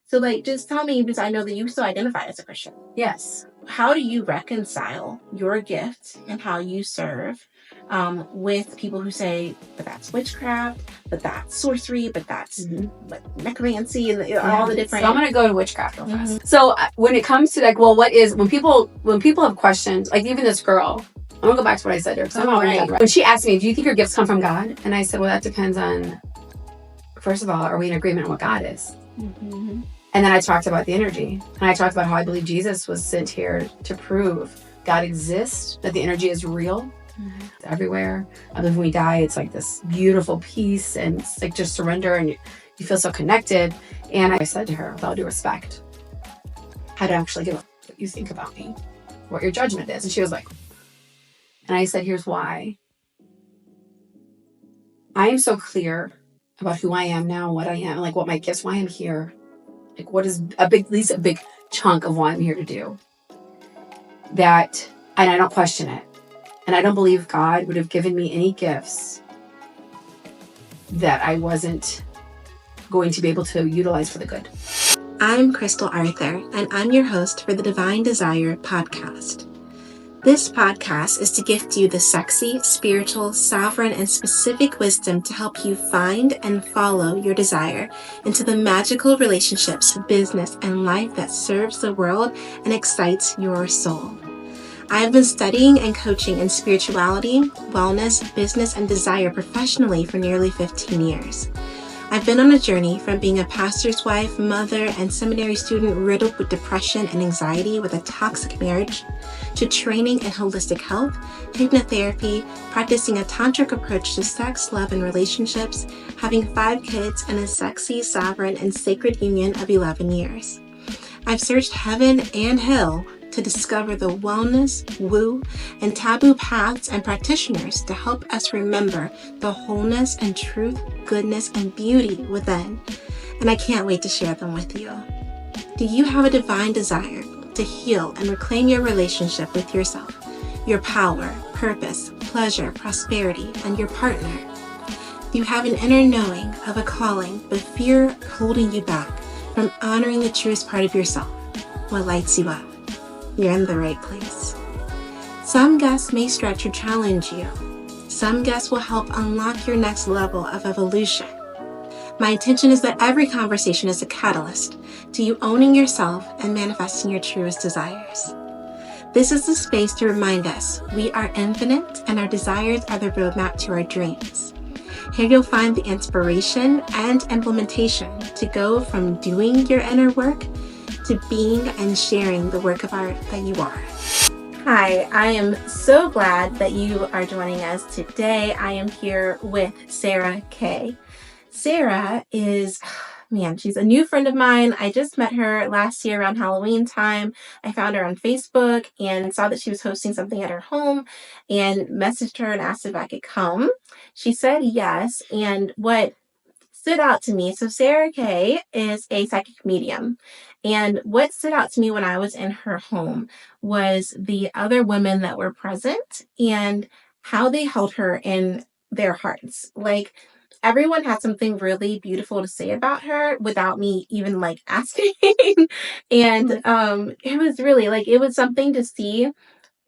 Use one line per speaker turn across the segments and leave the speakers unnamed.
So, like, just tell me, because I know that you still identify as a Christian.
Yes.
How do you reconcile your gift and how you serve with people who say, but that's witchcraft, but that's sorcery, but that's like necromancy, and all the different...
So I'm going to go to witchcraft real fast. So when it comes to like, well, what is, when people have questions, like even this girl, I'm going to go back to what I said to her. Because right. When she asked me, do you think your gifts come from God? And I said, well, that depends on, first of all, are we in agreement on what God is? Mm-hmm. And then I talked about the energy. And I talked about how I believe Jesus was sent here to prove God exists, that the energy is real. Mm-hmm. It's everywhere. I believe when we die, it's like this beautiful peace and it's like just surrender and you feel so connected. And I said to her, with all due respect, I don't actually give a what you think about me, what your judgment is. And she was like, and I said, here's why. I am so clear about who I am now, what I am, like what my gifts, why I'm here. Like what is at least a big chunk of what I'm here to do. That, and I don't question it. And I don't believe God would have given me any gifts that I wasn't going to be able to utilize for the good.
I'm Krystal Arthur, and I'm your host for the Divine Desire podcast. This podcast is to gift you the sexy, spiritual, sovereign, and specific wisdom to help you find and follow your desire into the magical relationships, business, and life that serves the world and excites your soul. I have been studying and coaching in spirituality, wellness, business, and desire professionally for nearly 15 years. I've been on a journey from being a pastor's wife, mother, and seminary student riddled with depression and anxiety with a toxic marriage, to training in holistic health, hypnotherapy, practicing a tantric approach to sex, love, and relationships, having 5 kids, and a sexy, sovereign, and sacred union of 11 years. I've searched heaven and hell to discover the wellness, woo, and taboo paths and practitioners to help us remember the wholeness and truth, goodness, and beauty within. And I can't wait to share them with you. Do you have a divine desire to heal and reclaim your relationship with yourself, your power, purpose, pleasure, prosperity, and your partner? Do you have an inner knowing of a calling, but fear holding you back from honoring the truest part of yourself? What lights you up? You're in the right place. Some guests may stretch or challenge you. Some guests will help unlock your next level of evolution. My intention is that every conversation is a catalyst to you owning yourself and manifesting your truest desires. This is the space to remind us we are infinite and our desires are the roadmap to our dreams. Here you'll find the inspiration and implementation to go from doing your inner work to being and sharing the work of art that you are. Hi, I am so glad that you are joining us today. I am here with Sarah Kay. Sarah is, she's a new friend of mine. I just met her last year around Halloween time. I found her on Facebook and saw that she was hosting something at her home and messaged her and asked if I could come. She said yes, and what stood out to me, so Sarah Kay is a psychic medium, and what stood out to me when I was in her home was the other women that were present and how they held her in their hearts. Like, everyone had something really beautiful to say about her without me even like asking. And it was really like, it was something to see.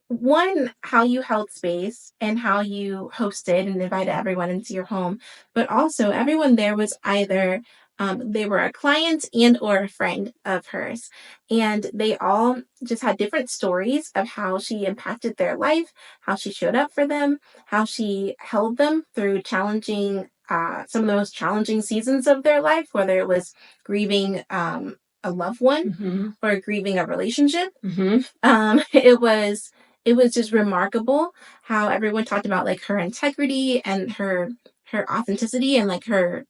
One, how you held space and how you hosted and invited everyone into your home, but also everyone there was either they were a client and or a friend of hers, and they all just had different stories of how she impacted their life, how she showed up for them, how she held them through challenging some of the most challenging seasons of their life, whether it was grieving a loved one or grieving a relationship. It was just remarkable how everyone talked about like her integrity and her authenticity and like her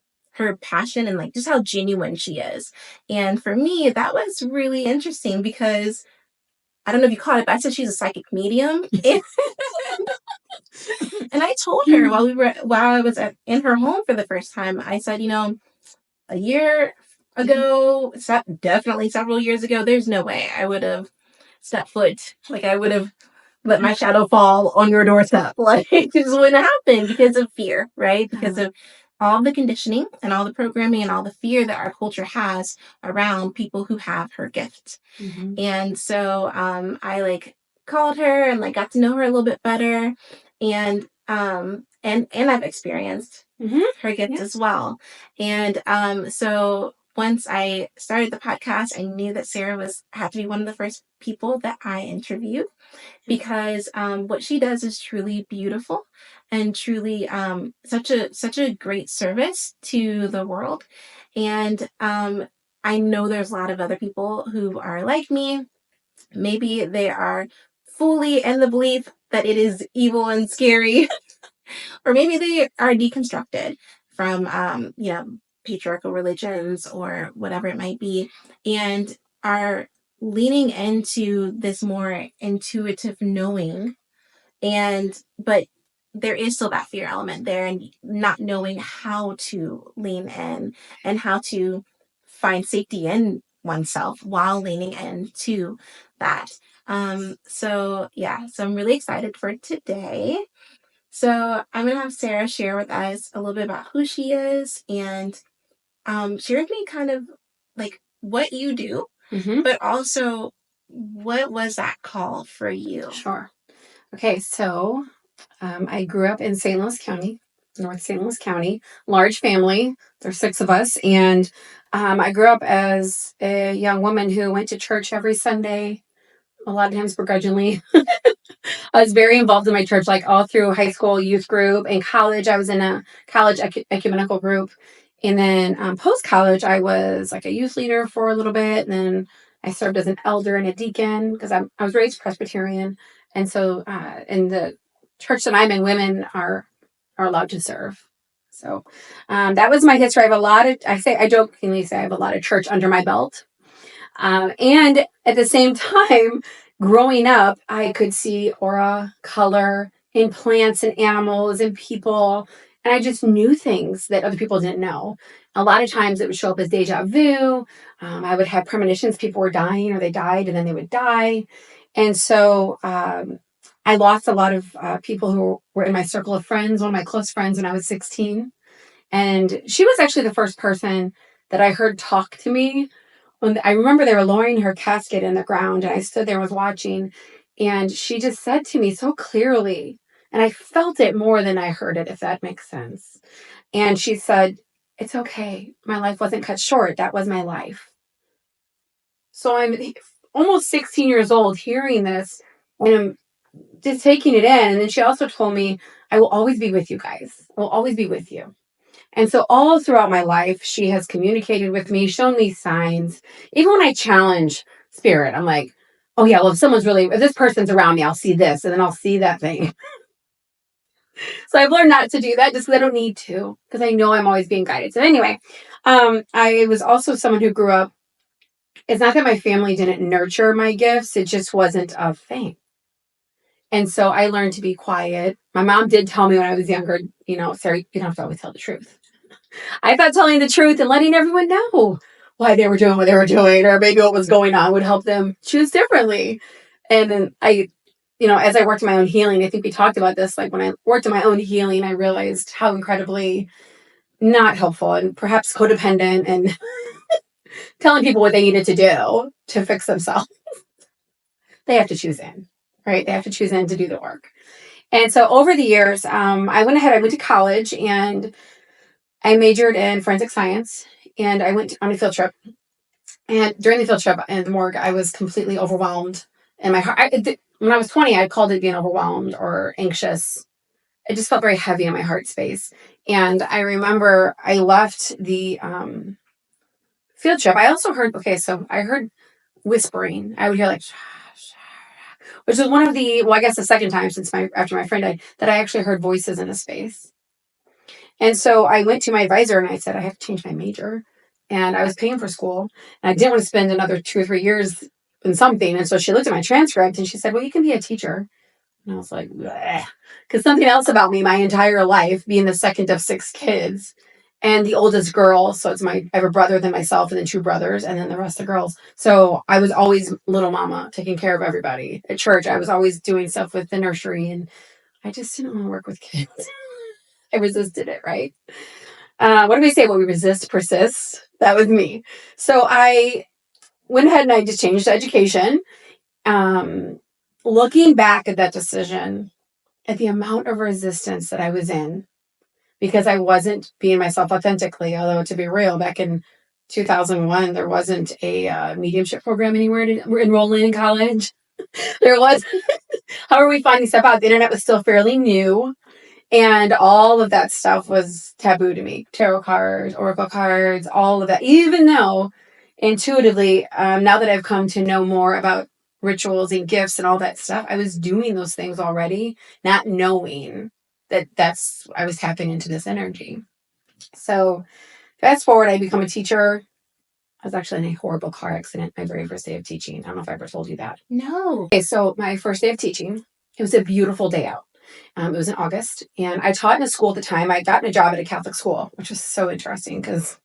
passion and like just how genuine she is. And for me, that was really interesting because I don't know if you caught it, but I said she's a psychic medium. And I told her while I was in her home for the first time, I said, a year ago, definitely several years ago, there's no way I would have stepped foot. Like, I would have let my shadow fall on your doorstep. Like, it just wouldn't happen because of fear, right? Because of all the conditioning and all the programming and all the fear that our culture has around people who have her gift.
Mm-hmm.
And so I like called her and like got to know her a little bit better, and I've experienced her gift as well. And so once I started the podcast, I knew that Sarah had to be one of the first people that I interviewed, because what she does is truly beautiful and truly such a great service to the world. And I know there's a lot of other people who are like me. Maybe they are fully in the belief that it is evil and scary, or maybe they are deconstructed from patriarchal religions or whatever it might be, and are leaning into this more intuitive knowing. But there is still that fear element there, and not knowing how to lean in and how to find safety in oneself while leaning into that. So I'm really excited for today. So I'm gonna have Sarah share with us a little bit about who she is, and share with me kind of like what you do, but also what was that call for you?
Sure. Okay, so I grew up in St. Louis County, North St. Louis County, large family. There's 6 of us. And I grew up as a young woman who went to church every Sunday, a lot of times begrudgingly. I was very involved in my church, like all through high school, youth group. In college, I was in a college ecumenical group. And then post-college, I was like a youth leader for a little bit. And then I served as an elder and a deacon because I was raised Presbyterian. And so in the church that I'm in, women are allowed to serve. So that was my history. I jokingly say I have a lot of church under my belt. And at the same time, growing up, I could see aura, color in plants and animals and people. And I just knew things that other people didn't know. A lot of times it would show up as deja vu. I would have premonitions people were dying or they died and then they would die. And so I lost a lot of people who were in my circle of friends, one of my close friends when I was 16. And she was actually the first person that I heard talk to me. When I remember they were lowering her casket in the ground, and I stood there and was watching, and she just said to me so clearly, and I felt it more than I heard it, if that makes sense. And she said, "It's okay. My life wasn't cut short. That was my life." So I'm almost 16 years old hearing this, and I'm just taking it in. And then she also told me, "I will always be with you guys. I will always be with you." And so all throughout my life, she has communicated with me, shown me signs. Even when I challenge spirit, I'm like, oh yeah, well, if this person's around me, I'll see this, and then I'll see that thing. So I've learned not to do that just because I don't need to, because I know I'm always being guided. So anyway, I was also someone who grew up, it's not that my family didn't nurture my gifts, it just wasn't a thing. And so I learned to be quiet. My mom did tell me when I was younger, Sarah, you don't have to always tell the truth. I thought telling the truth and letting everyone know why they were doing what they were doing, or maybe what was going on, would help them choose differently. And then as I worked in my own healing, I think we talked about this, like when I worked in my own healing, I realized how incredibly not helpful and perhaps codependent and telling people what they needed to do to fix themselves. They have to choose in, right? They have to choose in to do the work. And so over the years, I went to college and I majored in forensic science, and I went on a field trip. And during the field trip in the morgue, I was completely overwhelmed. And my heart, when I was 20, I called it being overwhelmed or anxious. It just felt very heavy in my heart space. And I remember I left the field trip. I also heard, I heard whispering. I would hear like, which was one of I guess the second time after my friend died, that I actually heard voices in a space. And so I went to my advisor and I said, I have to change my major. And I was paying for school. And I didn't want to spend another 2 or 3 years in something. And so she looked at my transcript and she said, well, you can be a teacher. And I was like, because something else about me my entire life, being the second of 6 kids and the oldest girl. So I have a brother, then myself, and then 2 brothers, and then the rest of the girls. So I was always little mama, taking care of everybody. At church, I was always doing stuff with the nursery. And I just didn't want to work with kids. I resisted it, right? What do we say? What we resist persists. That was me. So I went ahead and I just changed to education. Looking back at that decision, at the amount of resistance that I was in, because I wasn't being myself authentically. Although, to be real, back in 2001, there wasn't a mediumship program anywhere to enroll in college. There was. How are we finding stuff out? The internet was still fairly new. And all of that stuff was taboo to me. Tarot cards, oracle cards, all of that. Even though intuitively, now that I've come to know more about rituals and gifts and all that stuff, I was doing those things already, not knowing that I was tapping into this energy. So fast forward, I become a teacher. I was actually in a horrible car accident my very first day of teaching. I don't know if I ever told you that.
No.
Okay, so my first day of teaching, it was a beautiful day out. It was in August, and I taught in a school at the time. I'd gotten a job at a Catholic school, which was so interesting because,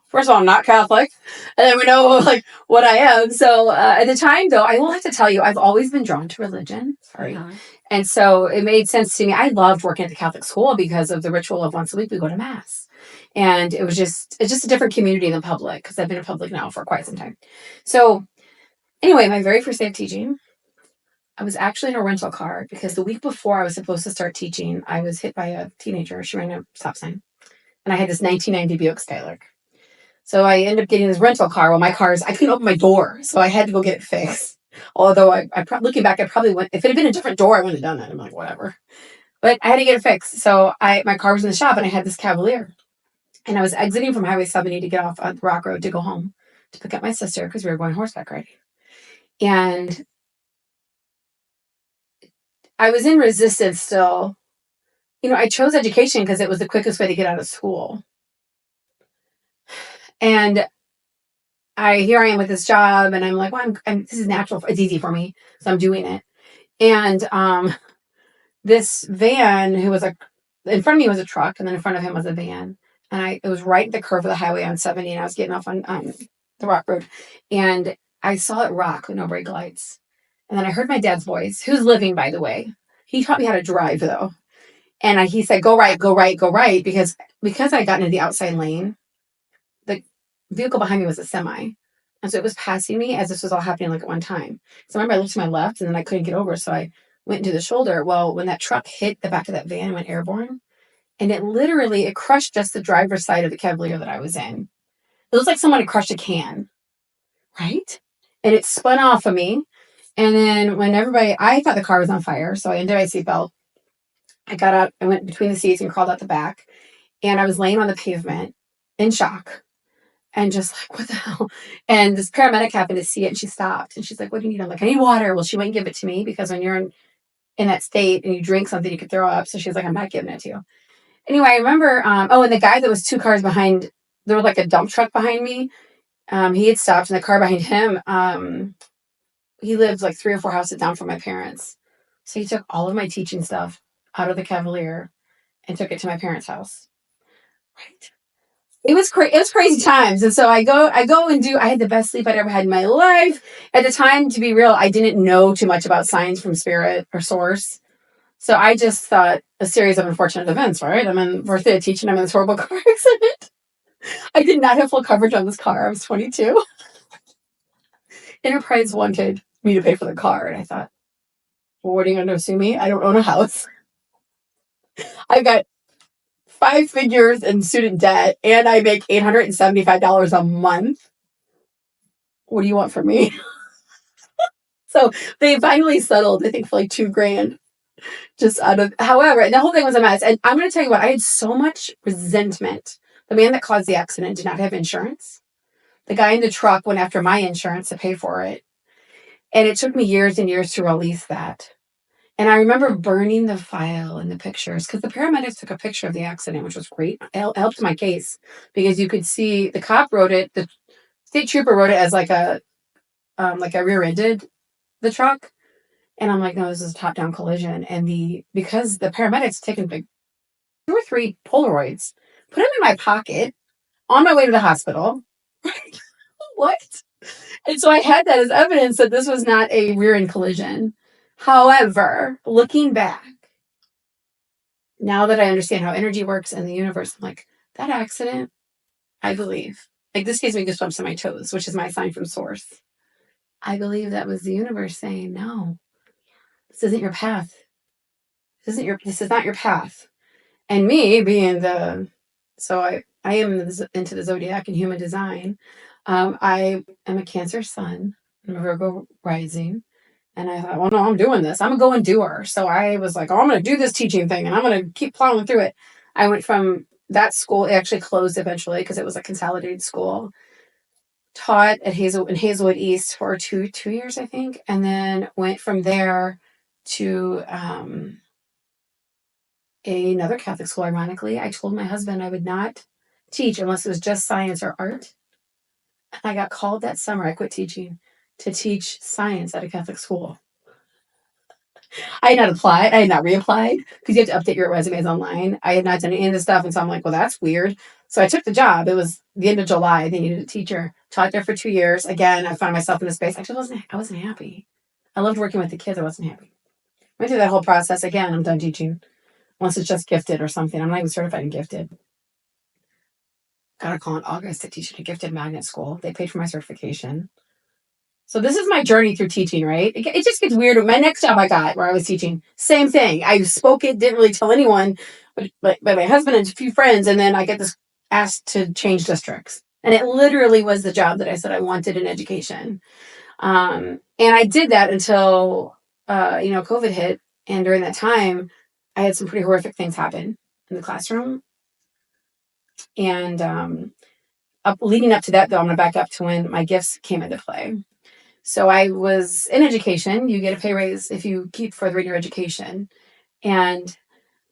first of all, I'm not Catholic, and then we know like what I am. So at the time, though, I will have to tell you, I've always been drawn to religion. Sorry. Uh-huh. And so it made sense to me. I loved working at the Catholic school because of the ritual of once a week we go to mass, and it's just a different community than public because I've been in public now for quite some time. So anyway, my very first day of teaching, I was actually in a rental car because the week before I was supposed to start teaching, I was hit by a teenager. She ran a stop sign. And I had this 1990 Buick Skylark. So I ended up getting this rental car. Well, I couldn't open my door. So I had to go get it fixed. Although looking back, I probably went, if it had been a different door, I wouldn't have done it. I'm like, whatever. But I had to get it fixed. So my car was in the shop and I had this Cavalier. And I was exiting from Highway 70 to get off on the Rock Road to go home to pick up my sister because we were going horseback riding. And I was in resistance still. I chose education because it was the quickest way to get out of school. And here I am with this job, and I'm like, well, this is natural. It's easy for me, so I'm doing it. And this van, in front of me was a truck, and then in front of him was a van, and it was right at the curve of the highway on 70, and I was getting off on the Rock Road, and I saw it rock with no brake lights, and then I heard my dad's voice, who's living, by the way. He taught me how to drive, though. And he said, go right, go right, go right, because I got into the outside lane, the vehicle behind me was a semi. And so it was passing me as this was all happening like at one time. So I remember I looked to my left and then I couldn't get over. So I went into the shoulder. Well, when that truck hit the back of that van and went airborne, and it crushed just the driver's side of the Cavalier that I was in. It was like someone had crushed a can, right? And it spun off of me. And then I thought the car was on fire. So I undid my seatbelt. I got out, I went between the seats and crawled out the back. And I was laying on the pavement in shock and just like, what the hell? And this paramedic happened to see it and she stopped and she's like, what do you need? I'm like, I need water. Well, she wouldn't give it to me because when you're in that state and you drink something, you could throw up. So she's like, I'm not giving it to you. Anyway, I remember, and the guy that was 2 cars behind, there was like a dump truck behind me. He had stopped and the car behind him, he lived like 3 or 4 houses down from my parents. So he took all of my teaching stuff out of the Cavalier and took it to my parents' house. Right. It was crazy times. And so I go and I had the best sleep I'd ever had in my life. At the time, to be real, I didn't know too much about signs from spirit or source. So I just thought a series of unfortunate events, right? I'm in first day of teaching, I'm in this horrible car accident. I did not have full coverage on this car. I was 22. Enterprise wanted me to pay for the car. And I thought, well, what are you going to sue me? I don't own a house. I've got 5 figures in student debt and I make $875 a month. What do you want from me? So they finally settled, I think, for like $2,000 just out of, however, the whole thing was a mess. And I'm going to tell you what, I had so much resentment. The man that caused the accident did not have insurance. The guy in the truck went after my insurance to pay for it. And it took me years and years to release that. And I remember burning the file and the pictures because the paramedics took a picture of the accident, which was great. It helped my case because you could see the cop wrote it, the state trooper wrote it as like a rear-ended the truck. And I'm like, no, this is a top-down collision. And because the paramedics taken 2 or 3 Polaroids, put them in my pocket on my way to the hospital. What? And so I had that as evidence that this was not a rear-end collision. However, looking back, now that I understand how energy works in the universe, I'm like, that accident, I believe. Like, this gives me goosebumps on my toes, which is my sign from source. I believe that was the universe saying, no, this isn't your path. This is not your path. And me being I am into the zodiac and human design. I am a Cancer sun. I'm a Virgo rising. And I thought, well, no, I'm doing this. I'm a go and doer. So I was like, oh, I'm going to do this teaching thing and I'm going to keep plowing through it. I went from that school. It actually closed eventually because it was a consolidated school. Taught at Hazelwood East for two years, I think. And then went from there to another Catholic school, ironically. I told my husband I would not teach unless it was just science or art. And I got called that summer. I quit teaching to teach science at a Catholic school. I had not applied. I had not reapplied because you have to update your resumes online. I had not done any of this stuff. And so I'm like, well, that's weird. So I took the job. It was the end of July. They needed a teacher. Taught there for 2 years. Again, I found myself in the space. I wasn't happy. I loved working with the kids. I wasn't happy. Went through that whole process. Again, I'm done teaching. Unless it's just gifted or something. I'm not even certified in gifted. Got a call in August to teach at a gifted magnet school. They paid for my certification. So this is my journey through teaching, right? It just gets weird. My next job I got where I was teaching, same thing. I spoke it, didn't really tell anyone, but my husband and a few friends, and then I get this asked to change districts. And it literally was the job that I said I wanted in education. And I did that until, COVID hit. And during that time, I had some pretty horrific things happen in the classroom. And leading up to that, though, I'm going to back up to when my gifts came into play. So I was in education. You get a pay raise if you keep furthering your education. And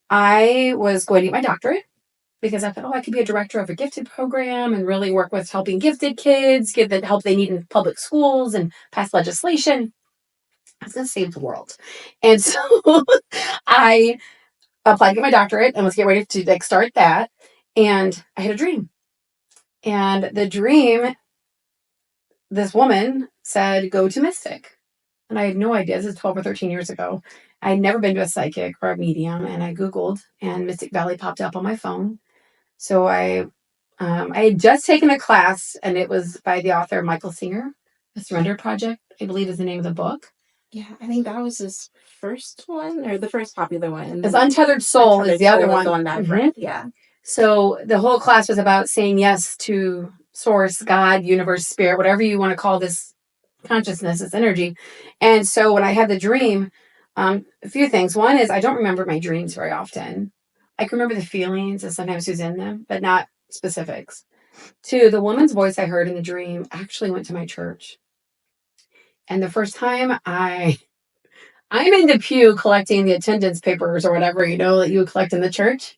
I was going to get my doctorate because I thought, I could be a director of a gifted program and really work with helping gifted kids get the help they need in public schools and pass legislation. I was going to save the world. And so I applied to get my doctorate and was getting ready to start that. And I had a dream. And the dream, this woman said, go to Mystic. And I had no idea. This is 12 or 13 years ago. I had never been to a psychic or a medium. And I Googled and Mystic Valley popped up on my phone. So I had just taken a class and it was by the author Michael Singer. The Surrender Project, I believe is the name of the book.
Yeah, I think that was his first one or the first popular one.
His Untethered Soul is the other one.
The one that I've read. Yeah.
So the whole class was about saying yes to source, God, universe, spirit, whatever you want to call this consciousness, this energy. And so when I had the dream, a few things. One is I don't remember my dreams very often. I can remember the feelings and sometimes who's in them, but not specifics. Two, the woman's voice I heard in the dream actually went to my church. And the first time I'm in the pew collecting the attendance papers or whatever, that you would collect in the church.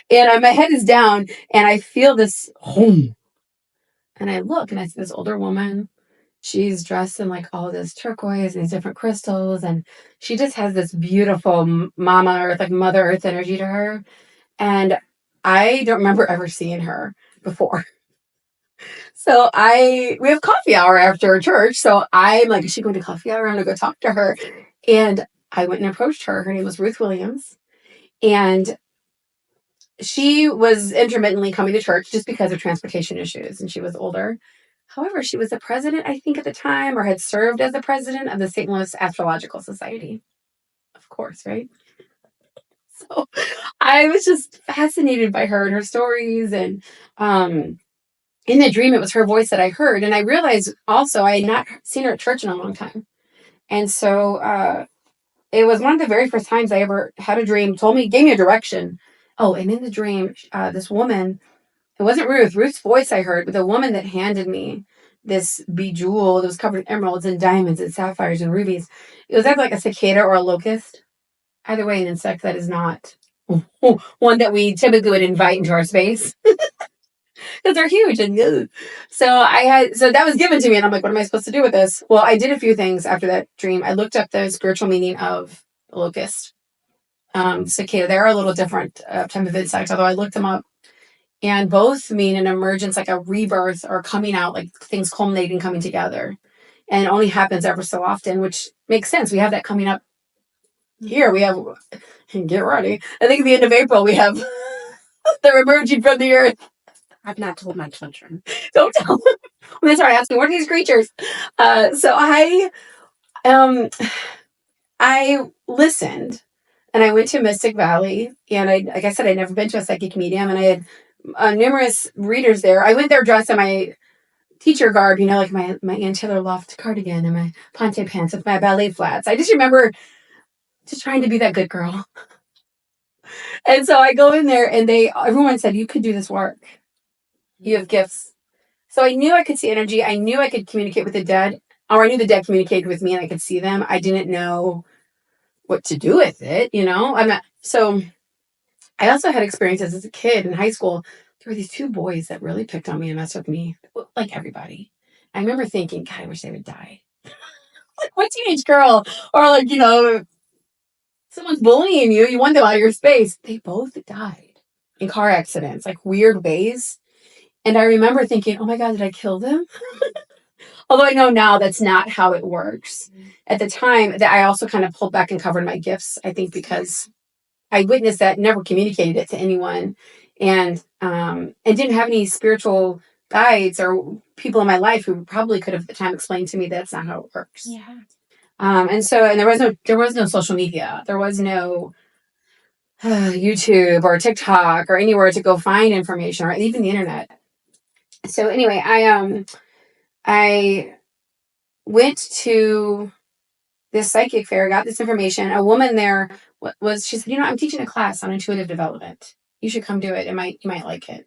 And my head is down and I feel this home. And I look and I see this older woman. She's dressed in like all this turquoise and these different crystals. And she just has this beautiful mama earth, like mother earth energy to her. And I don't remember ever seeing her before. So we have coffee hour after church. So I'm like, is she going to coffee hour? I'm going to go talk to her. And I went and approached her. Her name was Ruth Williams. And she was intermittently coming to church just because of transportation issues. And she was older. However, she was the president, I think, at the time, or had served as the president of the St. Louis Astrological Society. Of course, right? So I was just fascinated by her and her stories. And in the dream, it was her voice that I heard. And I realized also I had not seen her at church in a long time. And so it was one of the very first times I ever had a dream, gave me a direction. Oh, and in the dream, this woman, it wasn't Ruth. Ruth's voice I heard, but the woman that handed me this bejeweled, it was covered in emeralds and diamonds and sapphires and rubies. It was either like a cicada or a locust. Either way, an insect that is not one that we typically would invite into our space. Because they're huge and good. So that was given to me and I'm like, what am I supposed to do with this? Well, I did a few things after that dream. I looked up the spiritual meaning of the locust. Cicada, they're a little different type of insect, although I looked them up. And both mean an emergence, like a rebirth or coming out, like things culminating, coming together. And it only happens ever so often, which makes sense. We have that coming up Here we have, get ready. I think at the end of April we have they're emerging from the earth.
I've not told my children.
Don't tell them. When they start asking, what are these creatures? So I listened, and I went to Mystic Valley, and like I said, I'd never been to a psychic medium, and I had numerous readers there. I went there dressed in my teacher garb, like my Ann Taylor Loft cardigan and my ponte pants with my ballet flats. I just remember just trying to be that good girl. And so I go in there, and everyone said, you could do this work. You have gifts. So I knew I could see energy. I knew I could communicate with the dead, or I knew the dead communicated with me and I could see them. I didn't know what to do with it, So I also had experiences as a kid in high school. There were these two boys that really picked on me and messed with me, like everybody. I remember thinking, God, I wish they would die. Like, what teenage girl? Or someone's bullying you. You want them out of your space. They both died in car accidents, like weird ways. And I remember thinking, oh my God, did I kill them? Although I know now that's not how it works. At the time, that I also kind of pulled back and covered my gifts, I think, because I witnessed that, never communicated it to anyone, and didn't have any spiritual guides or people in my life who probably could have at the time explained to me that's not how it works.
Yeah.
And there was no social media. There was no YouTube or TikTok or anywhere to go find information, or even the internet. So anyway, I went to this psychic fair, got this information. A woman there she said, I'm teaching a class on intuitive development. You should come do it. You might like it.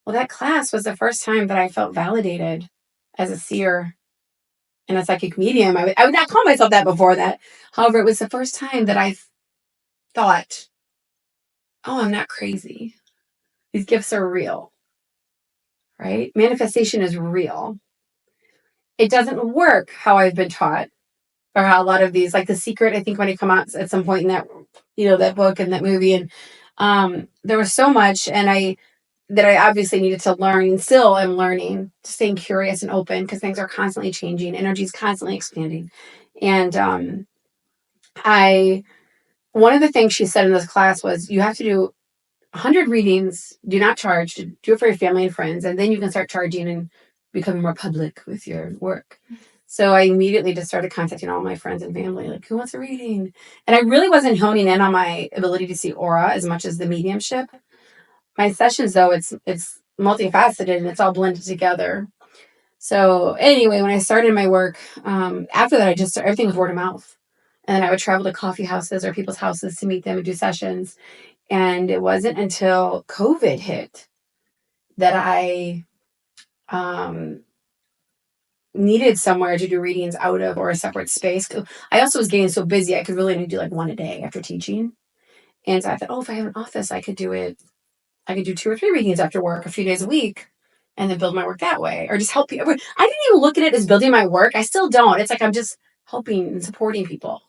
Well, that class was the first time that I felt validated as a seer and a psychic medium. I would not call myself that before that. However, it was the first time that I thought, oh, I'm not crazy. These gifts are real, right? Manifestation is real. It doesn't work how I've been taught, or how a lot of these, like The Secret, I think when it came out at some point in that, that book and that movie, and there was so much, and that I obviously needed to learn, and still am learning, staying curious and open, because things are constantly changing, energy is constantly expanding. And one of the things she said in this class was, you have to do 100 readings, do not charge, to do it for your family and friends, and then you can start charging and becoming more public with your work. So I immediately just started contacting all my friends and family, like, who wants a reading? And I really wasn't honing in on my ability to see aura as much as the mediumship. My sessions, though, it's multifaceted and it's all blended together. So anyway, when I started my work, after that, everything was word of mouth. And then I would travel to coffee houses or people's houses to meet them and do sessions. And it wasn't until COVID hit that I needed somewhere to do readings out of, or a separate space. I also was getting so busy, I could really only do like one a day after teaching. And so I thought, oh, if I have an office, I could do 2 or 3 readings after work, a few days a week, and then build my work that way, or just help people. I didn't even look at it as building my work. I still don't. It's like I'm just helping and supporting people.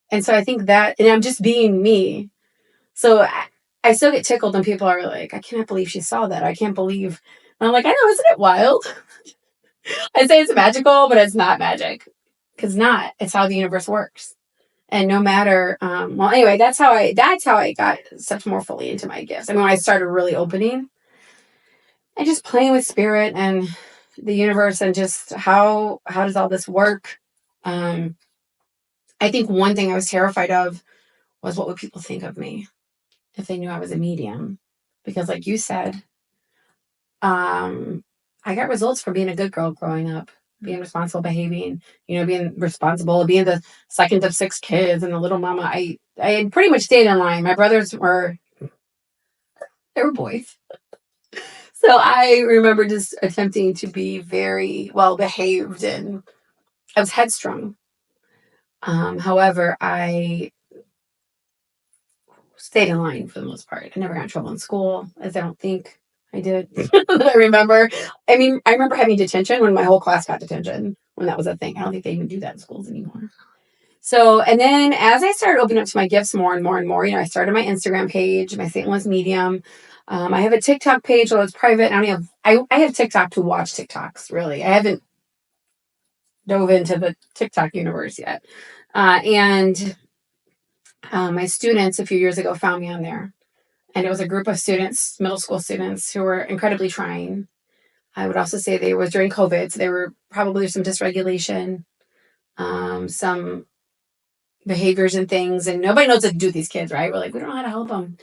And so I think that, and I'm just being me. So I still get tickled when people are like, I cannot believe she saw that. I can't believe. And I'm like, I know, isn't it wild? I say it's magical, but it's not magic. Because it's how the universe works. And no matter, anyway, that's how I got stepped more fully into my gifts. I mean, when I started really opening and just playing with spirit and the universe, and just how does all this work? I think one thing I was terrified of was, what would people think of me if they knew I was a medium? Because like you said, I got results for being a good girl growing up, being responsible, behaving, being responsible, being the second of 6 kids and the little mama. I had pretty much stayed in line. My brothers were boys. So I remember just attempting to be very well behaved, and I was headstrong. However, I stayed in line for the most part. I never got in trouble in school, as I don't think I did. I remember. I mean, I remember having detention when my whole class got detention, when that was a thing. I don't think they even do that in schools anymore. So, and then as I started opening up to my gifts more and more and more, I started my Instagram page, my St. Louis Medium. I have a TikTok page, although it's private. I have TikTok to watch TikToks, really. I haven't dove into the TikTok universe yet. And my students a few years ago found me on there. And it was a group of students, middle school students, who were incredibly trying. I would also say they was during COVID, so there were probably some dysregulation, some behaviors and things, and nobody knows what to do with these kids, right? We're like, we don't know how to help them.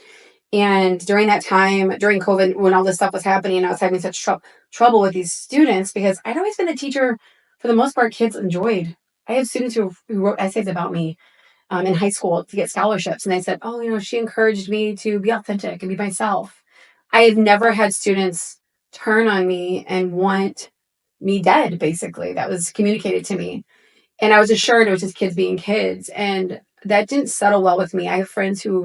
And during that time, during COVID, when all this stuff was happening, I was having such trouble with these students because I'd always been a teacher, for the most part, kids enjoyed. I have students who wrote essays about me in high school to get scholarships. And they said, oh, she encouraged me to be authentic and be myself. I have never had students turn on me and want me dead, basically. That was communicated to me. And I was assured it was just kids being kids. And that didn't settle well with me. I have friends who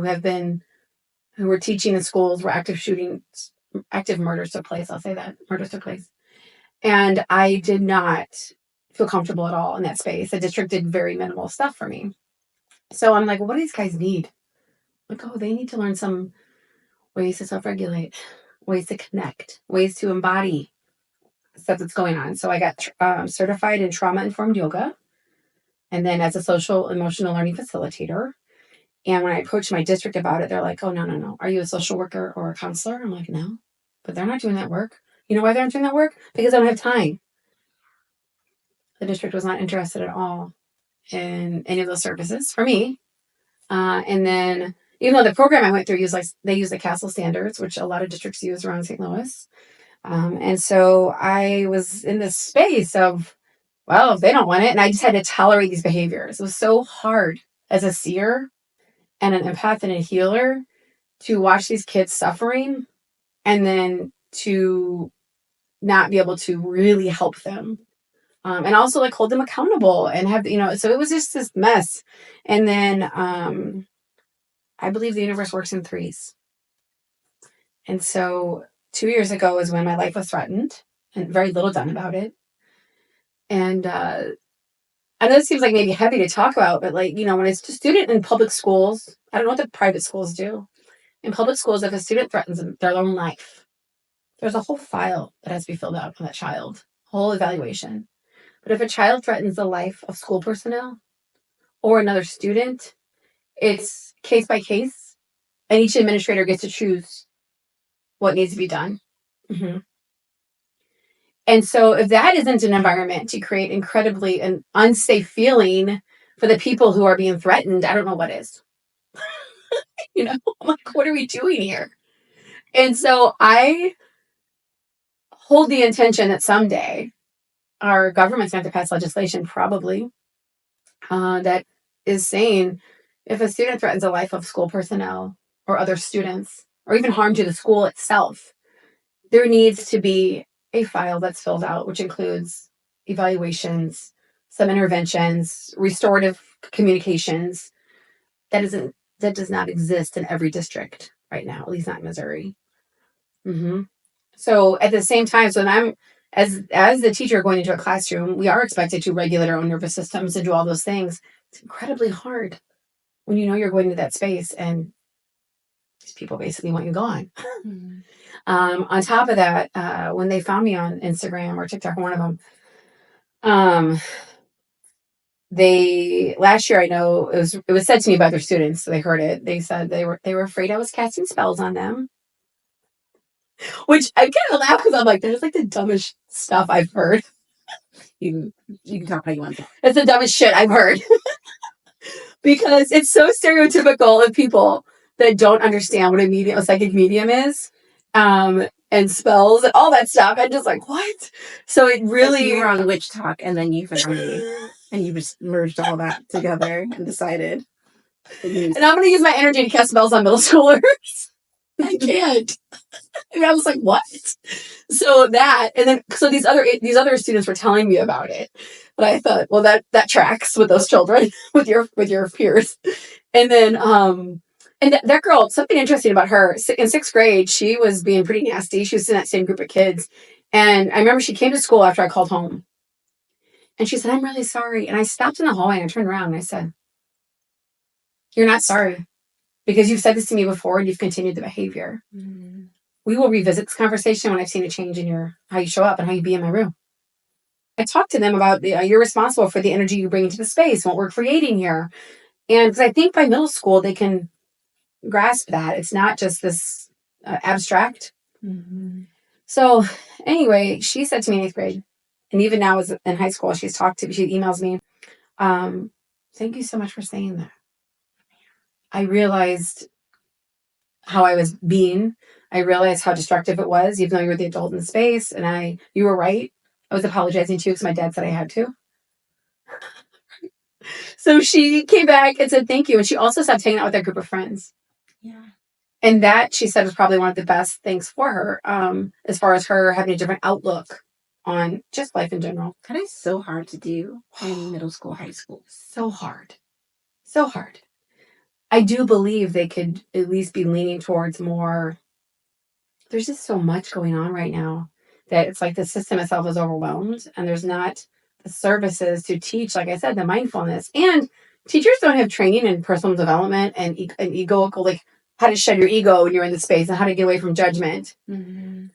were teaching in schools where active murders took place. I'll say that. Murders took place. And I did not feel comfortable at all in that space. The district did very minimal stuff for me. So I'm like, well, what do these guys need? Like, oh, they need to learn some ways to self-regulate, ways to connect, ways to embody stuff that's going on. So I got certified in trauma-informed yoga, and then as a social emotional learning facilitator. And when I approached my district about it, they're like, oh, no. Are you a social worker or a counselor? I'm like, no. But they're not doing that work. You know why they're not doing that work? Because I don't have time. The district was not interested at all in any of those services for me. And then, even though the program I went through they use the Castle standards, which a lot of districts use around St. Louis. And so I was in this space of, well, if they don't want it, and I just had to tolerate these behaviors. It was so hard as a seer and an empath and a healer to watch these kids suffering and then to not be able to really help them. And also like hold them accountable and have, so it was just this mess. And then I believe the universe works in threes. And so 2 years ago is when my life was threatened and very little done about it. And I know it seems like maybe heavy to talk about, but when it's a student in public schools, I don't know what the private schools do. In public schools, if a student threatens their own life, there's a whole file that has to be filled out on that child, whole evaluation. But if a child threatens the life of school personnel or another student, it's case by case, and each administrator gets to choose what needs to be done. Mm-hmm. And so if that isn't an environment to create incredibly an unsafe feeling for the people who are being threatened, I don't know what is. I'm like, what are we doing here? And so I hold the intention that someday our government's going to pass legislation, probably, that is saying if a student threatens the life of school personnel or other students, or even harm to the school itself, there needs to be a file that's filled out, which includes evaluations, some interventions, restorative communications. That does not exist in every district right now, at least not in Missouri. Mm-hmm. So at the same time, so I'm as the teacher going into a classroom, we are expected to regulate our own nervous systems and do all those things. It's incredibly hard when you're going into that space and these people basically want you gone. Mm-hmm. On top of that, when they found me on Instagram or TikTok, one of them, last year, I know it was said to me by their students, so they heard it. They said they were afraid I was casting spells on them, which I kind of laugh because I'm like, there's like the dumbest stuff I've heard. You can talk how you want to. It's the dumbest shit I've heard because it's so stereotypical of people that don't understand what a psychic medium is. And spells and all that stuff. And just like, what? So it really... Like you were on Witch Talk and then you found me. And you just merged all that together and decided. And I'm going to use my energy to cast spells on middle schoolers. I can't. I was like, what? So that, and then, so these other students were telling me about it. But I thought, well, that tracks with those children, with your peers. And then, and that girl, something interesting about her, in 6th grade, she was being pretty nasty. She was in that same group of kids. And I remember she came to school after I called home. And she said, I'm really sorry. And I stopped in the hallway and I turned around and I said, you're not sorry. Because you've said this to me before and you've continued the behavior. Mm-hmm. We will revisit this conversation when I've seen a change in how you show up and how you be in my room. I talked to them about you're responsible for the energy you bring into the space, what we're creating here. And because I think by middle school, they can grasp that. It's not just this abstract. Mm-hmm. So anyway, she said to me in 8th grade, and even now as in high school, she emails me, thank you so much for saying that. I realized how I was being. I realized how destructive it was, even though you were the adult in the space. And you were right. I was apologizing too because my dad said I had to. So she came back and said thank you. And she also stopped hanging out with that group of friends. Yeah. And that, she said, was probably one of the best things for her, as far as her having a different outlook on just life in general.
That is so hard to do in middle school, high school.
So hard. So hard. I do believe they could at least be leaning towards more. There's just so much going on right now that it's like the system itself is overwhelmed, and there's not the services to teach, like I said, the mindfulness. And teachers don't have training in personal development and egoical, like how to shed your ego when you're in the space and how to get away from judgment. Mm-hmm.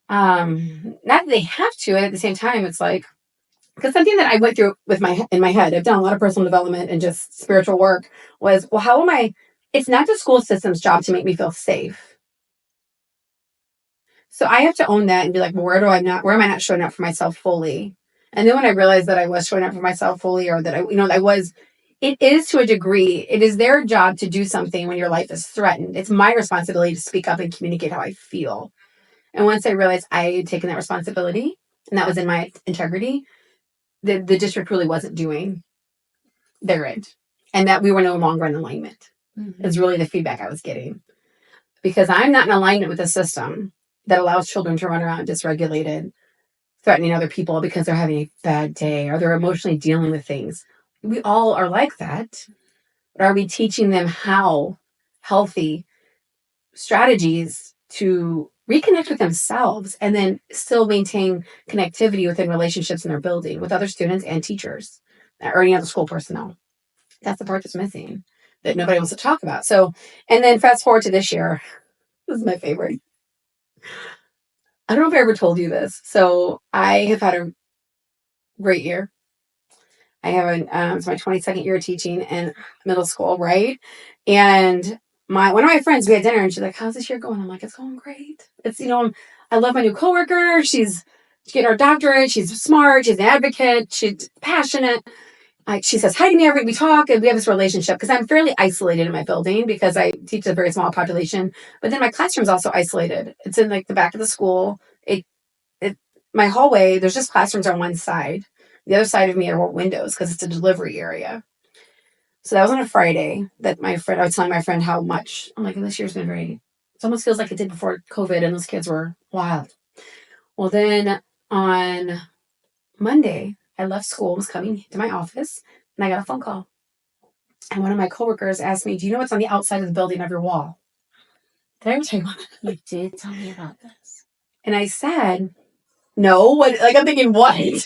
Not that they have to, and at the same time, it's like, because something that I went through in my head, I've done a lot of personal development and just spiritual work, was, well, how am I? It's not the school system's job to make me feel safe. So I have to own that and be like, well, where am I not showing up for myself fully? And then when I realized that I was showing up for myself fully, or that it is to a degree, it is their job to do something when your life is threatened. It's my responsibility to speak up and communicate how I feel. And once I realized I had taken that responsibility and that was in my integrity, the district really wasn't doing their end, and that we were no longer in alignment. Mm-hmm. Is really the feedback I was getting, because I'm not in alignment with a system that allows children to run around dysregulated, threatening other people because they're having a bad day or they're emotionally dealing with things. We all are like that. But are we teaching them how healthy strategies to reconnect with themselves and then still maintain connectivity within relationships in their building with other students and teachers or any other school personnel? That's the part that's missing, that nobody wants to talk about. So, and then fast forward to this year. This is my favorite. I don't know if I ever told you this. So I have had a great year. I have it's my 22nd year of teaching in middle school, right? And one of my friends, we had dinner, and she's like, "How's this year going?" I'm like, "It's going great. It's, I love my new coworker. She's getting her doctorate. She's smart. She's an advocate. She's passionate. She says hi to me we talk, and we have this relationship, because I'm fairly isolated in my building because I teach a very small population. But then my classroom's also isolated. It's in like the back of the school. My hallway, there's just classrooms on one side. The other side of me are windows because it's a delivery area. So that was on a Friday that I was telling my friend how much, I'm like, this year's been great. It almost feels like it did before COVID and those kids were wild. Well, then on Monday, I left school, was coming to my office, and I got a phone call. And one of my coworkers asked me, "Do you know what's on the outside of the building of your wall?" Did I ever tell you about that?
You did tell me about this.
And I said, no. What? Like, I'm thinking, what? Who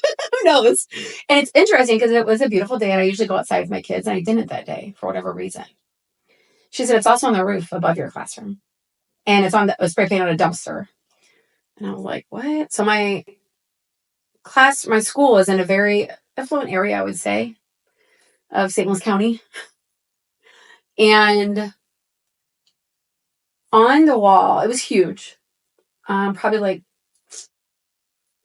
knows? And it's interesting because it was a beautiful day, and I usually go outside with my kids, and I didn't that day for whatever reason. She said, it's also on the roof above your classroom, and it's on the spray paint on a dumpster. And I was like, what? So my school is in a very affluent area, I would say, of St. Louis County. And on the wall, it was huge, probably like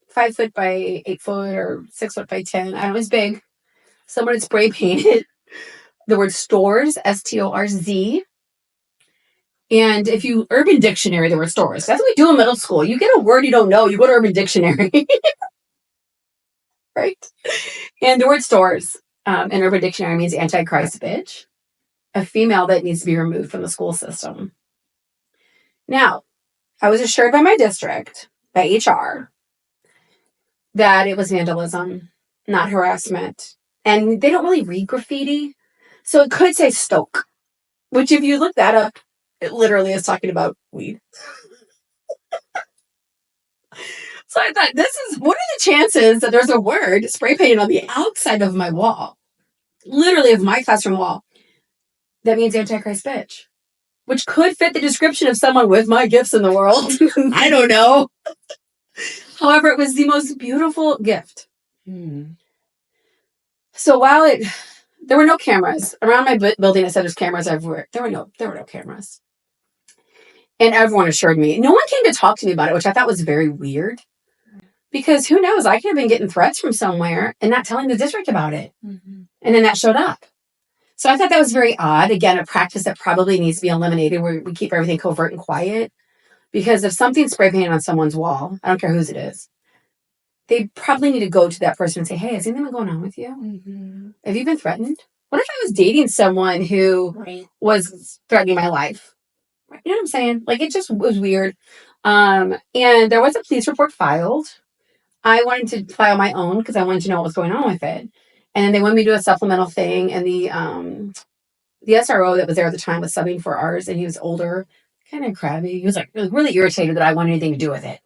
5 foot by 8 foot or 6 foot by 10. I don't know, it was big. Someone had spray painted the word stores, STORZ. And if you Urban Dictionary the word stores, that's what we do in middle school. You get a word you don't know, you go to Urban Dictionary. Right? And the word stores in Urban Dictionary means Antichrist bitch, a female that needs to be removed from the school system. Now, I was assured by my district, by HR, that it was vandalism, not harassment. And they don't really read graffiti. So it could say Stoke, which if you look that up, it literally is talking about weed. So I thought, what are the chances that there's a word spray painted on the outside of my wall, literally of my classroom wall, that means Antichrist bitch, which could fit the description of someone with my gifts in the world. I don't know. However, it was the most beautiful gift. So while There were no cameras around my building. I said there's cameras everywhere. There were no cameras. And everyone assured me. No one came to talk to me about it, which I thought was very weird. Because who knows? I could have been getting threats from somewhere and not telling the district about it. Mm-hmm. And then that showed up. So I thought that was very odd. Again, a practice that probably needs to be eliminated, where we keep everything covert and quiet. Because if something's spray painted on someone's wall, I don't care whose it is, they probably need to go to that person and say, hey, has anything been going on with you? Mm-hmm. Have you been threatened? What if I was dating someone who was threatening my life? You know what I'm saying? Like, it just was weird. And there was a police report filed. I wanted to file my own because I wanted to know what was going on with it. And they wanted me to do a supplemental thing. And the SRO that was there at the time was subbing for ours, and he was older, kind of crabby. He was like really irritated that I wanted anything to do with it,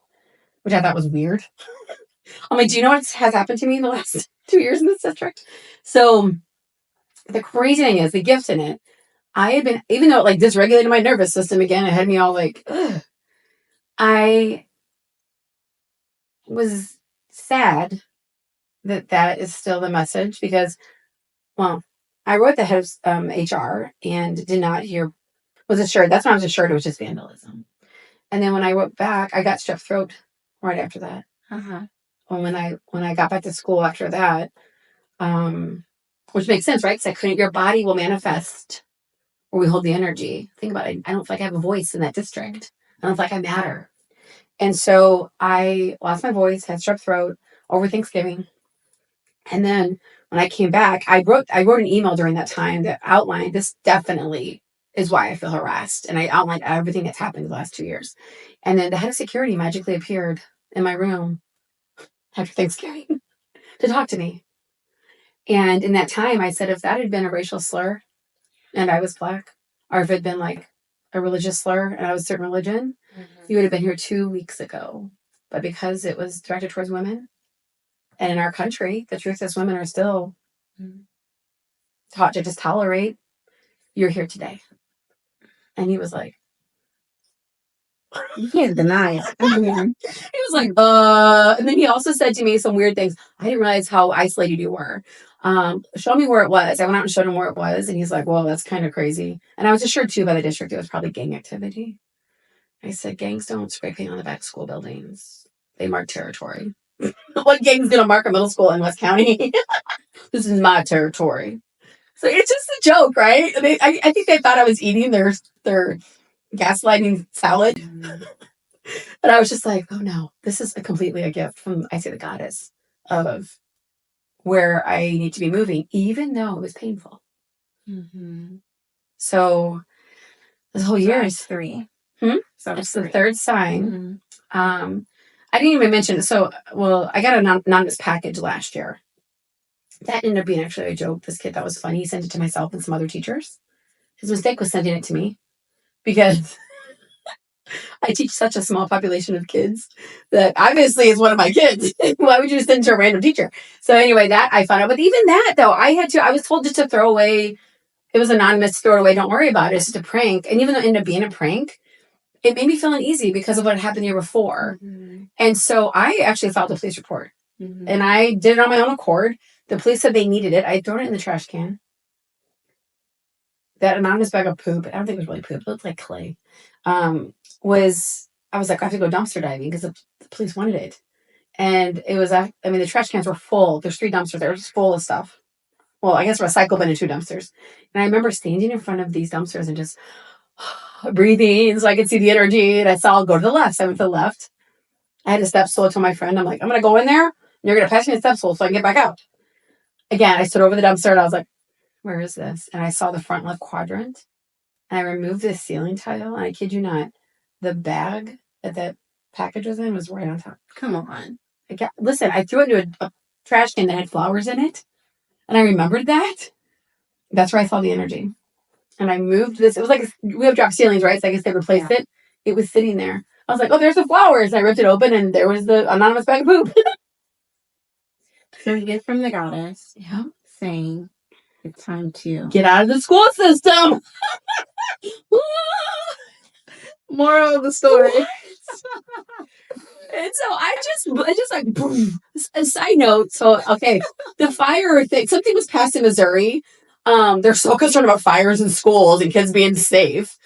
which I thought was weird. I'm like, do you know what has happened to me in the last 2 years in this district? So the crazy thing is the gifts in it. I had been, even though it like dysregulated my nervous system again, it had me all like, ugh. I was sad that is still the message because, well, I wrote the head of HR and did not hear, was assured. That's when I was assured it was just vandalism. And then when I wrote back, I got strep throat right after that. Uh-huh. When I got back to school after that, which makes sense, right? Because your body will manifest where we hold the energy. Think about it. I don't feel like I have a voice in that district. I don't feel like I matter. And so I lost my voice, had strep throat over Thanksgiving. And then when I came back, I wrote an email during that time that outlined this definitely is why I feel harassed. And I outlined everything that's happened the last 2 years. And then the head of security magically appeared in my room after Thanksgiving to talk to me. And in that time, I said, if that had been a racial slur and I was Black, or if it had been like a religious slur and I was a certain religion, you would have been here 2 weeks ago. But because it was directed towards women, and in our country, the truth is women are still taught to just tolerate, you're here today. And he was like,
you can't deny it.
He was like, and then he also said to me some weird things. I didn't realize how isolated you were. Show me where it was. I went out and showed him where it was. And he's like, well, that's kind of crazy. And I was assured too by the district it was probably gang activity. I said, gangs don't spray paint on the back of school buildings. They mark territory. What gang's going to mark a middle school in West County? This is my territory. So it's just a joke, right? I think they thought I was eating their gaslighting salad. But I was just like, oh no, this is completely a gift from, I say, the goddess of where I need to be moving, even though it was painful. Mm-hmm. So this whole year is 3. So it's the 3rd sign. Mm-hmm. I didn't even mention it. So, well, I got an anonymous package last year. That ended up being actually a joke. This kid thought was funny. He sent it to myself and some other teachers. His mistake was sending it to me because I teach such a small population of kids that obviously is one of my kids. Why would you just send it to a random teacher? So anyway, that I found out. But even that, though, I was told just to throw away. It was anonymous, throw it away. Don't worry about it. It's just a prank. And even though it ended up being a prank, it made me feel uneasy because of what happened the year before. Mm-hmm. And so I actually filed a police report. Mm-hmm. And I did it on my own accord. The police said they needed it. I'd thrown it in the trash can. That anonymous bag of poop, I don't think it was really poop. It looked like clay. I was like, I have to go dumpster diving because the police wanted it. And it was, the trash cans were full. There's 3 dumpsters. They were just full of stuff. Well, I guess recycle bin and 2 dumpsters. And I remember standing in front of these dumpsters and just breathing so I could see the energy. And I saw, I'll go to the left. So I went to the left. I had a step stool. I told my friend, I'm like, I'm going to go in there. And you're going to pass me a step stool so I can get back out. Again, I stood over the dumpster and I was like, where is this? And I saw the front left quadrant. And I removed this ceiling tile. And I kid you not, the bag that package was in was right on top.
Come on.
Listen, I threw it into a trash can that had flowers in it. And I remembered that. That's where I saw the energy. And I moved this. It was like, we have drop ceilings, right? So I guess they replaced it. It was sitting there. I was like, oh, there's the flowers. And I ripped it open and there was the anonymous bag of poop.
So you get from the goddess. Yeah. Saying it's time to
get out of the school system.
Moral of the story.
And so I just like, boom. A side note. So, okay, the fire thing, something was passed in Missouri. They're so concerned about fires in schools and kids being safe.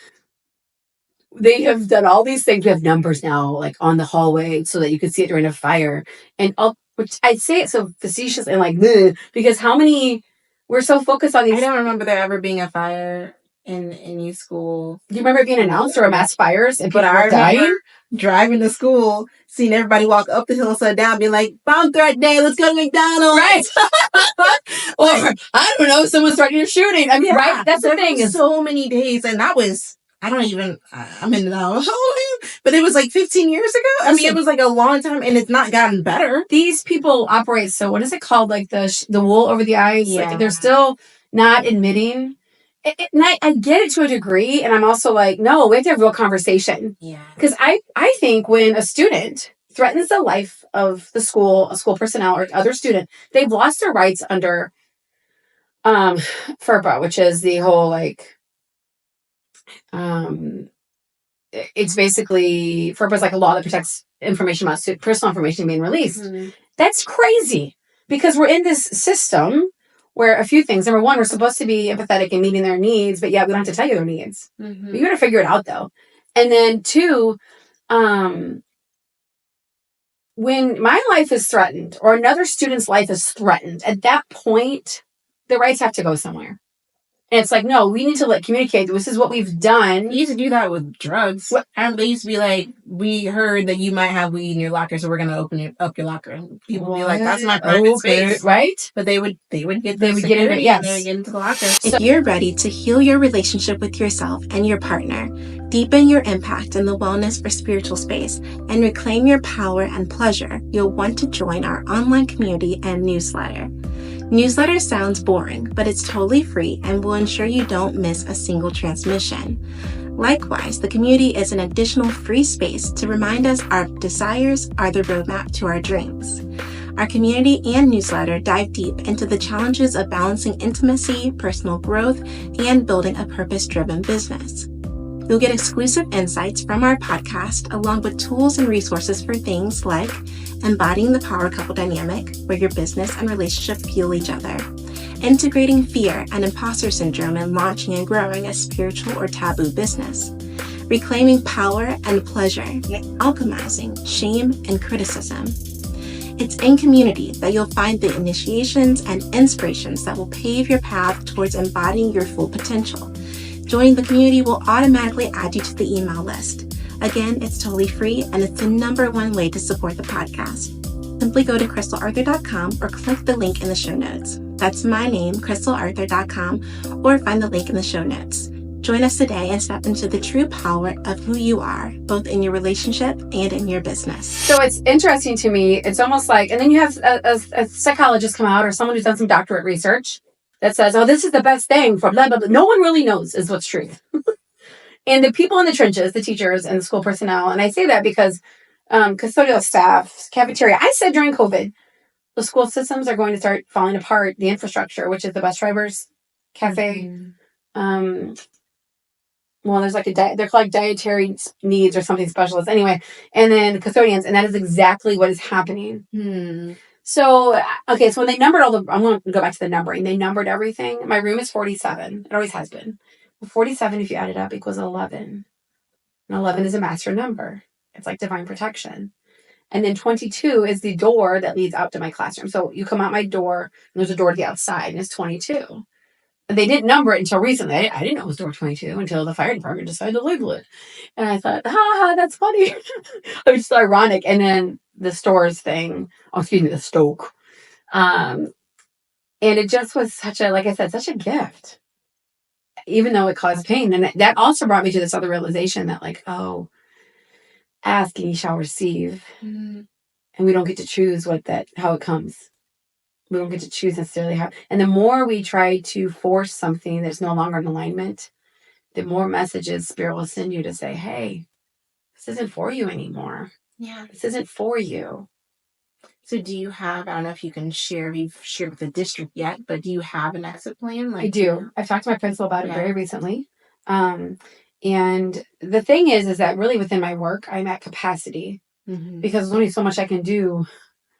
They have done all these things. We have numbers now, like on the hallway, so that you can see it during a fire. And which I say it so facetious and like, bleh, because we're so focused on these.
I don't remember there ever being a fire in any school.
Do you remember it being announced or a mass fires and people
dying? Driving to school, seeing everybody walk up the hill upside down, being like, bomb threat day, let's go to McDonald's.
Right. Or, I don't know, someone started a shooting. I mean, right? That's the thing.
Is so many days, and that was, I'm in now. But it was like 15 years ago. I mean, it was like a long time, and it's not gotten better.
These people operate, so what is it called? Like the wool over the eyes? Yeah. Like they're still not admitting. And I get it to a degree, and I'm also like, no, we have to have real conversation. Yeah. Because I think when a student threatens the life of the school, a school personnel, or other student, they've lost their rights under FERPA, which is the whole like it's basically FERPA is like a law that protects information about personal information being released. Mm-hmm. That's crazy because we're in this system where a few things. Number one, we're supposed to be empathetic and meeting their needs, but yet we don't have to tell you their needs. Mm-hmm. You got to figure it out though. And then two, when my life is threatened or another student's life is threatened, at that point, the rights have to go somewhere. And it's like, no, we need to communicate. This is what we've done.
You used to do that with drugs. They used to be like, we heard that you might have weed in your locker, so we're going to open up your locker. And people would be like, that's my private space.
Right?
But they would get
into it, yes.
They would get into the locker. If you're ready to heal your relationship with yourself and your partner, deepen your impact in the wellness or spiritual space, and reclaim your power and pleasure, you'll want to join our online community and newsletter. Newsletter sounds boring, but it's totally free and will ensure you don't miss a single transmission. Likewise, the community is an additional free space to remind us our desires are the roadmap to our dreams. Our community and newsletter dive deep into the challenges of balancing intimacy, personal growth, and building a purpose-driven business. You'll get exclusive insights from our podcast, along with tools and resources for things like embodying the power couple dynamic, where your business and relationship fuel each other, integrating fear and imposter syndrome in launching and growing a spiritual or taboo business, reclaiming power and pleasure, yet alchemizing shame and criticism. It's in community that you'll find the initiations and inspirations that will pave your path towards embodying your full potential. Joining the community will automatically add you to the email list. Again, it's totally free, and it's the #1 way to support the podcast. Simply go to KrystalArthur.com or click the link in the show notes. That's my name, KrystalArthur.com, or find the link in the show notes. Join us today and step into the true power of who you are, both in your relationship and in your business. So it's interesting to me. It's almost like, and then you have a psychologist come out or someone who's done some doctorate research that says, oh, this is the best thing for blah, blah, blah. No one really knows is what's truth. And the people in the trenches, the teachers and the school personnel, and I say that because custodial staff, cafeteria, I said during COVID, the school systems are going to start falling apart. The infrastructure, which is the bus drivers, cafe, well, there's like they're called dietary needs or something specialist. Anyway, and then custodians, and that is exactly what is happening. So, okay, so when they numbered I'm going to go back to the numbering. They numbered everything. My room is 47. It always has been. 47, if you add it up, equals 11. And 11 is a master number. It's like divine protection. And then 22 is the door that leads out to my classroom. So you come out my door, and there's a door to the outside, and it's 22. And they didn't number it until recently. I didn't know it was door 22 until the fire department decided to label it. And I thought, that's funny. It was so ironic. And then the stores thing, the stoke. And it just was such a gift. Even though it caused pain. And that also brought me to this other realization that ask and you shall receive. Mm-hmm. And we don't get to choose how it comes. We don't get to choose necessarily how. And the more we try to force something that's no longer in alignment, the more messages Spirit will send you to say, hey, this isn't for you anymore. Yeah. This isn't for you. So do you have, I don't know if you can share, if you've shared with the district yet, but do you have an exit plan?
I do. I've talked to my principal about it very recently. And the thing is that really within my work, I'm at capacity because there's only so much I can do.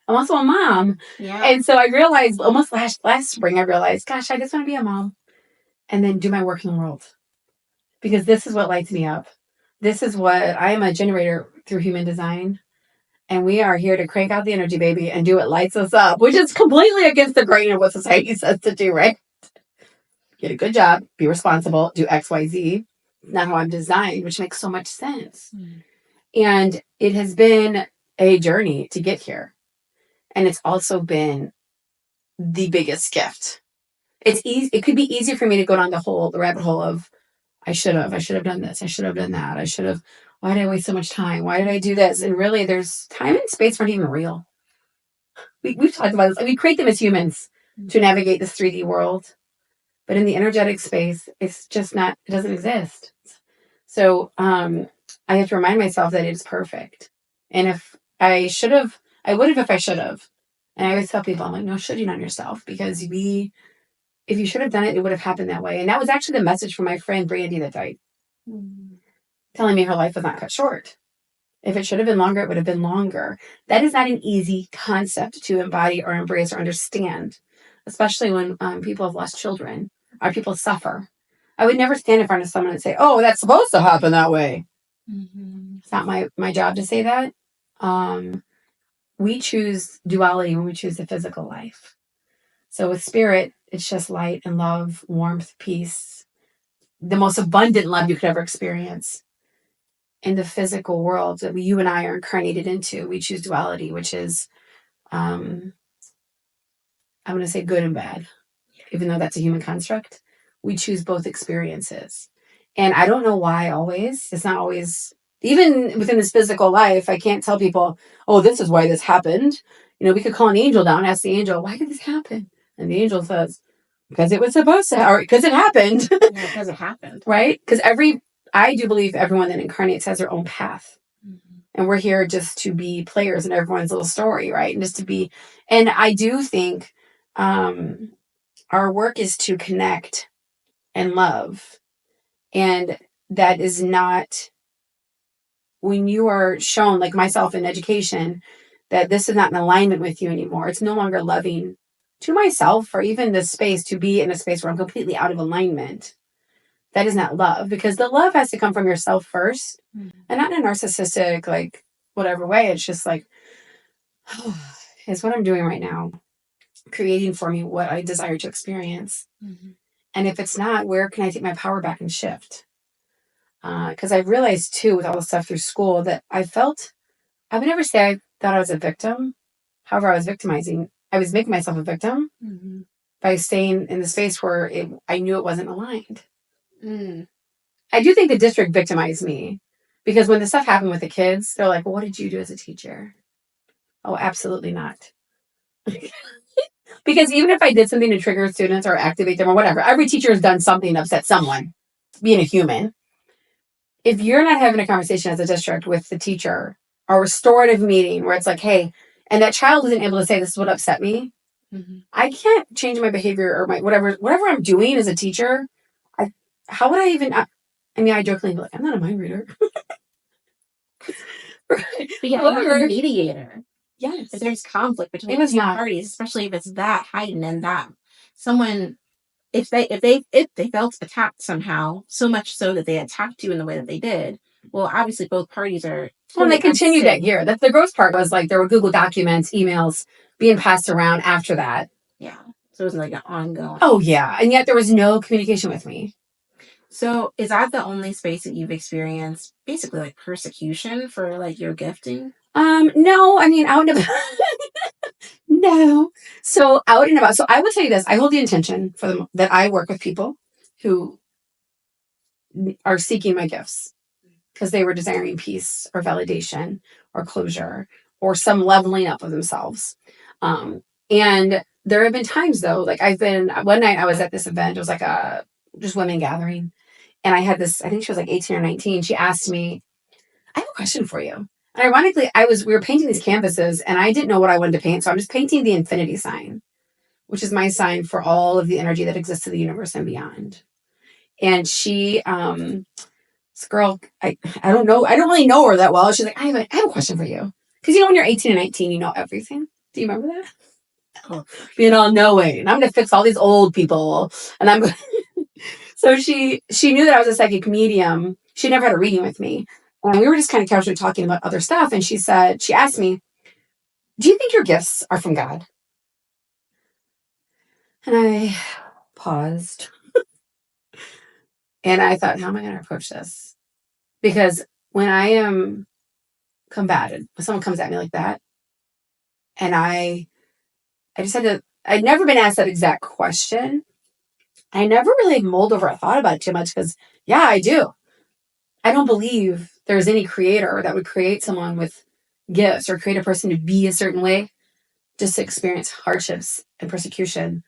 I'm also a mom. Yeah. And so I realized almost last spring, gosh, I just want to be a mom. and then do my work in the world. Because this is what lights me up. This is what I am, a generator through human design. And we are here to crank out the energy, baby, and do what lights us up, which is completely against the grain of what society says to do, right? Get a good job, be responsible, do X, Y, Z. Not how I'm designed, which makes so much sense. And it has been a journey to get here. And it's also been the biggest gift. It's easy. It could be easy for me to go down the rabbit hole of, I should have done this. I should have done that. Why did I waste so much time? Why did I do this? And really, there's time and space aren't even real. We've talked about this. We create them as humans to navigate this 3D world. But in the energetic space, it's just not, it doesn't exist. So I have to remind myself that it's perfect. And if I should have, I would have if I should have. And I always tell people, I'm like, no shoulding on yourself, because if you should have done it, it would have happened that way. And that was actually the message from my friend Brandy that died, telling me her life was not cut short. If it should have been longer, it would have been longer. That is not an easy concept to embody or embrace or understand, especially when people have lost children or people suffer. I would never stand in front of someone and say, oh, that's supposed to happen that way. It's not my job to say that. We choose duality when we choose the physical life. So with spirit, it's just light and love, warmth, peace, the most abundant love you could ever experience. In the physical world that you and I are incarnated into, we choose duality, which is, I'm going to say good and bad, even though that's a human construct. We choose both experiences. And I don't know why always. It's not always, even within this physical life, I can't tell people, oh, this is why this happened. We could call an angel down, ask the angel, why did this happen? And the angel says, because it was supposed to, or because it happened.
Yeah, because it happened.
Right? Because I do believe everyone that incarnates has their own path. And we're here just to be players in everyone's little story, right? And just to be, and I do think our work is to connect and love. And that is not, when you are shown, like myself in education, that this is not in alignment with you anymore. It's no longer loving to myself, or even this space, to be in a space where I'm completely out of alignment. That is not love, because the love has to come from yourself first, and not in a narcissistic, like, whatever way. It's just like, it's what I'm doing right now, creating for me what I desire to experience. And if it's not, where can I take my power back and shift? Because I've realized too, with all the stuff through school, that I would never say I thought I was a victim. However, I was victimizing. I was making myself a victim by staying in the space where I knew it wasn't aligned. I do think the district victimized me, because when the stuff happened with the kids, they're like, well, what did you do as a teacher? Oh, absolutely not. Because even if I did something to trigger students or activate them or whatever, every teacher has done something to upset someone, being a human. If you're not having a conversation as a district with the teacher, or a restorative meeting where it's like, hey, and that child isn't able to say, this is what upset me, I can't change my behavior or my whatever I'm doing as a teacher. How would I even, I jokingly be like, I'm not a mind reader.
But yeah, you're a mediator.
Yes.
If there's conflict between the two parties, especially if it's that heightened and that someone, if they felt attacked somehow, so much so that they attacked you in the way that they did, well, obviously both parties are.
Well, and they continued that year. That's the gross part, was like there were Google documents, emails being passed around after that.
Yeah. So it was like an ongoing.
Oh, yeah. And yet there was no communication with me.
So is that the only space that you've experienced basically like persecution for like your gifting?
No, out and about. No. So out and about. So I will tell you this. I hold the intention for them that I work with people who are seeking my gifts because they were desiring peace or validation or closure or some leveling up of themselves. And there have been times though, like one night I was at this event. It was like a just women gathering. And I had this, I think she was like 18 or 19. She asked me, I have a question for you. And ironically, we were painting these canvases and I didn't know what I wanted to paint. So I'm just painting the infinity sign, which is my sign for all of the energy that exists in the universe and beyond. And she, this girl, I don't know. I don't really know her that well. She's like, I have a question for you. Because when you're 18 and 19, you know everything. Do you remember that? Oh. Being all knowing. And I'm going to fix all these old people. And I'm going So she knew that I was a psychic medium. She never had a reading with me. And we were just kind of casually talking about other stuff. And she asked me, do you think your gifts are from God? And I paused. And I thought, how am I going to approach this? Because when I am combated, when someone comes at me like that, and I just had to, I'd never been asked that exact question. I never really mulled over or thought about it too much because, yeah, I do. I don't believe there's any creator that would create someone with gifts or create a person to be a certain way just to experience hardships and persecution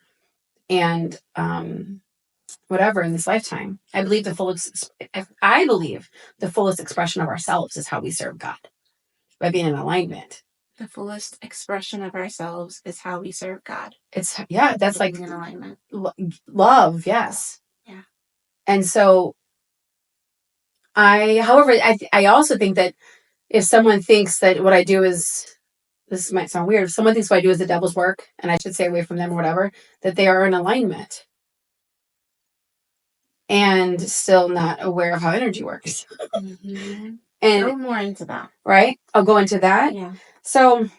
and whatever in this lifetime. I believe the fullest expression of ourselves is how we serve God, by being in alignment.
The fullest expression of ourselves is how we serve God.
That's like
in alignment.
Love, yes.
Yeah.
And so I also think that if someone thinks that what I do is, this might sound weird, if someone thinks what I do is the devil's work and I should stay away from them or whatever, that they are in alignment and still not aware of how energy works.
Mm-hmm.
And
go more into that.
Right? I'll go into that.
Yeah.
So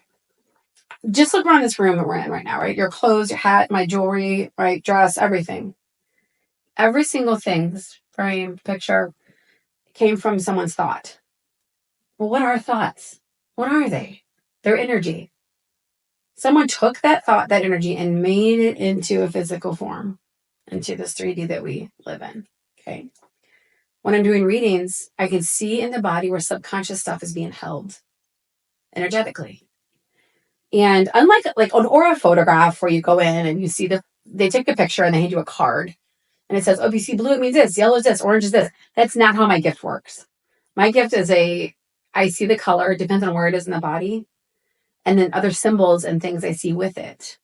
just look around this room that we're in right now, right? Your clothes, your hat, my jewelry, right? Dress, everything. Every single thing, this frame, picture, came from someone's thought. Well, what are thoughts? What are they? They're energy. Someone took that thought, that energy, and made it into a physical form, into this 3D that we live in. Okay. When I'm doing readings, I can see in the body where subconscious stuff is being held energetically. And unlike like an aura photograph where you go in and you see they take a picture and they hand you a card and it says, oh, if you see blue, it means this, yellow is this, orange is this. That's not how my gift works. My gift is I see the color, it depends on where it is in the body, and then other symbols and things I see with it.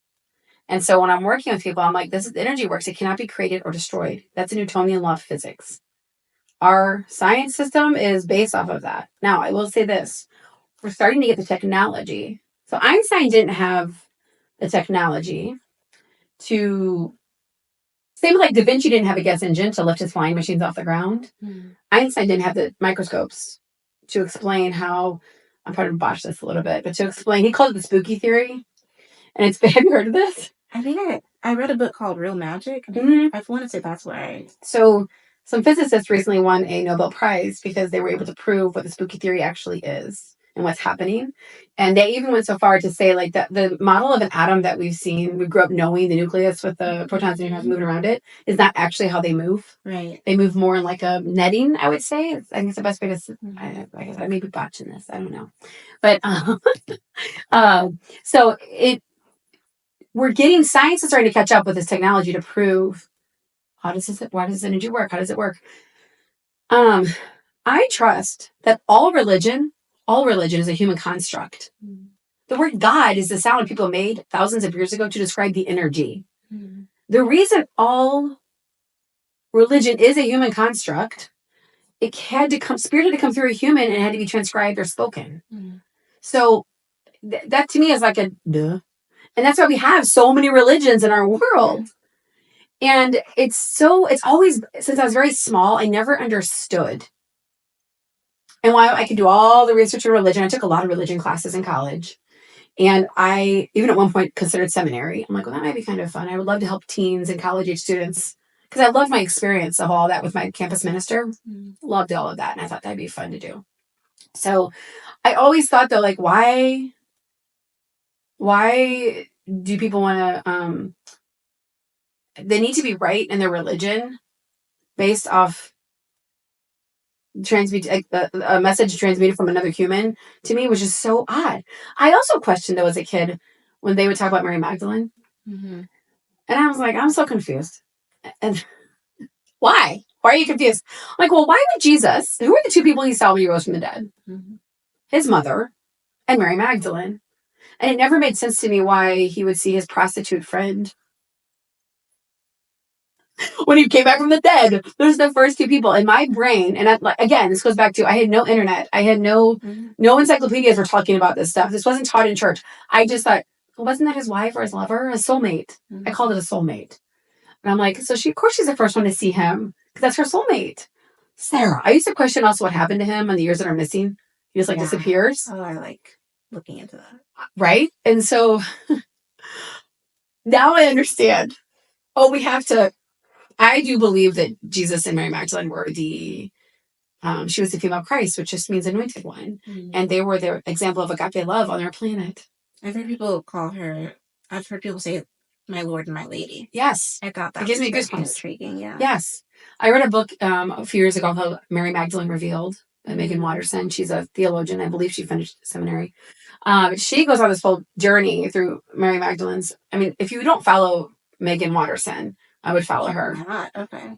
And so when I'm working with people, I'm like, this is energy works. It cannot be created or destroyed. That's a Newtonian law of physics. Our science system is based off of that. Now, I will say this. We're starting to get the technology. So Einstein didn't have the technology to... Same like Da Vinci didn't have a gas engine to lift his flying machines off the ground. Einstein didn't have the microscopes to explain how... I'm trying to botch this a little bit, but to explain... He called it the spooky theory. And it's... Have you heard of this?
I think I read a book called Real Magic.
Mm-hmm.
I want to say that's why.
So some physicists recently won a Nobel Prize because they were able to prove what the spooky theory actually is and what's happening. And they even went so far to say like that the model of an atom that we've seen, we grew up knowing the nucleus with the protons and neutrons moving around it, is not actually how they move.
Right.
They move more in like a netting, I would say. I think it's the best way to... I guess I may be botching this. I don't know. But so we're getting... Science is starting to catch up with this technology to prove why does energy work? How does it work? I trust that all religion is a human construct. The word God is the sound people made thousands of years ago to describe the energy. The reason all religion is a human construct, spirit had to come through a human and it had to be transcribed or spoken. So that to me is like a duh. And that's why we have so many religions in our world. And it's always, since I was very small, I never understood. And while I could do all the research in religion, I took a lot of religion classes in college. And I, even at one point, considered seminary. I'm like, well, that might be kind of fun. I would love to help teens and college-age students. Because I loved my experience of all that with my campus minister. Loved all of that. And I thought that'd be fun to do. So I always thought, though, like, why do people want to... they need to be right in their religion based off a message transmitted from another human, to me was just so odd. I also questioned, though, as a kid, when they would talk about Mary Magdalene. And I was like, I'm so confused. And why? Why are you confused? I'm like, well, why would Jesus... Who are the two people he saw when he rose from the dead? His mother and Mary Magdalene. And it never made sense to me why he would see his prostitute friend when he came back from the dead. Those are the first two people in my brain. And again, this goes back to, I had no internet. I had no encyclopedias were talking about this stuff. This wasn't taught in church. I just thought, well, wasn't that his wife or his lover? A soulmate. I called it a soulmate. And I'm like, so of course she's the first one to see him. Because that's her soulmate. Sarah. I used to question also what happened to him in the years that are missing. He just disappears.
Oh, I like looking into that.
Right? And so now I understand. Oh, I do believe that Jesus and Mary Magdalene were she was the female Christ, which just means anointed one. Mm-hmm. And they were the example of agape love on their planet.
I've heard people say my Lord and my Lady.
Yes.
I thought that
it gives me goosebumps.
Intriguing, yeah.
Yes. I read a book a few years ago called Mary Magdalene Revealed by Megan Watterson. She's a theologian. I believe she finished seminary. She goes on this whole journey through Mary Magdalene's. I mean, if you don't follow Megan Watterson, I would follow her.
Not. Okay.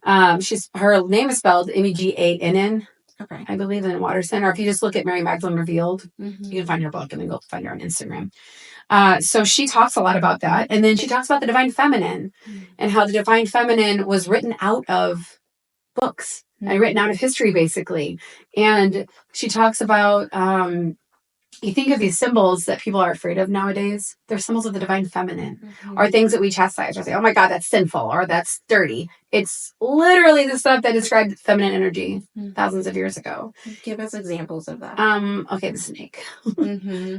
Her name is spelled Meghann.
Okay.
I believe in Watterson. Or if you just look at Mary Magdalene Revealed, you can find her book and then go find her on Instagram. So she talks a lot about that. And then she talks about the divine feminine and how the divine feminine was written out of books and written out of history, basically. And she talks about, you think of these symbols that people are afraid of nowadays. They're symbols of the divine feminine or things that we chastise or say, oh my God, that's sinful or that's dirty. It's literally the stuff that described feminine energy thousands of years ago.
Give us examples of that.
Okay, the snake.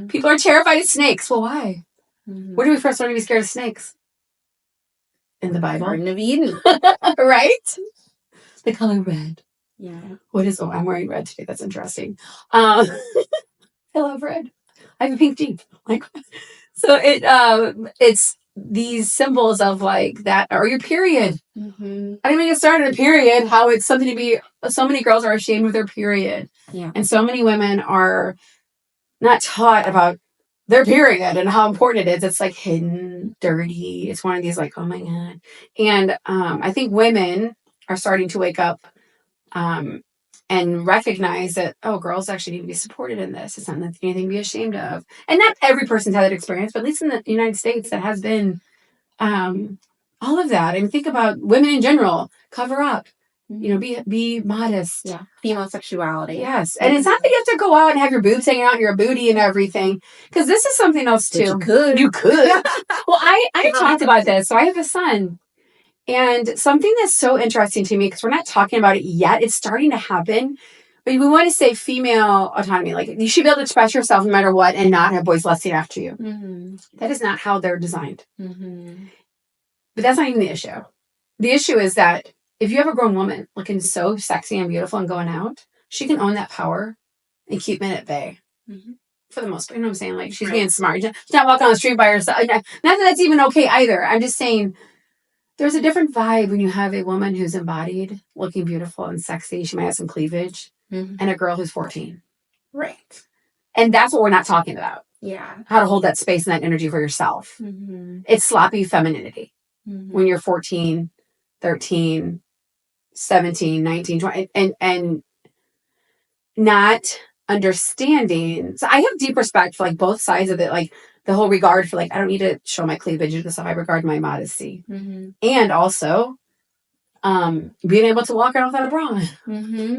People are terrified of snakes. Well, why? Where do we first learn to be scared of snakes? In the Bible.
Garden of Eden.
Right? The color red.
Yeah.
I'm wearing red today. That's interesting. I love red. I have a pink Jeep. So it's these symbols of that, or your period. I didn't even get started on a period, how it's something to be, so many girls are ashamed of their period.
Yeah.
And so many women are not taught about their period and how important it is. It's hidden, dirty. It's one of these oh my God. And I think women are starting to wake up and recognize that, girls actually need to be supported in this. It's not anything to be ashamed of. And not every person's had that experience, but at least in the United States, that has been all of that. I mean, think about women in general. Cover up. Be modest.
Yeah. Female sexuality.
Yes. And it's not that you have to go out and have your boobs hanging out and your booty and everything. Because this is something else, too. You could. Well, I talked about this. So I have a son. And something that's so interesting to me, because we're not talking about it yet, it's starting to happen. But we want to say female autonomy. You should be able to express yourself no matter what and not have boys lusting after you. That is not how they're designed. But that's not even the issue. The issue is that if you have a grown woman looking so sexy and beautiful and going out, she can own that power and keep men at bay. For the most part. You know what I'm saying? She's being smart. She's not walking on the street by herself. Not that that's even okay either. I'm just saying, there's a different vibe when you have a woman who's embodied, looking beautiful and sexy. She might have some cleavage. And a girl who's 14.
Right.
And that's what we're not talking about.
Yeah.
How to hold that space and that energy for yourself. It's sloppy femininity. When you're 14, 13, 17, 19, 20, and not understanding. So I have deep respect for both sides of it. The whole regard for I don't need to show my cleavage or this. I regard my modesty. And also being able to walk around without a bra.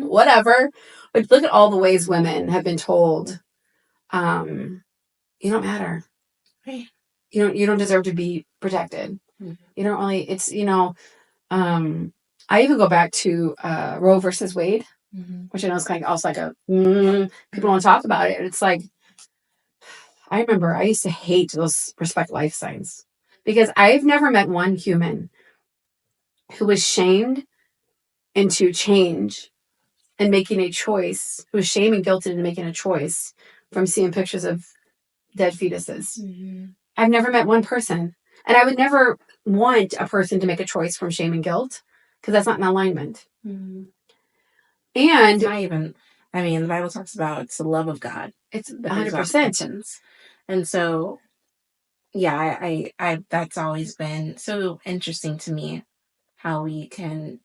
Whatever. But look at all the ways women have been told, you don't matter.
Right.
You don't deserve to be protected. You don't really, it's, I even go back to Roe versus Wade, which I know is also people don't talk about it. It's I remember I used to hate those respect life signs because I've never met one human who was shamed into change and making a choice, who was shamed and guilted into making a choice from seeing pictures of dead fetuses. I've never met one person. And I would never want a person to make a choice from shame and guilt because that's not in alignment. And
it's not even, the Bible talks about it's the love of God.
It's 100%.
And so, yeah, I that's always been so interesting to me how we can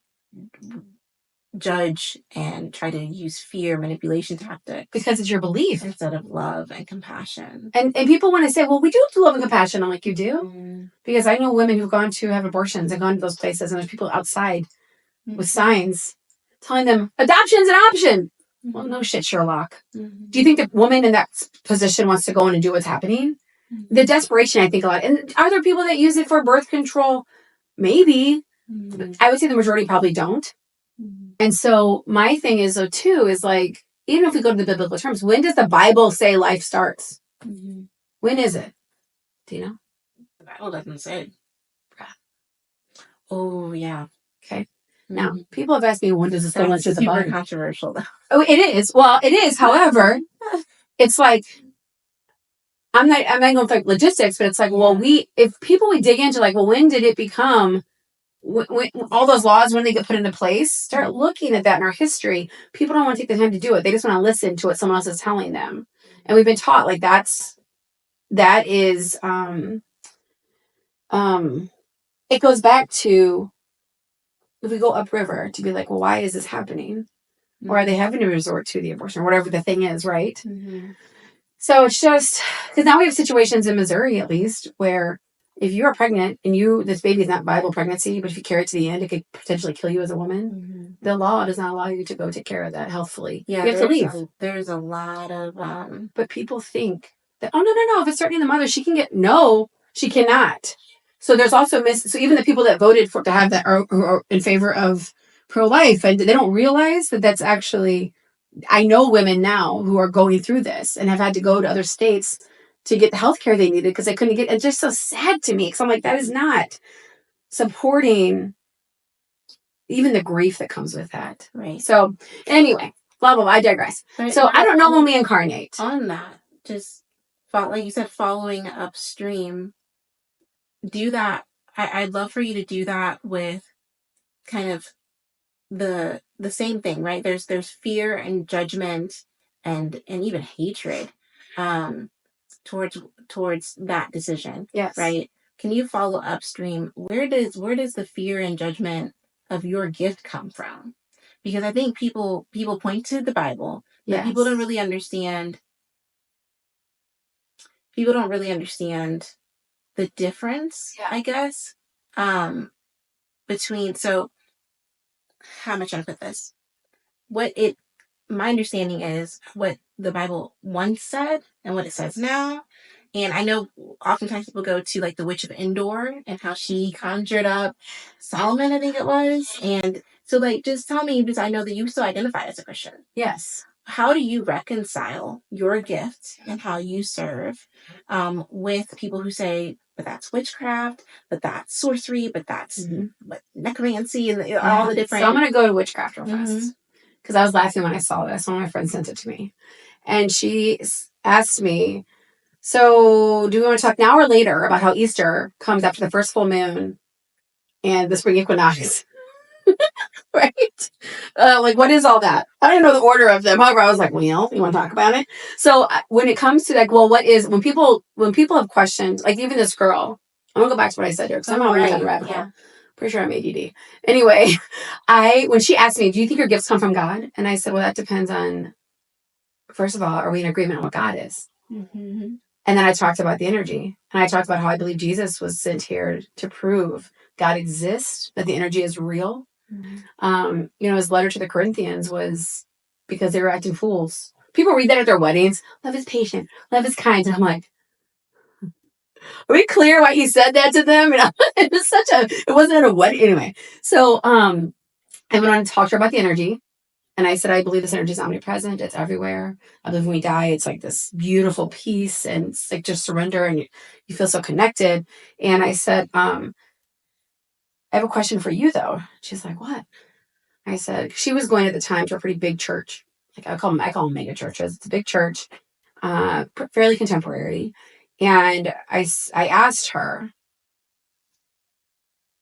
judge and try to use fear manipulation tactics
because it's your belief
instead of love and compassion.
And people want to say, well, we do have to love and compassion. I'm you do? Because I know women who've gone to have abortions and gone to those places and there's people outside with signs telling them adoption's an option. Well, no shit, Sherlock. Do you think the woman in that position wants to go in and do what's happening? The desperation, I think, a lot. And are there people that use it for birth control? Maybe. I would say the majority probably don't. And so my thing is, though, too, is like, even if we go to the biblical terms, when does the Bible say life starts? When is it? Do you know?
The Bible doesn't say. Oh, yeah.
Okay. Now, people have asked me, when does this go into the Bible?
Super controversial, though.
Oh, it is. Well, it is. However, it's like, I'm not going for logistics, but it's like, well, if people would dig into like, well, when did it become, when all those laws, when they get put into place, start looking at that in our history. People don't want to take the time to do it. They just want to listen to what someone else is telling them. And we've been taught like that is, it goes back to, if we go upriver to be like, well, why is this happening? Or are they having to resort to the abortion or whatever the thing is, right? So it's just, because now we have situations in Missouri, at least, where if you are pregnant and this baby is not viable pregnancy, but if you carry it to the end, it could potentially kill you as a woman. The law does not allow you to go take care of that healthfully.
Yeah,
you have to leave.
There's a lot of...
But people think that, oh, no, if it's starting in the mother, she can get... No, she cannot. So there's also so even the people that voted to have that are in favor of pro-life, and they don't realize that that's actually... I know women now who are going through this and have had to go to other states to get the health care they needed because they couldn't get... It's just so sad to me because I'm like, that is not supporting even the grief that comes with that.
Right.
So anyway, blah, blah, blah, I digress.
But
so I don't know when we incarnate.
On that, just like you said, following upstream, do that. I'd love for you to do that with kind of the same thing, right? There's fear and judgment and even hatred towards that decision.
Yes.
Right? Can you follow upstream? Where does the fear and judgment of your gift come from? Because I think people point to the Bible, but people don't really understand the difference, I guess, between... So how am I trying to put this? My understanding is what the Bible once said and what it says now. And I know oftentimes people go to like the Witch of Endor and how she conjured up Solomon, I think it was. And so like, just tell me, because I know that you still identify as a Christian.
Yes.
How do you reconcile your gift and how you serve with people who say, but that's witchcraft, but that's sorcery, but that's necromancy, and all the different...
So I'm going to go to witchcraft real fast. Because I was laughing when I saw this. One of my friends sent it to me. And she asked me, so do we want to talk now or later about how Easter comes after the first full moon and the spring equinox? Right? Like, what is all that? I don't know the order of them. However, I was like, well, you want to talk about it? So when it comes to like, well, when people have questions, like even this girl, I'm going to go back to what I said here because I'm already on the rabbit hole. Pretty sure I'm ADD. Anyway, when she asked me, do you think your gifts come from God? And I said, well, that depends on, first of all, are we in agreement on what God is? And then I talked about the energy. And I talked about how I believe Jesus was sent here to prove God exists, that the energy is real. His letter to the Corinthians was because they were acting fools. People read that at their weddings. Love is patient. Love is kind. And I'm like, are we clear why he said that to them? It wasn't at a wedding. Anyway, so I went on to talk to her about the energy. And I said, I believe this energy is omnipresent. It's everywhere. I believe when we die, it's like this beautiful peace and it's like just surrender and you feel so connected. And I said, I have a question for you though. She's like, what? I said, she was going at the time to a pretty big church. Like I call them mega churches. It's a big church, fairly contemporary. And I asked her,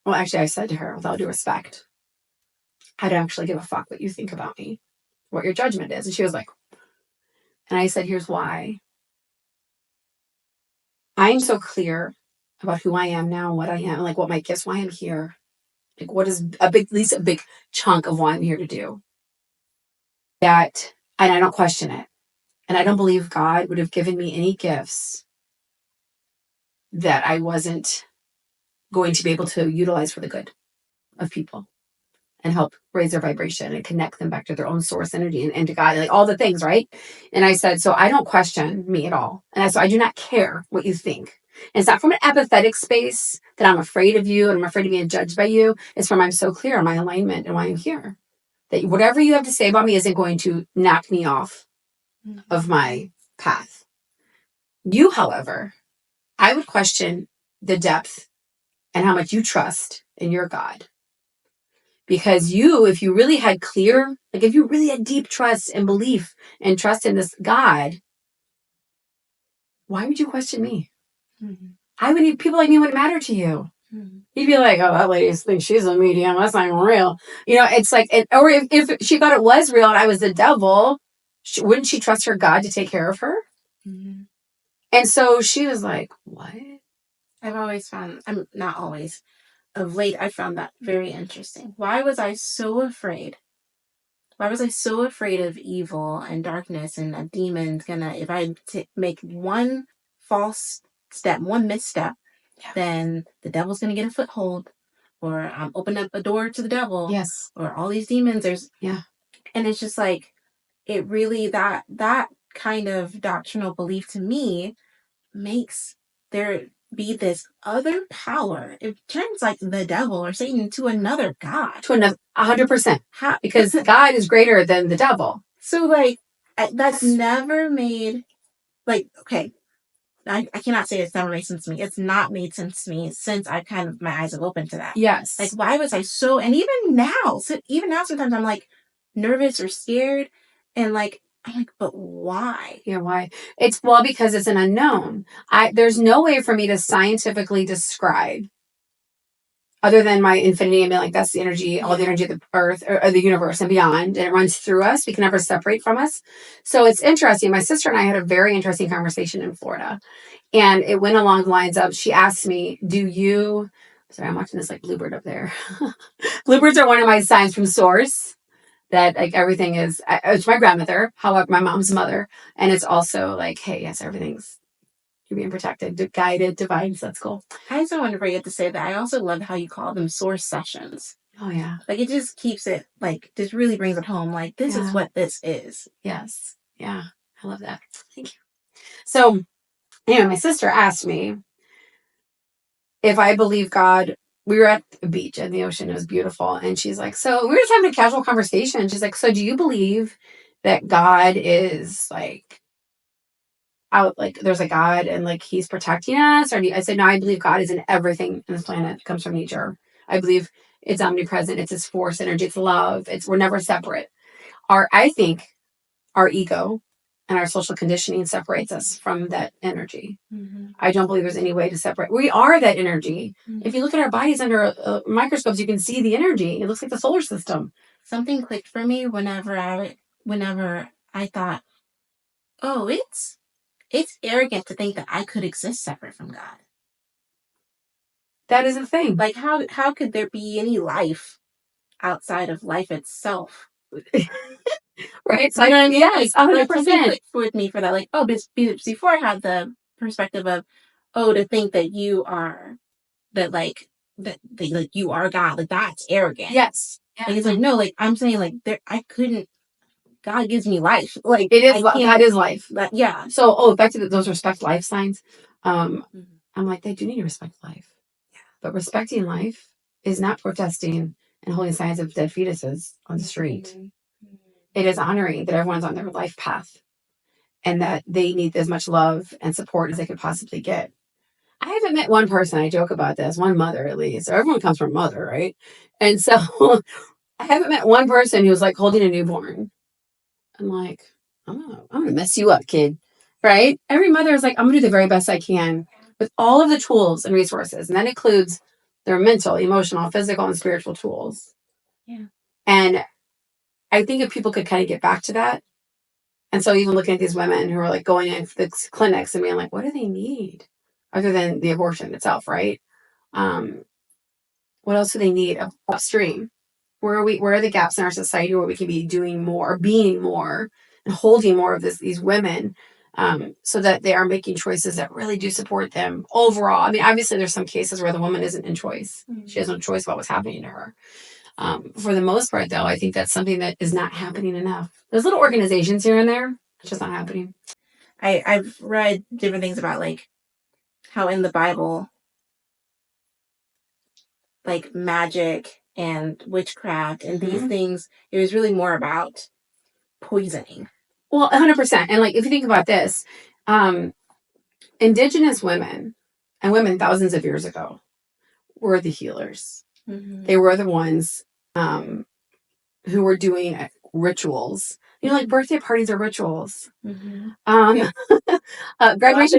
well, actually I said to her, with all due respect, I don't actually give a fuck what you think about me, what your judgment is. And she was like, and I said, here's why. I'm so clear about who I am now, what I am, like what my gifts, why I'm here. Like what is at least a big chunk of why I'm here to do. And I don't question it. And I don't believe God would have given me any gifts that I wasn't going to be able to utilize for the good of people and help raise their vibration and connect them back to their own source energy and to God, like all the things, right? And I said, so I don't question me at all. And so I do not care what you think. And it's not from an apathetic space that I'm afraid of you and I'm afraid of being judged by you. It's from I'm so clear on my alignment and why I'm here. that whatever you have to say about me isn't going to knock me off of my path. You, however, I would question the depth and how much you trust in your God. Because you, if you really had clear, like if you really had deep trust and belief and trust in this God, why would you question me? I would need people like me wouldn't matter to you. You'd be like, oh, that lady thinks she's a medium. That's not even real. You know, it's like, or if she thought it was real and I was the devil, wouldn't she trust her God to take care of her? And so she was like, what?
I've always found, I'm not always, of late, I found that very interesting. Why was I so afraid? Why was I so afraid of evil and darkness and a demon's gonna, if I make one false step, one misstep, then the devil's gonna get a foothold, or I'm opening up a door to the devil.
Yes.
Or all these demons, and it's just like, it really, that kind of doctrinal belief to me makes there be this other power. It turns like the devil or Satan to another god.
To another 100%. Because God is greater than the devil.
So like that's never made, like, okay, I cannot say it's never made sense to me. It's not made sense to me since I kind of, my eyes have opened to that.
Yes.
Like, why was I so, and even now sometimes I'm like nervous or scared, and like, I'm like, but why?
Yeah, why? It's because it's an unknown. There's no way for me to scientifically describe, other than my infinity and being like, that's the energy, all the energy of the earth or the universe and beyond, and it runs through us. We can never separate from us. So it's interesting. My sister and I had a very interesting conversation in Florida, and it went along the lines of, she asked me, sorry, I'm watching this like bluebird up there. Bluebirds are one of my signs from source. That like everything is, it's my grandmother, however, my mom's mother. And it's also like, hey, yes, everything's, you're being protected, guided, divine. So that's cool.
I just don't want to forget to say that I also love how you call them source sessions.
Oh, yeah.
Like, it just keeps it, like, just really brings it home. Like, this is what this is.
Yes. Yeah. I love that. Thank you. So, anyway, my sister asked me if I believe God. We were at the beach and the ocean. It was beautiful. And she's like, so we were just having a casual conversation. She's like, so do you believe that God is like out, like there's a God and like he's protecting us? Or I said, no, I believe God is in everything in this planet. It comes from nature. I believe it's omnipresent. It's his force energy. It's love. We're never separate. I think our ego and our social conditioning separates us from that energy. I don't believe there's any way to separate. We are that energy. If you look at our bodies under microscopes, you can see the energy. It looks like the solar system.
Something clicked for me whenever I thought, oh, it's arrogant to think that I could exist separate from God.
That is the thing.
Like, how could there be any life outside of life itself?
Right? So, yes, 100%.
Something clicked with me for that. Like, oh, before I had the perspective of, oh, to think that you are, that you are God, like, that's arrogant.
Yes.
Yeah. Like, it's like, no, like, I'm saying, like, I couldn't, God gives me life. Like,
it is, God is life.
Yeah.
So, back to those respect life signs. I'm like, they do need to respect life. Yeah. But respecting life is not protesting and holding signs of dead fetuses on the street. It is honoring that everyone's on their life path and that they need as much love and support as they could possibly get. I haven't met one person, I joke about this, one mother at least. So everyone comes from mother, right? And so I haven't met one person who's like holding a newborn. I'm like, I'm gonna mess you up, kid. Right? Every mother is like, I'm gonna do the very best I can with all of the tools and resources. And that includes their mental, emotional, physical, and spiritual tools.
Yeah.
And I think if people could kind of get back to that. And so even looking at these women who are like going in for the clinics and being like, what do they need? Other than the abortion itself, right? What else do they need upstream? Where are the gaps in our society where we can be doing more, being more, and holding more of these women, so that they are making choices that really do support them overall? I mean, obviously there's some cases where the woman isn't in choice. She has no choice about what's happening to her. For the most part, though, I think that's something that is not happening enough. There's little organizations here and there. It's just not happening.
I've read different things about like how in the Bible, like magic and witchcraft and these things. It was really more about poisoning.
Well, 100%. And like, if you think about this, indigenous women and women thousands of years ago were the healers. They were the ones who were doing rituals. You know, like birthday parties are rituals. Graduation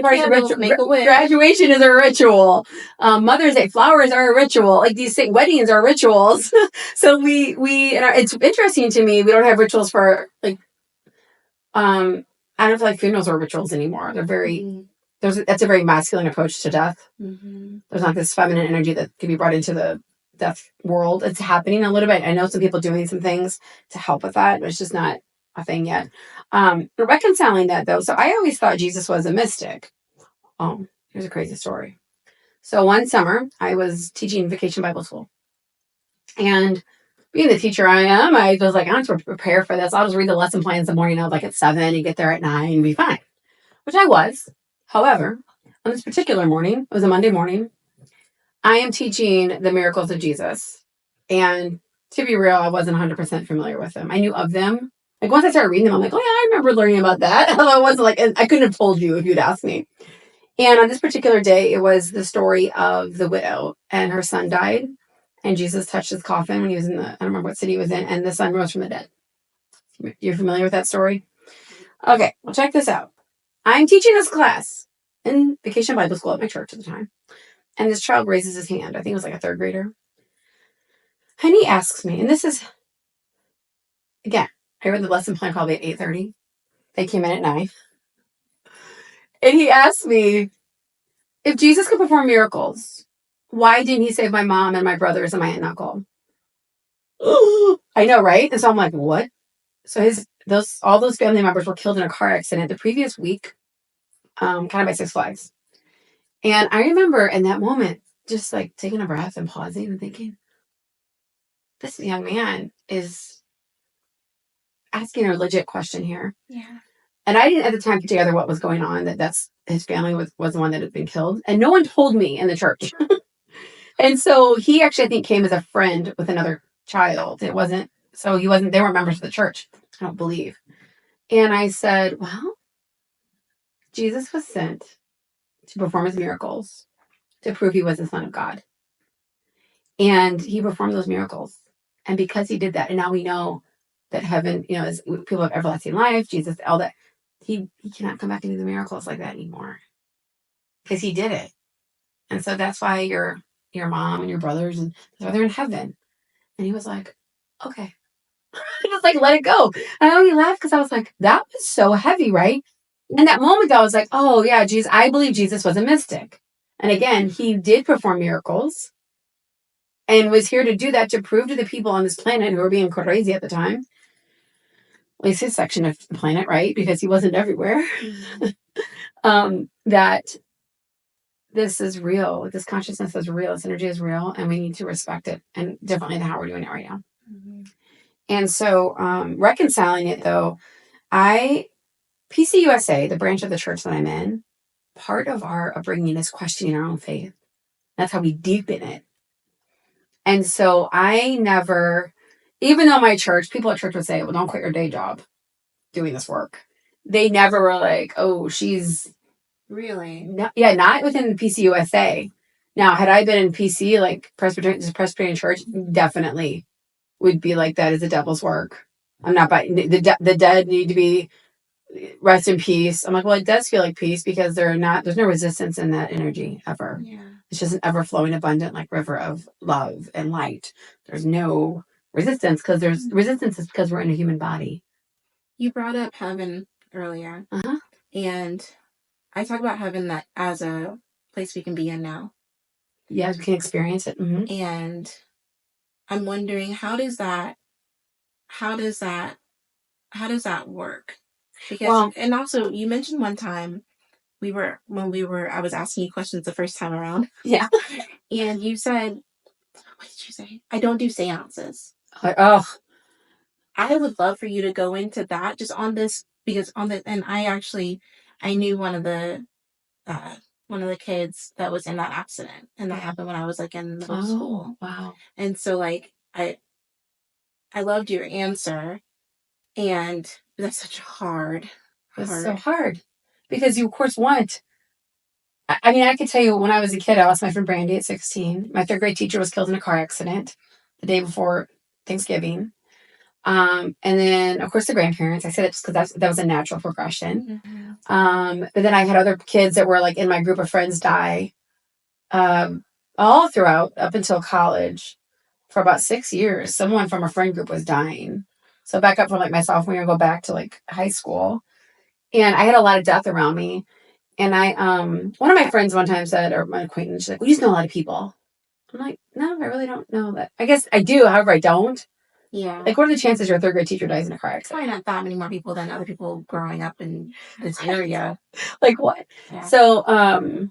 parties are ritual. Graduation is a ritual. Mother's Day flowers are a ritual. Like these weddings are rituals. So we it's interesting to me. We don't have rituals for like I don't feel like funerals are rituals anymore. They're very that's a very masculine approach to death. There's not this feminine energy that can be brought into the death world. It's happening a little bit. I know some people doing some things to help with that, but it's just not a thing yet. But reconciling that though, so I always thought Jesus was a mystic. Oh, here's a crazy story. So one summer I was teaching vacation Bible school, and being the teacher I am, I was like, I don't have to prepare for this. I'll just read the lesson plans in the morning. I was like at 7 and get there at 9 and be fine, which I was. However, on this particular morning, it was a Monday morning, I am teaching the miracles of Jesus. And to be real, I wasn't 100% familiar with them. I knew of them. Like once I started reading them, I'm like, oh yeah, I remember learning about that. Although I wasn't like, I couldn't have told you if you'd asked me. And on this particular day, it was the story of the widow and her son died. And Jesus touched his coffin when he was in I don't remember what city he was in, and the son rose from the dead. You're familiar with that story? Okay, well, check this out. I'm teaching this class in vacation Bible school at my church at the time. And this child raises his hand. I think it was like a third grader. And he asks me, and this is, again, I read the lesson plan probably at 8:30. They came in at 9. And he asked me, if Jesus could perform miracles, why didn't he save my mom and my brothers and my aunt and uncle? I know, right? And so I'm like, what? So all those family members were killed in a car accident the previous week, kind of by Six Flags. And I remember in that moment, just like taking a breath and pausing and thinking, this young man is asking a legit question here.
Yeah.
And I didn't at the time put together what was going on, that's his family was the one that had been killed. And no one told me in the church. And so he actually, I think, came as a friend with another child. They weren't members of the church, I don't believe. And I said, well, Jesus was sent to perform his miracles to prove he was the Son of God. And he performed those miracles. And because he did that, and now we know that heaven, is people have everlasting life, Jesus, all that, he cannot come back and do the miracles like that anymore. Because he did it. And so that's why your mom and your brothers, and that's why they're in heaven. And he was like, okay. Just like, let it go. And I only laughed because I was like, that was so heavy, right? And that moment, I was like, oh, yeah, Jesus, I believe Jesus was a mystic. And again, he did perform miracles and was here to do that to prove to the people on this planet who were being crazy at the time, at least his section of the planet, right? Because he wasn't everywhere, that this is real. This consciousness is real. This energy is real, and we need to respect it, and differently than how we're doing it right now. And so reconciling it, though, PCUSA, the branch of the church that I'm in, part of our upbringing is questioning our own faith. That's how we deepen it. And so I never, even though my church, people at church would say, well, don't quit your day job doing this work. They never were like, oh, she's
really,
not within the PCUSA. Now, had I been in PC, like Presbyterian Church, definitely would be like, that is the devil's work. I'm not buying the dead need to be rest in peace. I'm like, well, it does feel like peace because there's no resistance in that energy ever.
Yeah.
It's just an ever flowing abundant like river of love and light. There's no resistance because resistance is because we're in a human body.
You brought up heaven earlier. And I talk about heaven that as a place we can be in now.
Yeah, we can experience it.
And I'm wondering, how does that work? Because, and also you mentioned one time I was asking you questions the first time around.
Yeah.
And you said, what did you say? I don't do seances.
I
would love for you to go into that just on this, because and I knew one of the kids that was in that accident, and that happened when I was like in middle school.
Wow.
And so like I loved your answer, and that's such hard.
It's so hard because you, of course, want. I mean, I could tell you when I was a kid, I lost my friend Brandy at 16. My third grade teacher was killed in a car accident the day before Thanksgiving. And then, of course, the grandparents. I said it just because that was a natural progression. But then I had other kids that were like in my group of friends die all throughout up until college for about 6 years. Someone from a friend group was dying. So back up from like my sophomore year, go back to like high school. And I had a lot of death around me. And one of my friends one time said, or my acquaintance, she's like, well, you just know a lot of people. I'm like, no, I really don't know that. I guess I do, however, I don't.
Yeah.
Like, what are the chances your third grade teacher dies in a car accident?
Probably not that many more people than other people growing up in this area.
Like what? Yeah. So,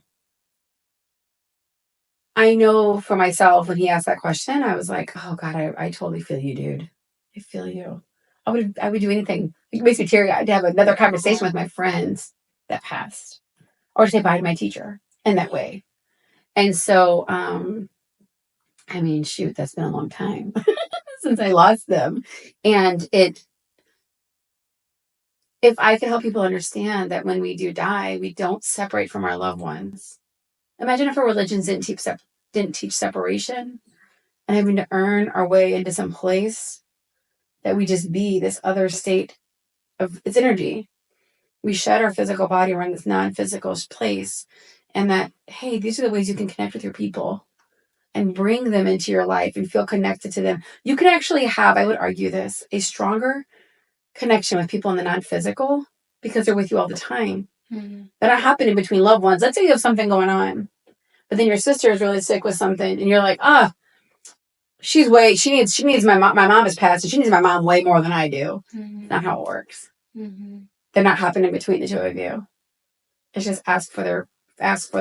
I know for myself, when he asked that question, I was like, oh God, I totally feel you, dude. I feel you. I would do anything. It makes me teary-eyed to have another conversation with my friends that passed, or to say bye to my teacher in that way. And so, I mean, shoot, that's been a long time since I lost them. And if I could help people understand that when we do die, we don't separate from our loved ones. Imagine if our religions didn't teach separation and having to earn our way into some place that we just be this other state of its energy. We shed our physical body, we're in this non-physical place, and that, hey, these are the ways you can connect with your people and bring them into your life and feel connected to them. You can actually have, I would argue this, a stronger connection with people in the non-physical because they're with you all the time. Mm-hmm. They're not happening between loved ones. Let's say you have something going on, but then your sister is really sick with something, and you're like, she needs my mom. My mom has passed, and she needs my mom way more than I do. Mm-hmm. It's not how it works. Mm-hmm. They're not happening between the two of you. It's just ask for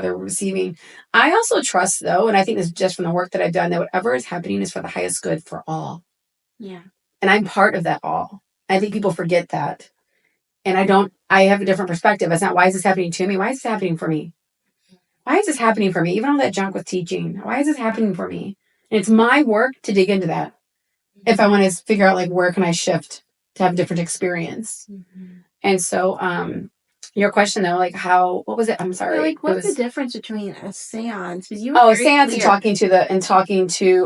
their receiving. I also trust, though, and I think this is just from the work that I've done, that whatever is happening is for the highest good for all. Yeah. And I'm part of that all. I think people forget that. And I have a different perspective. It's not, why is this happening to me? Why is this happening for me? Why is this happening for me? Even all that junk with teaching. Why is this happening for me? And it's my work to dig into that. If I want to figure out, like, where can I shift to have a different experience? Mm-hmm. And so, your question, though, like, what was it? I'm sorry.
Like, what's the difference between a seance?
A seance and talking to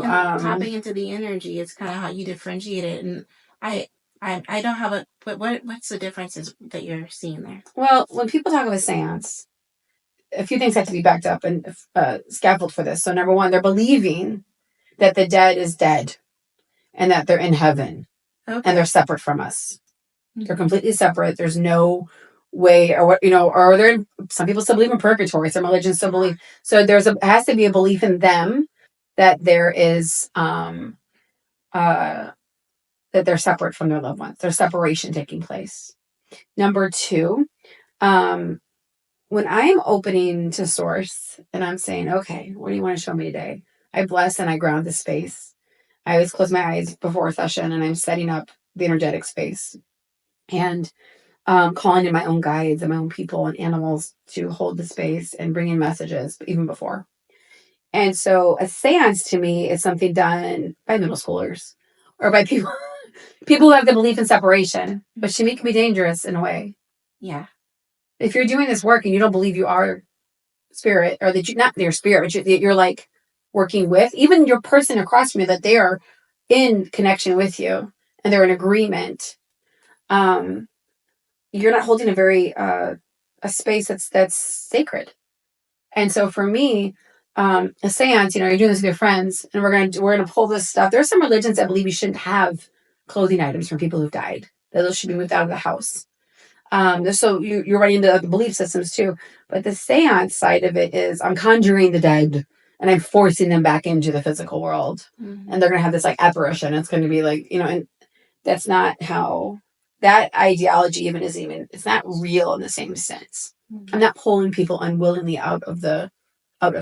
tapping
into the energy is kind of how you differentiate it. And I don't have what's the differences that you're seeing there?
Well, when people talk of a seance, a few things have to be backed up and scaffolded for this. So number one, they're believing that the dead is dead and that they're in heaven. Okay. And they're separate from us. Mm-hmm. They're completely separate. There's no way, or some people still believe in purgatory. Some religions still believe. So has to be a belief in them that there is, that they're separate from their loved ones. There's separation taking place. Number two, when I am opening to source and I'm saying, okay, what do you want to show me today? I bless and I ground the space. I always close my eyes before a session and I'm setting up the energetic space and calling in my own guides and my own people and animals to hold the space and bring in messages even before. And so a seance to me is something done by middle schoolers or by people who have the belief in separation, but to me can be dangerous in a way. Yeah. If you're doing this work and you don't believe you are spirit, or that you're not their spirit, but you're like working with even your person across from you, that they are in connection with you and they're in agreement, you're not holding a space that's sacred. And so for me, a seance, you're doing this with your friends, and we're gonna pull this stuff. There are some religions that believe you shouldn't have clothing items from people who've died; that those should be moved out of the house. So you're running into the belief systems too. But the seance side of it is I'm conjuring the dead and I'm forcing them back into the physical world. Mm-hmm. And they're going to have this like apparition. It's going to be like, and that's not how that ideology it's not real in the same sense. Mm-hmm. I'm not pulling people unwillingly out of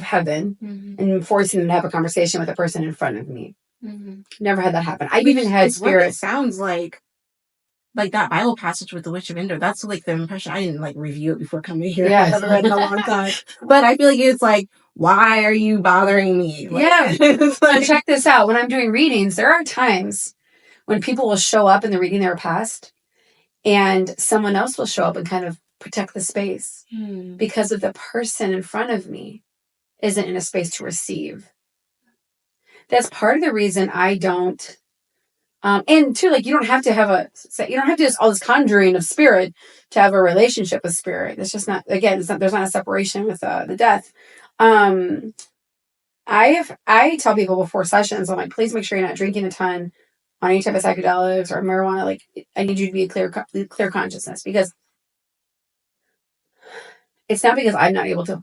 heaven, mm-hmm. and forcing them to have a conversation with a person in front of me. Mm-hmm. Never had that happen. I've even had spirits.
It sounds like that Bible passage with the Witch of Endor. That's like the impression. I didn't review it before coming here. Yes. I haven't read it in a long time. But I feel like it's like why are you bothering me?
Yeah. So check this out. When I'm doing readings, there are times when people will show up in the reading they were past, and someone else will show up and kind of protect the space because of the person in front of me isn't in a space to receive. That's part of the reason I don't. And too, like, you don't have to do all this conjuring of spirit to have a relationship with spirit. It's just not, again, there's not a separation with the death. I tell people before sessions, I'm like, please make sure you're not drinking a ton on any type of psychedelics or marijuana. Like, I need you to be a clear consciousness, because it's not because I'm not able to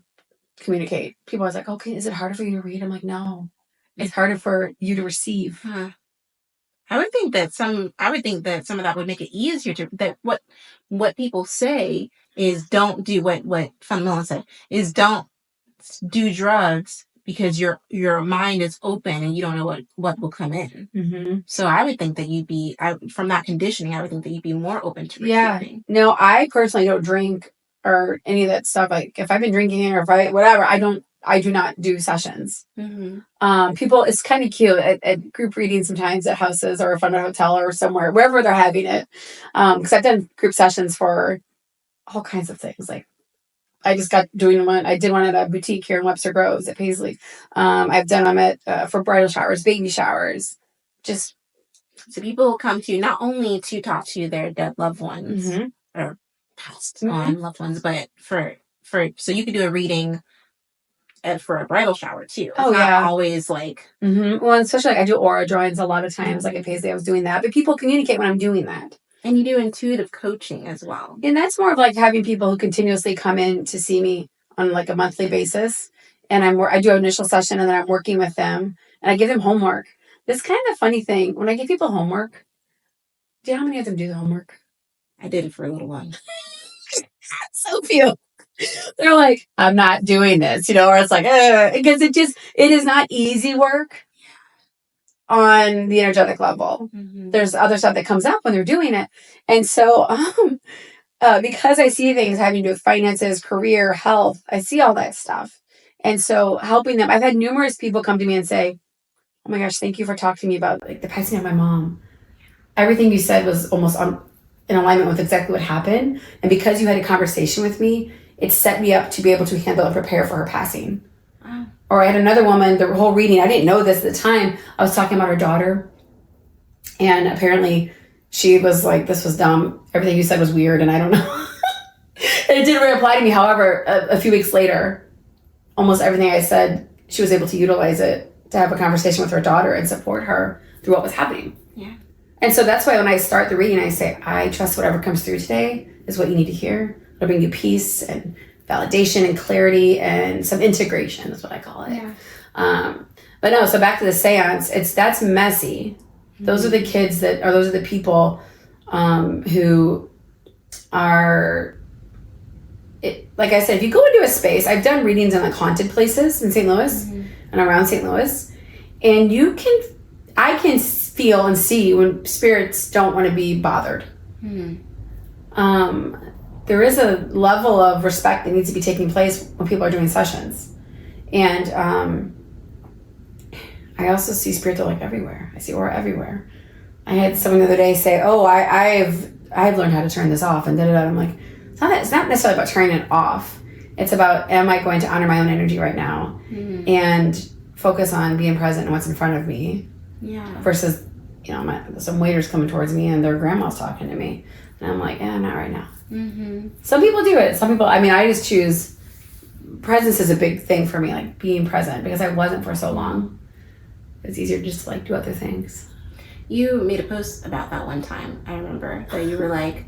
communicate. People are like, okay, is it harder for you to read? I'm like, no, it's harder for you to receive.
I would think that some of that would make it easier that what people say is don't do what Fundamentalists said is don't do drugs because your mind is open and you don't know what will come in.
Mm-hmm.
So I would think that from that conditioning, I would think that you'd be more open to receiving.
Yeah. No, I personally don't drink or any of that stuff. Like, if I've been drinking or I do not do sessions. Mm-hmm. People, it's kind of cute at group readings sometimes at houses or from a hotel or somewhere, wherever they're having it. Because I've done group sessions for all kinds of things. Like, I just got doing one. I did one at a boutique here in Webster Groves at Paisley. I've done them for bridal showers, baby showers. Just
so people come to you not only to talk to their dead loved ones or passed on loved ones, but for so you could do a reading for a bridal shower too. It's not always like
well, especially like I do aura drawings a lot of times. Like at Paisley, I was doing that, but people communicate when I'm doing that.
And you do intuitive coaching as well.
And that's more of like having people who continuously come in to see me on like a monthly basis. And I do an initial session and then I'm working with them and I give them homework. This kind of funny thing, when I give people homework, do you know how many of them do the homework?
I did it for a little while.
So few. They're like, I'm not doing this, or it's like, because it is not easy work on the energetic level. Mm-hmm. There's other stuff that comes up when they're doing it. And so, because I see things having to do with finances, career, health, I see all that stuff. And so helping them, I've had numerous people come to me and say, oh my gosh, thank you for talking to me about like the passing of my mom. Everything you said was almost in alignment with exactly what happened. And because you had a conversation with me, it set me up to be able to handle and prepare for her passing. Wow. Or I had another woman, the whole reading, I didn't know this at the time. I was talking about her daughter. And apparently she was like, this was dumb. Everything you said was weird. And I don't know. And it didn't really apply to me. However, a few weeks later, almost everything I said, she was able to utilize it to have a conversation with her daughter and support her through what was happening. Yeah. And so that's why when I start the reading, I say, I trust whatever comes through today is what you need to hear. It'll bring you peace and validation and clarity and some integration is what I call it. Yeah. But no, so back to the seance, that's messy. Mm-hmm. Those are the kids those are the people who are, like I said, if you go into a space, I've done readings in like haunted places in St. Louis and around St. Louis, and I can feel and see when spirits don't want to be bothered. Mm-hmm. There is a level of respect that needs to be taking place when people are doing sessions. And I also see spirits like everywhere. I see aura everywhere. I had someone the other day say, oh, I've learned how to turn this off and da-da-da. I'm like, it's not necessarily about turning it off. It's about, am I going to honor my own energy right now and focus on being present and what's in front of me? Yeah. Versus, some waiters coming towards me and their grandma's talking to me. And I'm like, not right now. Mm-hmm. Some people do it. Some people, I just choose, presence is a big thing for me, like being present, because I wasn't for so long. It's easier just to like do other things.
You made a post about that one time. I remember that you were like,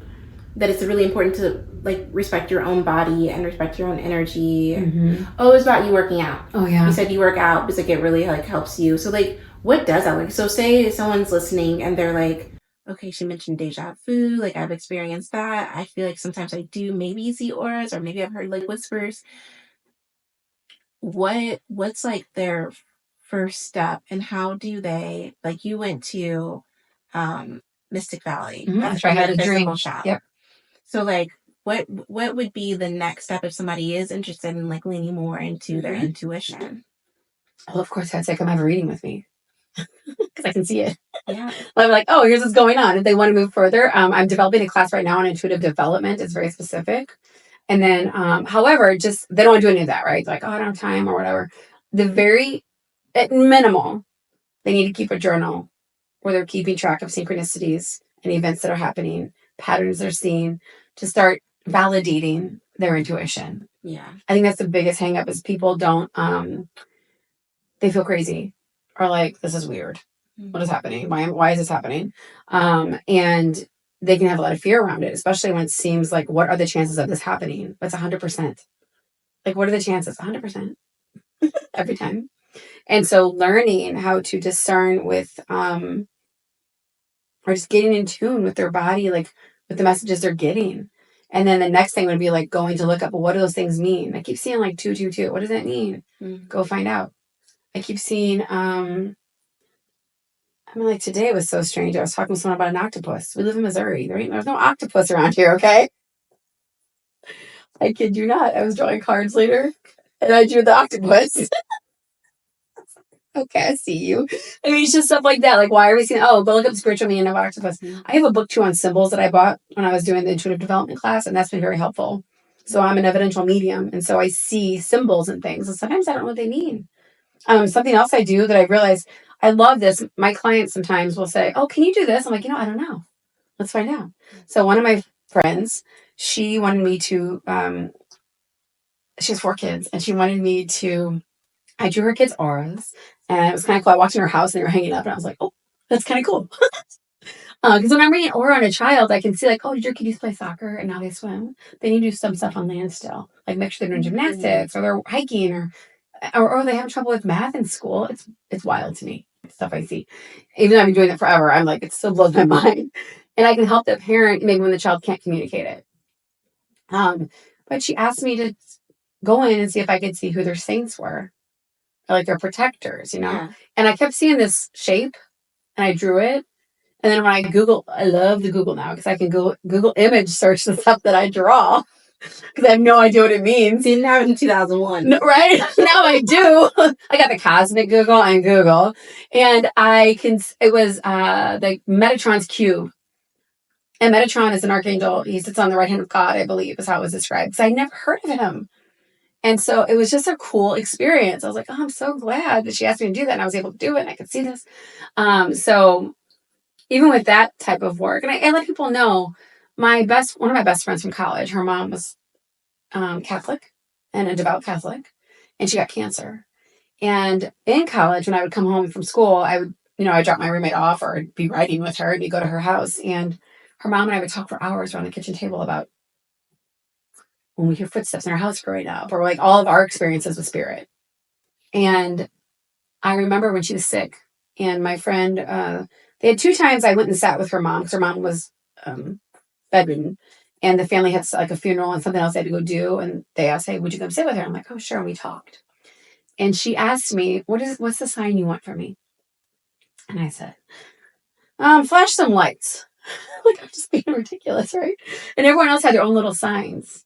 that it's really important to like respect your own body and respect your own energy. Mm-hmm. Oh, it's about you working out.
Oh yeah.
You said you work out because like it really like helps you. So like, what does that like? So say someone's listening and they're like, okay, she mentioned Deja Vu. Like I've experienced that. I feel like sometimes I do maybe see auras or maybe I've heard like whispers. What's like their first step and how do they, like you went to Mystic Valley.
Mm-hmm. That's right. I had a dream
shop.
Yep.
So like, what would be the next step if somebody is interested in like leaning more into their intuition?
Well, of course, I'd say come have a reading with me because I can see it.
Yeah.
I'm like, oh, here's what's going on. If they want to move further, I'm developing a class right now on intuitive development. It's very specific. And then, however, just they don't want to do any of that, right? It's like, oh, I don't have time or whatever. At minimal, they need to keep a journal where they're keeping track of synchronicities and events that are happening, patterns they're seeing, to start validating their intuition.
Yeah.
I think that's the biggest hang up is people don't, they feel crazy or like, this is weird. What is happening? Why is this happening? And they can have a lot of fear around it, especially when it seems like, what are the chances of this happening? It's 100%. Like, what are the chances? 100% every time. And so learning how to discern with, or just getting in tune with their body, like with the messages they're getting. And then the next thing would be like going to look up, well, what do those things mean? I keep seeing like 222. What does that mean? Go find out. I keep seeing, like today was so strange. I was talking to someone about an octopus. We live in Missouri. There's no octopus around here, okay? I kid you not. I was drawing cards later and I drew the octopus. Okay, I see you. I mean, it's just stuff like that. Like, why are we seeing, but look up the spiritual meaning of octopus. I have a book too on symbols that I bought when I was doing the intuitive development class, and that's been very helpful. So I'm an evidential medium, and so I see symbols and things, and sometimes I don't know what they mean. Something else I do that I realized, I love this. My clients sometimes will say, oh, can you do this? I'm like, I don't know. Let's find out. So one of my friends, she wanted me to, she has 4 kids, and she wanted me to, I drew her kids' auras, and it was kind of cool. I walked in her house, and they were hanging up, and I was like, oh, that's kind of cool. Because when I'm reading an aura on a child, I can see like, oh, did your kiddies play soccer, and now they swim? They need to do some stuff on land still. Like make sure they're doing gymnastics, or they're hiking, or they have trouble with math in school. It's wild to me, stuff I see. Even though I've been doing it forever, I'm like, it still blows my mind. And I can help the parent maybe when the child can't communicate it. But she asked me to go in and see if I could see who their saints were, or like their protectors, Yeah. And I kept seeing this shape, and I drew it. And then when I Google, I love the Google now because I can Google image search the stuff that I draw because I have no idea what it means.
Didn't have it in 2001.
No, right? Now I do. I got the cosmic Google and Google. And it was the Metatron's cube. And Metatron is an archangel. He sits on the right hand of God, I believe, is how it was described. Because I'd never heard of him. And so it was just a cool experience. I was like, oh, I'm so glad that she asked me to do that. And I was able to do it. And I could see this. So even with that type of work, and I let people know, one of my best friends from college, her mom was Catholic and a devout Catholic, and she got cancer. And in college, when I would come home from school, I would, I'd drop my roommate off or I'd be riding with her and we'd go to her house. And her mom and I would talk for hours around the kitchen table about when we hear footsteps in our house growing up, or like all of our experiences with spirit. And I remember when she was sick, and my friend, they had 2 times I went and sat with her mom because her mom was bedridden, and the family had like a funeral and something else they had to go do. And they asked, hey, would you come sit with her? I'm like, oh, sure. And we talked. And she asked me, what's the sign you want from me? And I said, flash some lights. Like, I'm just being ridiculous, right? And everyone else had their own little signs.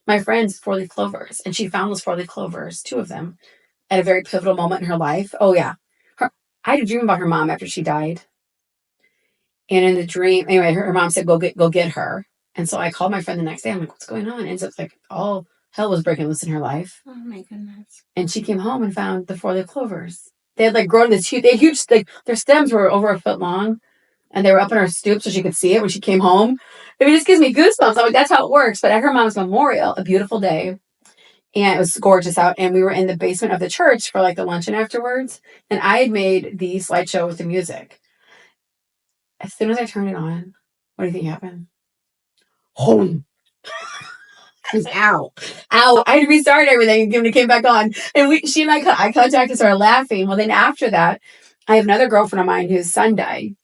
My friend's 4-leaf clovers, and she found those 4-leaf clovers, 2 of them, at a very pivotal moment in her life. Oh, yeah. I had a dream about her mom after she died. And in the dream, anyway, her mom said, go get her. And so I called my friend the next day. I'm like, what's going on? And so it's like all hell was breaking loose in her life.
Oh, my goodness.
And she came home and found the 4-leaf clovers. They had like grown this huge, like their stems were over 1 foot long, and they were up in her stoop so she could see it when she came home. I mean, it just gives me goosebumps. I'm like, that's how it works. But at her mom's memorial, a beautiful day, and it was gorgeous out, and we were in the basement of the church for like the luncheon afterwards, and I had made the slideshow with the music. As soon as I turned it on, what do you think happened? Home. Ow. I had to restart everything and it came back on. And she and I eye contact and started laughing. Well, then after that, I have another girlfriend of mine whose son died.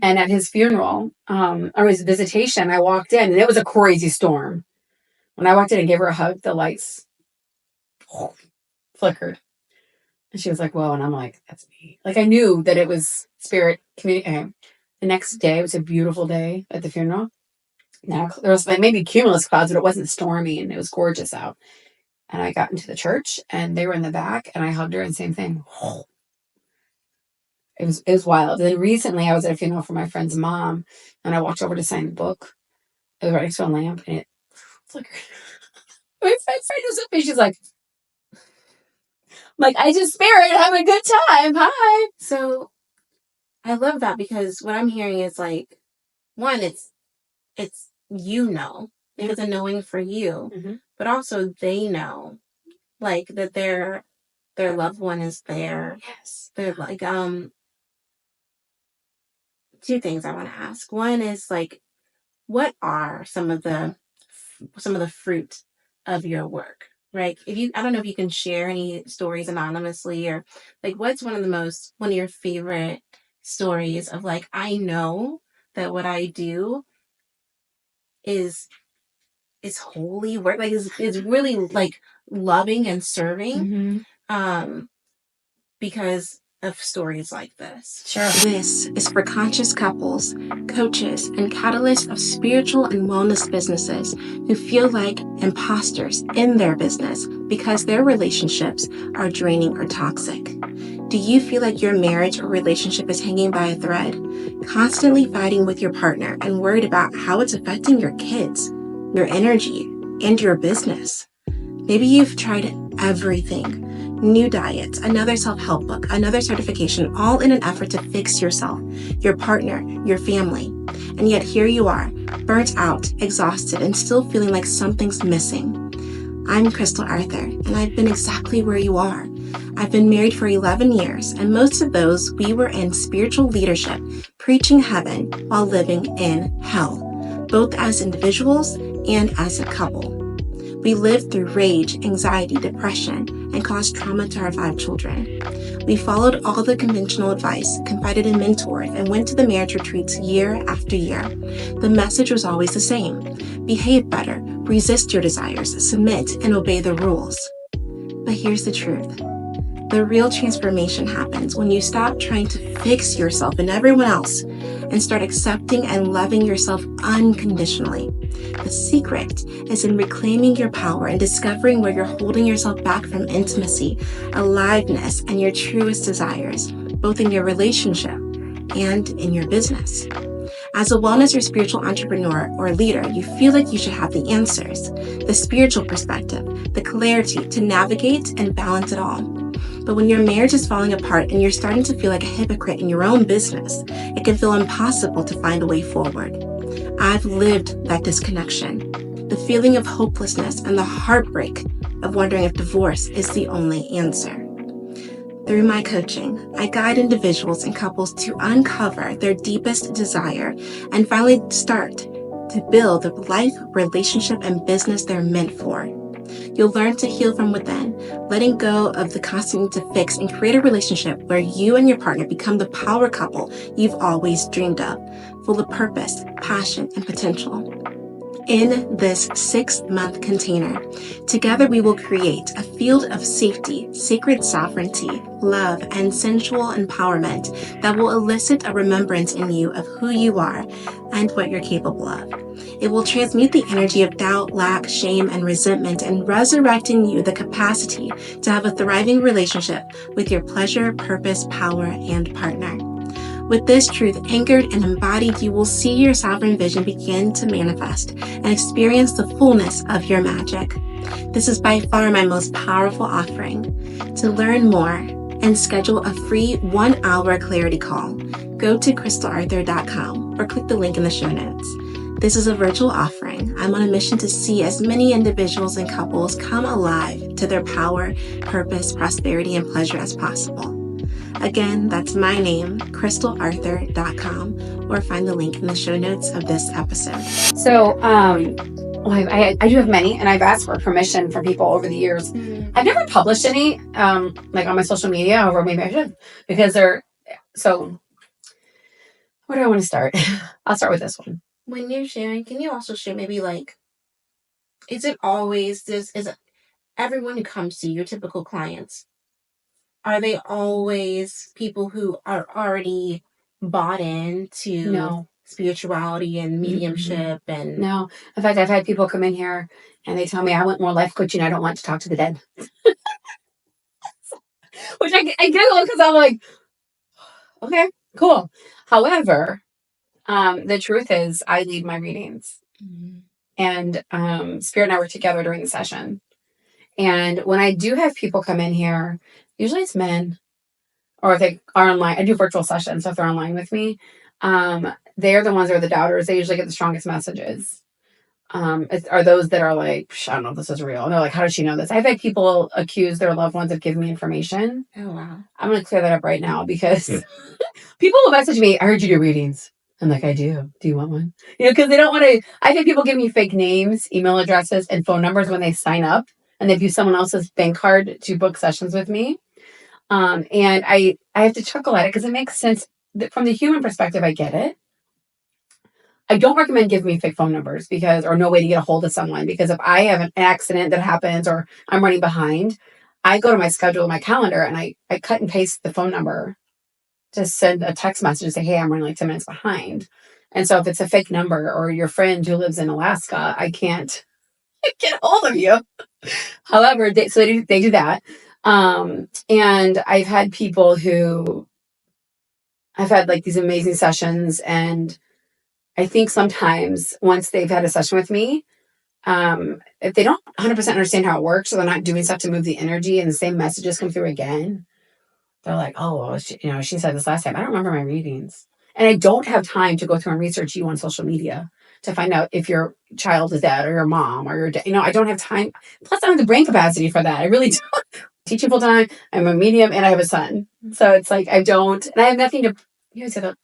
And at his funeral, or his visitation, I walked in, and it was a crazy storm. When I walked in and gave her a hug, the lights flickered. And she was like, whoa. And I'm like, that's me. Like, I knew that it was spirit communicating. The next day, it was a beautiful day at the funeral. Now there was like maybe cumulus clouds, but it wasn't stormy and it was gorgeous out. And I got into the church and they were in the back and I hugged her and same thing. It was wild. And then recently I was at a funeral for my friend's mom and I walked over to sign the book. It was right next to a lamp and it's like my friend was with me. She's like I just spirit having a good time. Hi.
So I love that because what I'm hearing is like, one, it's because a knowing for you, but also they know like that their loved one is there.
Yes.
They're like two things I want to ask. One is like, what are some of the fruit of your work? Right? I don't know if you can share any stories anonymously or like what's one of your favorite stories of like, I know that what I do is holy work, like is really like loving and serving, because of stories like this.
Sure.
This is for conscious couples, coaches, and catalysts of spiritual and wellness businesses who feel like imposters in their business because their relationships are draining or toxic. Do you feel like your marriage or relationship is hanging by a thread, constantly fighting with your partner and worried about how it's affecting your kids, your energy, and your business? Maybe you've tried everything. New diets, another self-help book, another certification, all in an effort to fix yourself, your partner, your family. And yet here you are, burnt out, exhausted, and still feeling like something's missing. I'm Krystal Arthur, and I've been exactly where you are. I've been married for 11 years, and most of those we were in spiritual leadership, preaching heaven while living in hell, both as individuals and as a couple. We lived through rage, anxiety, depression, and caused trauma to our 5 children. We followed all the conventional advice, confided in mentors, and went to the marriage retreats year after year. The message was always the same: behave better, resist your desires, submit, and obey the rules. But here's the truth. The real transformation happens when you stop trying to fix yourself and everyone else and start accepting and loving yourself unconditionally. The secret is in reclaiming your power and discovering where you're holding yourself back from intimacy, aliveness, and your truest desires, both in your relationship and in your business. As a wellness or spiritual entrepreneur or leader, you feel like you should have the answers, the spiritual perspective, the clarity to navigate and balance it all. But when your marriage is falling apart and you're starting to feel like a hypocrite in your own business, it can feel impossible to find a way forward. I've lived that disconnection, the feeling of hopelessness and the heartbreak of wondering if divorce is the only answer. Through my coaching, I guide individuals and couples to uncover their deepest desire and finally start to build the life, relationship, and business they're meant for. You'll learn to heal from within, letting go of the constant need to fix, and create a relationship where you and your partner become the power couple you've always dreamed of, full of purpose, passion, and potential. In this 6-month container, together we will create a field of safety, sacred sovereignty, love, and sensual empowerment that will elicit a remembrance in you of who you are and what you're capable of. It will transmute the energy of doubt, lack, shame, and resentment, and resurrect in you the capacity to have a thriving relationship with your pleasure, purpose, power, and partner. With this truth anchored and embodied, you will see your sovereign vision begin to manifest and experience the fullness of your magic. This is by far my most powerful offering. To learn more and schedule a free 1-hour clarity call, go to krystalarthur.com or click the link in the show notes. This is a virtual offering. I'm on a mission to see as many individuals and couples come alive to their power, purpose, prosperity, and pleasure as possible. Again, that's my name, krystalarthur.com, or find the link in the show notes of this episode.
So, I do have many, and I've asked for permission from people over the years. I've never published any, like on my social media, or maybe I should, because they're, so, where do I want to start? I'll start with this one.
When you're sharing, can you also share maybe like, is it always this, is it everyone who comes to you, your typical clients, are they always people who are already bought into spirituality and mediumship and
no. In fact, I've had people come in here and they tell me I want more life coaching. I don't want to talk to the dead. Which I giggle because I'm like, okay, cool. However, the truth is I lead my readings. And Spirit and I were together during the session. And when I do have people come in here, usually it's men, or if they are online, I do virtual sessions. So if they're online with me, they're the ones that are the doubters. They usually get the strongest messages. Are those that are like, I don't know if this is real. And they're like, how does she know this? I've had people accuse their loved ones of giving me information.
Oh, wow.
I'm going to clear that up right now because people will message me, I heard you do readings. I'm like, I do. Do you want one? Because they don't want to. I think people give me fake names, email addresses, and phone numbers when they sign up. And they've used someone else's bank card to book sessions with me. And I have to chuckle at it because it makes sense. From the human perspective, I get it. I don't recommend giving me fake phone numbers or no way to get a hold of someone, because if I have an accident that happens or I'm running behind, I go to my schedule, my calendar, and I cut and paste the phone number to send a text message and say, hey, I'm running like 10 minutes behind. And so if it's a fake number or your friend who lives in Alaska, I can't get a hold of you. However, they do that. And I've had people who I've had like these amazing sessions, and I think sometimes once they've had a session with me, if they don't 100% understand how it works, or they're not doing stuff to move the energy and the same messages come through again, they're like, oh, well, she said this last time. I don't remember my readings. And I don't have time to go through and research you on social media to find out if your child is dead or your mom or your dad. I don't have time. Plus, I don't have the brain capacity for that. I really don't. Teaching full time. I'm a medium and I have a son. So it's like I don't. And I have nothing to. Here's the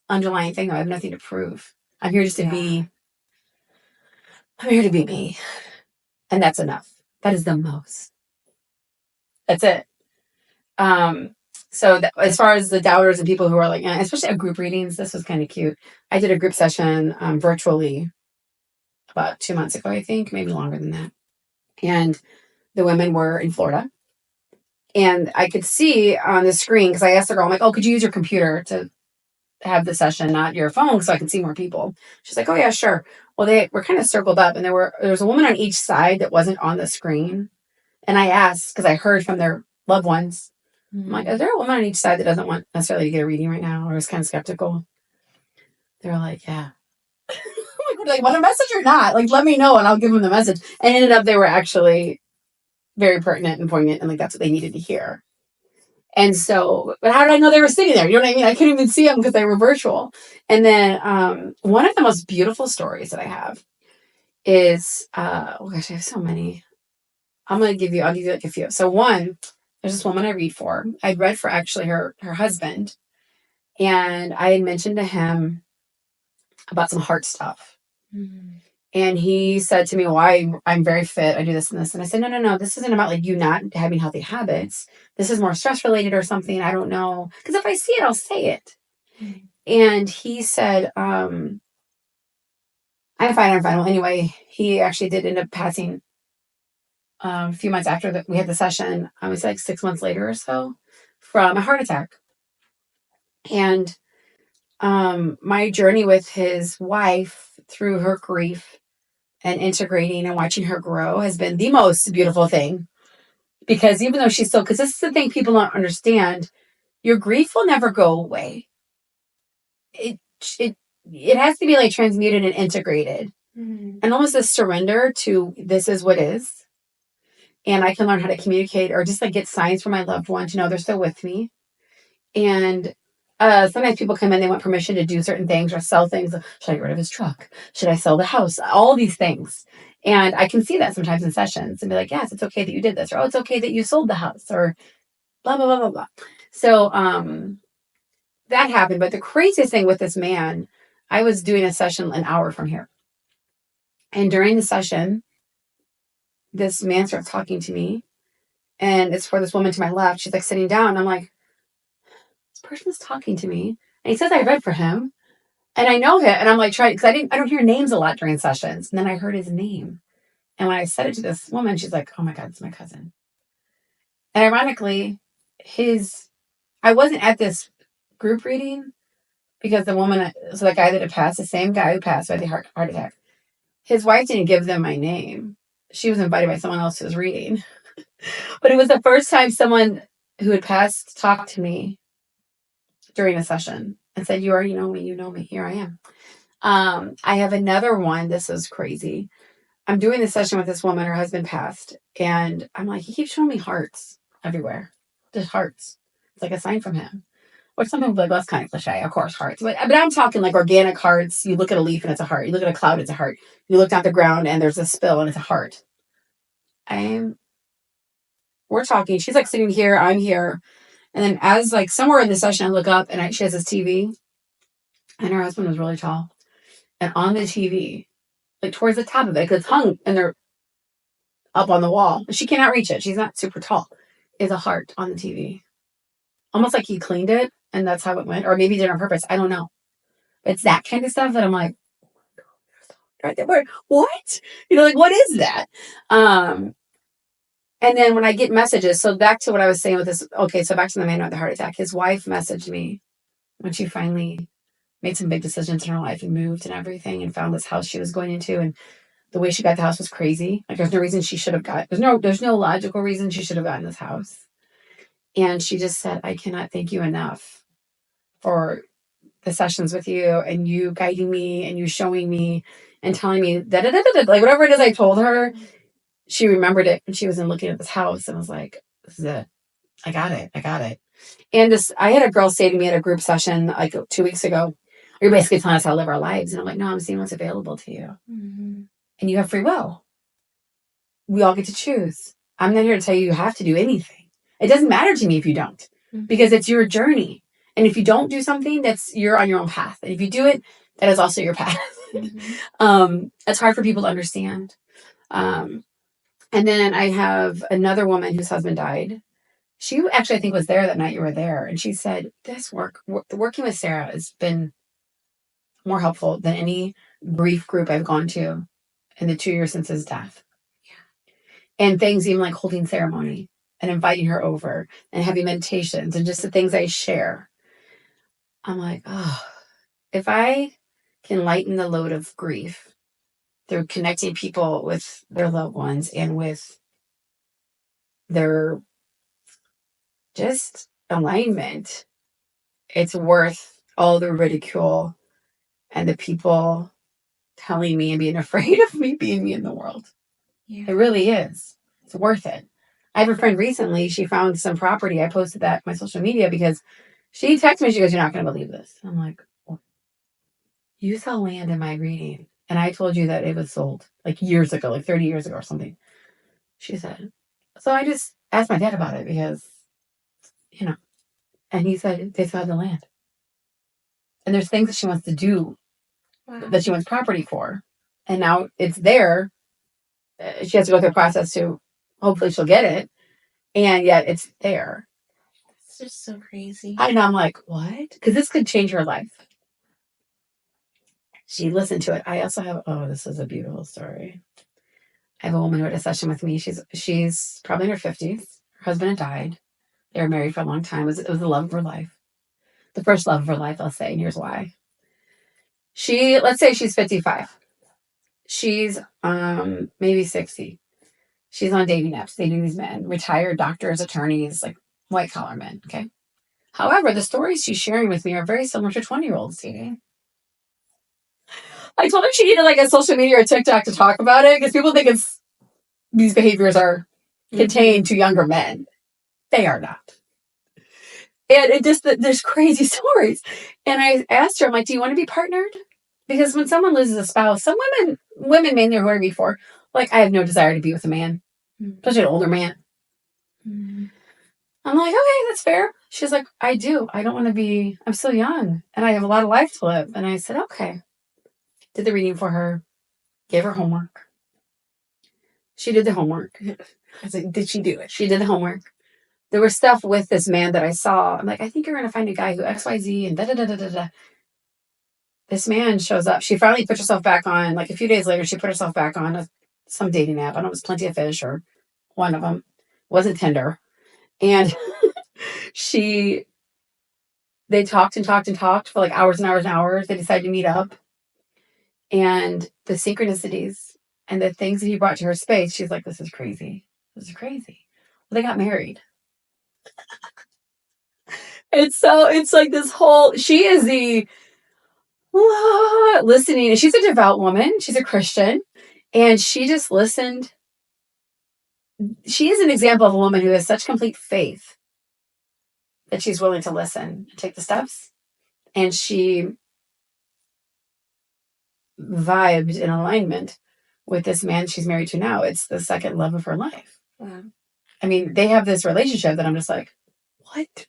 underlying thing. I have nothing to prove. I'm here just to be. I'm here to be me. And that's enough. That is the most. That's it. So as far as the doubters and people who are like, especially at group readings, this was kind of cute. I did a group session virtually about 2 months ago, I think, maybe longer than that. And the women were in Florida. And I could see on the screen, because I asked the girl, I'm like, oh, could you use your computer to have the session, not your phone, so I can see more people? She's like, oh, yeah, sure. Well, they were kind of circled up, and there was a woman on each side that wasn't on the screen. And I asked, because I heard from their loved ones, I'm like, is there a woman on each side that doesn't want necessarily to get a reading right now, or is kind of skeptical? They were like, yeah. I'm like, want a message or not? Like, let me know and I'll give them the message. And ended up they were actually very pertinent and poignant, and like that's what they needed to hear. And so, but how did I know they were sitting there? You know what I mean? I couldn't even see them because they were virtual. And then one of the most beautiful stories that I have is, oh gosh, I have so many. I'll give you like a few. So one, there's this woman I read for. I'd read for actually her husband. And I had mentioned to him about some heart stuff. Mm-hmm. And he said to me, well, I'm very fit. I do this and this. And I said, no. This isn't about like you not having healthy habits. This is more stress related or something. I don't know. Because if I see it, I'll say it. Mm-hmm. And he said, I'm fine. Well, anyway, he actually did end up passing a few months after that we had the session. I was like 6 months later or so from a heart attack. And my journey with his wife through her grief and integrating and watching her grow has been the most beautiful thing. Because even though she's because this is the thing people don't understand, your grief will never go away. It has to be like transmuted and integrated. Mm-hmm. And almost a surrender to this is what is. And I can learn how to communicate or just like get signs from my loved one to know they're still with me. And sometimes people come in, they want permission to do certain things or sell things. Should I get rid of his truck? Should I sell the house? All these things. And I can see that sometimes in sessions and be like, yes, it's okay that you did this. Or, oh, it's okay that you sold the house or blah, blah, blah, blah, blah. So that happened. But the craziest thing with this man, I was doing a session an hour from here. And during the session, this man starts talking to me. And it's for this woman to my left. She's like sitting down. And I'm like, this person's talking to me. And he says I read for him. And I know him. And I'm like trying, because I don't hear names a lot during sessions. And then I heard his name. And when I said it to this woman, she's like, oh my God, it's my cousin. And ironically, I wasn't at this group reading because the woman, so the guy that had passed, the same guy who passed by the heart attack, his wife didn't give them my name. She was invited by someone else who was reading. But it was the first time someone who had passed talked to me during a session and said, "You already know me. You know me. Here I am." I have another one. This is crazy. I'm doing this session with this woman. Her husband passed. And I'm like, he keeps showing me hearts everywhere. Just hearts. It's like a sign from him. Which some people are like, well, that's kind of cliche. Of course, hearts. But I'm talking like organic hearts. You look at a leaf and it's a heart. You look at a cloud, it's a heart. You look down the ground and there's a spill and it's a heart. We're talking. She's like sitting here. I'm here. And then as like somewhere in the session, I look up and she has this TV. And her husband was really tall. And on the TV, like towards the top of it, because it's hung and they're up on the wall. She cannot reach it. She's not super tall. Is a heart on the TV. Almost like he cleaned it and that's how it went. Or maybe he did it on purpose. I don't know. It's that kind of stuff that I'm like, right there. What? You know, like, what is that? And then when I get messages, so back to what I was saying with this, okay, so back to the man with the heart attack. His wife messaged me when she finally made some big decisions in her life and moved and everything and found this house she was going into. And the way she got the house was crazy. Like there's no reason she should have got, there's no logical reason she should have gotten this house. And she just said, I cannot thank you enough for the sessions with you and you guiding me and you showing me and telling me like whatever it is I told her, she remembered it when she was in looking at this house and was like, this is it. I got it. And I had a girl say to me at a group session like 2 weeks ago, you're basically telling us how to live our lives. And I'm like, no, I'm seeing what's available to you. Mm-hmm. And you have free will. We all get to choose. I'm not here to tell you have to do anything. It doesn't matter to me if you don't, mm-hmm. because it's your journey. And if you don't do something, you're on your own path. And if you do it, that is also your path. Mm-hmm. It's hard for people to understand. And then I have another woman whose husband died. She actually, I think, was there that night you were there. And she said, working with Sarah has been more helpful than any grief group I've gone to in the 2 years since his death. Yeah. And things even like holding ceremony and inviting her over and having meditations and just the things I share. I'm like, oh, if I can lighten the load of grief through connecting people with their loved ones and with their just alignment, it's worth all the ridicule and the people telling me and being afraid of me being me in the world. Yeah. It really is. It's worth it. I have a friend recently, she found some property. I posted that on my social media because she texted me, she goes, you're not going to believe this. I'm like, well, you saw land in my reading. And I told you that it was sold like years ago, like 30 years ago or something. She said, so I just asked my dad about it because, and he said they still have the land. And there's things that she wants to do, wow, that she wants property for. And now it's there. She has to go through a process to hopefully she'll get it. And yet it's there.
It's just so crazy.
I know. I'm like, what? Because this could change her life. She listened to it. I also have, this is a beautiful story. I have a woman who had a session with me. She's probably in her 50s. Her husband had died. They were married for a long time. It was the love of her life. The first love of her life, I'll say. And here's why. Let's say she's 55. She's maybe 60. She's on dating apps, dating these men, retired doctors, attorneys, like white collar men. Okay. However, the stories she's sharing with me are very similar to 20-year-olds dating. I told her she needed like a social media or a TikTok to talk about it because people think these behaviors are contained to younger men. They are not. And there's crazy stories. And I asked her, I'm like, do you want to be partnered? Because when someone loses a spouse, some women mainly are going before, like, I have no desire to be with a man, especially an older man. Mm-hmm. I'm like, okay, that's fair. She's like, I do. I don't want to be, I'm still young and I have a lot of life to live. And I said, okay. Did the reading for her, gave her homework. She did the homework. I was like, did she do it? She did the homework. There was stuff with this man that I saw. I'm like, I think you're going to find a guy who XYZ and da-da-da-da-da-da. This man shows up. She finally put herself back on. Like a few days later, she put herself back on some dating app. I don't know, it was Plenty of Fish or one of them. It wasn't Tinder. And she they talked and talked and talked for like hours and hours and hours. They decided to meet up. And the synchronicities and the things that he brought to her space, she's like, this is crazy. This is crazy. Well, they got married. It's like this whole, she is the listening. And she's a devout woman. She's a Christian. And she just listened. She is an example of a woman who has such complete faith that she's willing to listen and take the steps. And she vibed in alignment with this man she's married to now. It's the second love of her life. Wow. I mean, they have this relationship that I'm just like, what?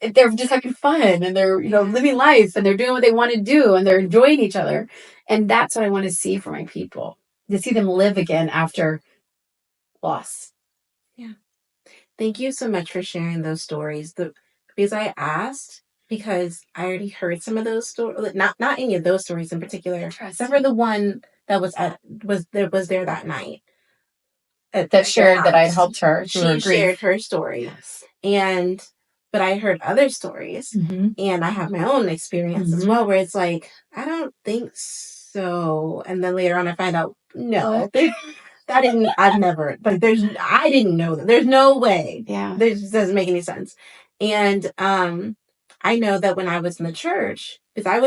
They're just having fun and they're, living life and they're doing what they want to do and they're enjoying each other. And that's what I want to see for my people, to see them live again after loss.
Yeah. Thank you so much for sharing those stories. Because I asked, because I already heard some of those stories, not any of those stories in particular, except for the one that was there that night.
That shared that I had helped her.
She shared her story. Yes. But I heard other stories, and I have my own experience as well, where it's like, I don't think so. And then later on I find out, no, I didn't know that. There's no way. Yeah. This doesn't make any sense. And I know that when I was in the church, because I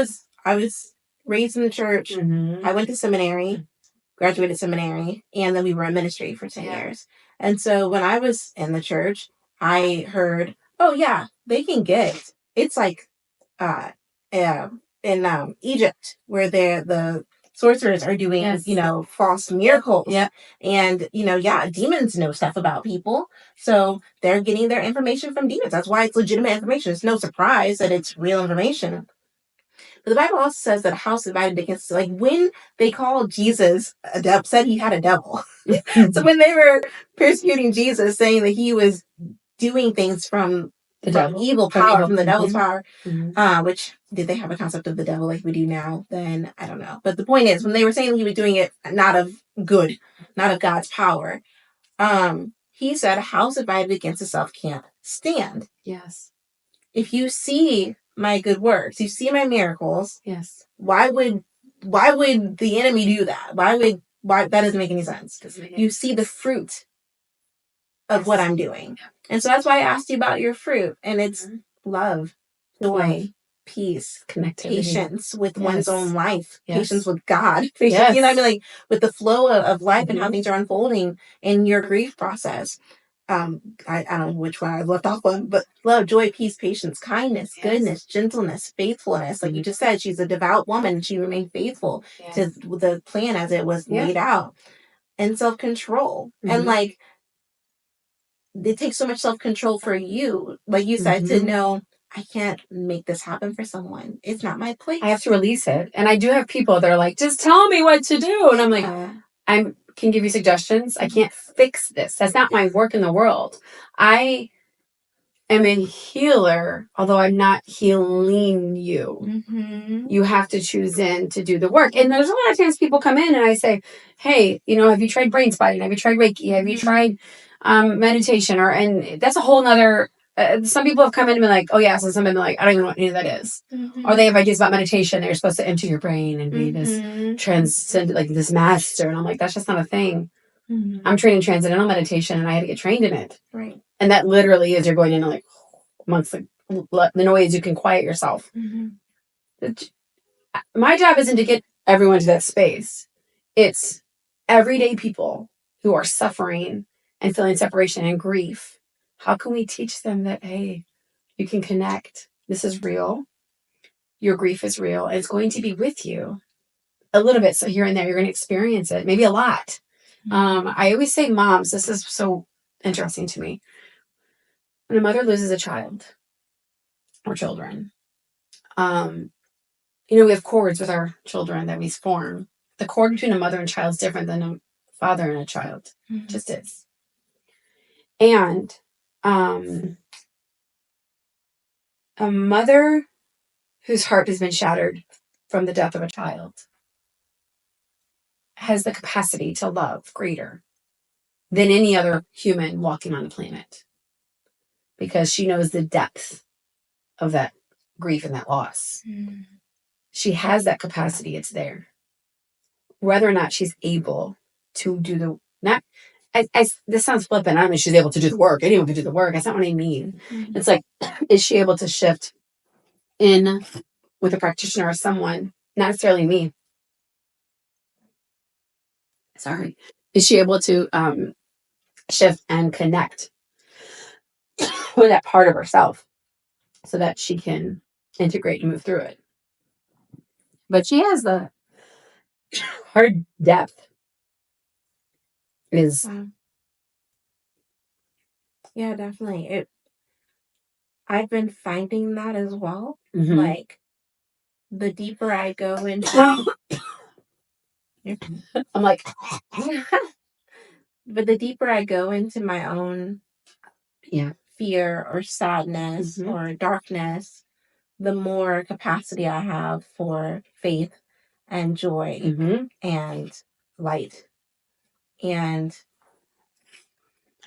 was raised in the church, I went to seminary, graduated seminary, and then we were in ministry for 10 years. And so when I was in the church, I heard, oh yeah, they can get, it's like in Egypt, where the sorcerers are doing, false miracles. Yeah. And, demons know stuff about people. So they're getting their information from demons. That's why it's legitimate information. It's no surprise that it's real information. But the Bible also says that a house divided against, like, when they called Jesus a devil, said he had a devil. So when they were persecuting Jesus, saying that he was doing things from evil power, from the devil's power, which, did they have a concept of the devil like we do now? Then I don't know. But the point is, when they were saying he was doing it not of good, not of God's power, he said, a house divided against itself can't stand. Yes. If you see my good works, you see my miracles, yes, why would the enemy do that? Why that doesn't make any sense. You see the fruit of what I'm doing. And so that's why I asked you about your fruit. And it's love, joy, peace, patience with one's own life, patience with God, patience, like with the flow of life and how things are unfolding in your grief process. I don't know which one I left off on, but love, joy, peace, patience, kindness, goodness, gentleness, faithfulness. Like you just said, she's a devout woman. She remained faithful to the plan as it was laid out, and self-control. And like, it takes so much self-control for you, like you said, to know, I can't make this happen for someone. It's not my place.
I have to release it. And I do have people that are like, just tell me what to do. And I'm like, I can give you suggestions. I can't fix this. That's not my work in the world. I am a healer, although I'm not healing you. You have to choose in to do the work. And there's a lot of times people come in and I say, hey, have you tried brain spotting? Have you tried Reiki? Have you tried meditation? And that's a whole nother... some people have come in and been like, oh yeah, so some have been like, I don't even know what any of that is. Or they have ideas about meditation. They're supposed to enter your brain and be this transcendent, like this master. And I'm like, that's just not a thing. I'm trained in transcendental meditation and I had to get trained in it. Right. And that literally is, you're going in like amongst the noise, you can quiet yourself. My job isn't to get everyone to that space. It's everyday people who are suffering and feeling separation and grief. How can we teach them that, hey, you can connect? This is real. Your grief is real. And it's going to be with you a little bit. So here and there, you're going to experience it. Maybe a lot. I always say, moms, this is so interesting to me. When a mother loses a child or children, we have cords with our children that we form. The cord between a mother and child is different than a father and a child. It just is. And a mother whose heart has been shattered from the death of a child has the capacity to love greater than any other human walking on the planet, because she knows the depth of that grief and that loss. She has that capacity. It's there. Whether or not she's able to do the, not, this sounds flippant. I don't mean she's able to do the work. Anyone can do the work. That's not what I mean. It's like, is she able to shift in with a practitioner or someone, not necessarily me. Sorry. Is she able to shift and connect with that part of herself so that she can integrate and move through it? But she has the hard depth is.
Yeah, definitely. I've been finding that as well. Like, the deeper I go into...
I'm like...
But the deeper I go into my own fear or sadness or darkness, the more capacity I have for faith and joy and light. And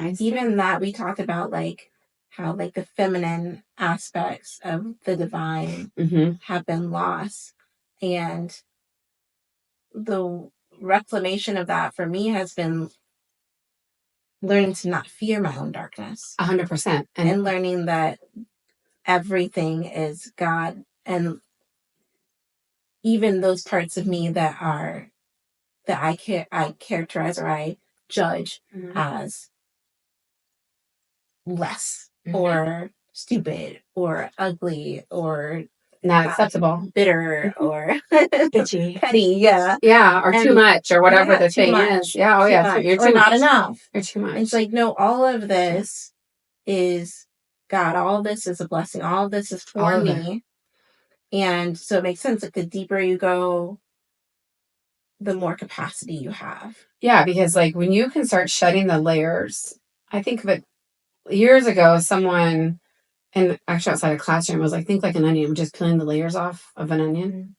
even that, we talked about, like, how, like, the feminine aspects of the divine have been lost. And the reclamation of that for me has been learning to not fear my own darkness.
100%.
And learning that everything is God. And even those parts of me that I characterize or I judge as less or stupid or ugly or
not acceptable,
bitter or
bitchy,
petty,
or too much or whatever the thing is. You're too
not
much.
enough.
You're too much.
It's like, no, all of this is God. All of this is a blessing. All of this is for me. And so it makes sense. Like, the deeper you go, the more capacity you have.
Yeah, because like when you can start shedding the layers, I think of it years ago, someone, and actually outside a classroom, was like, think like an onion, just peeling the layers off of an onion.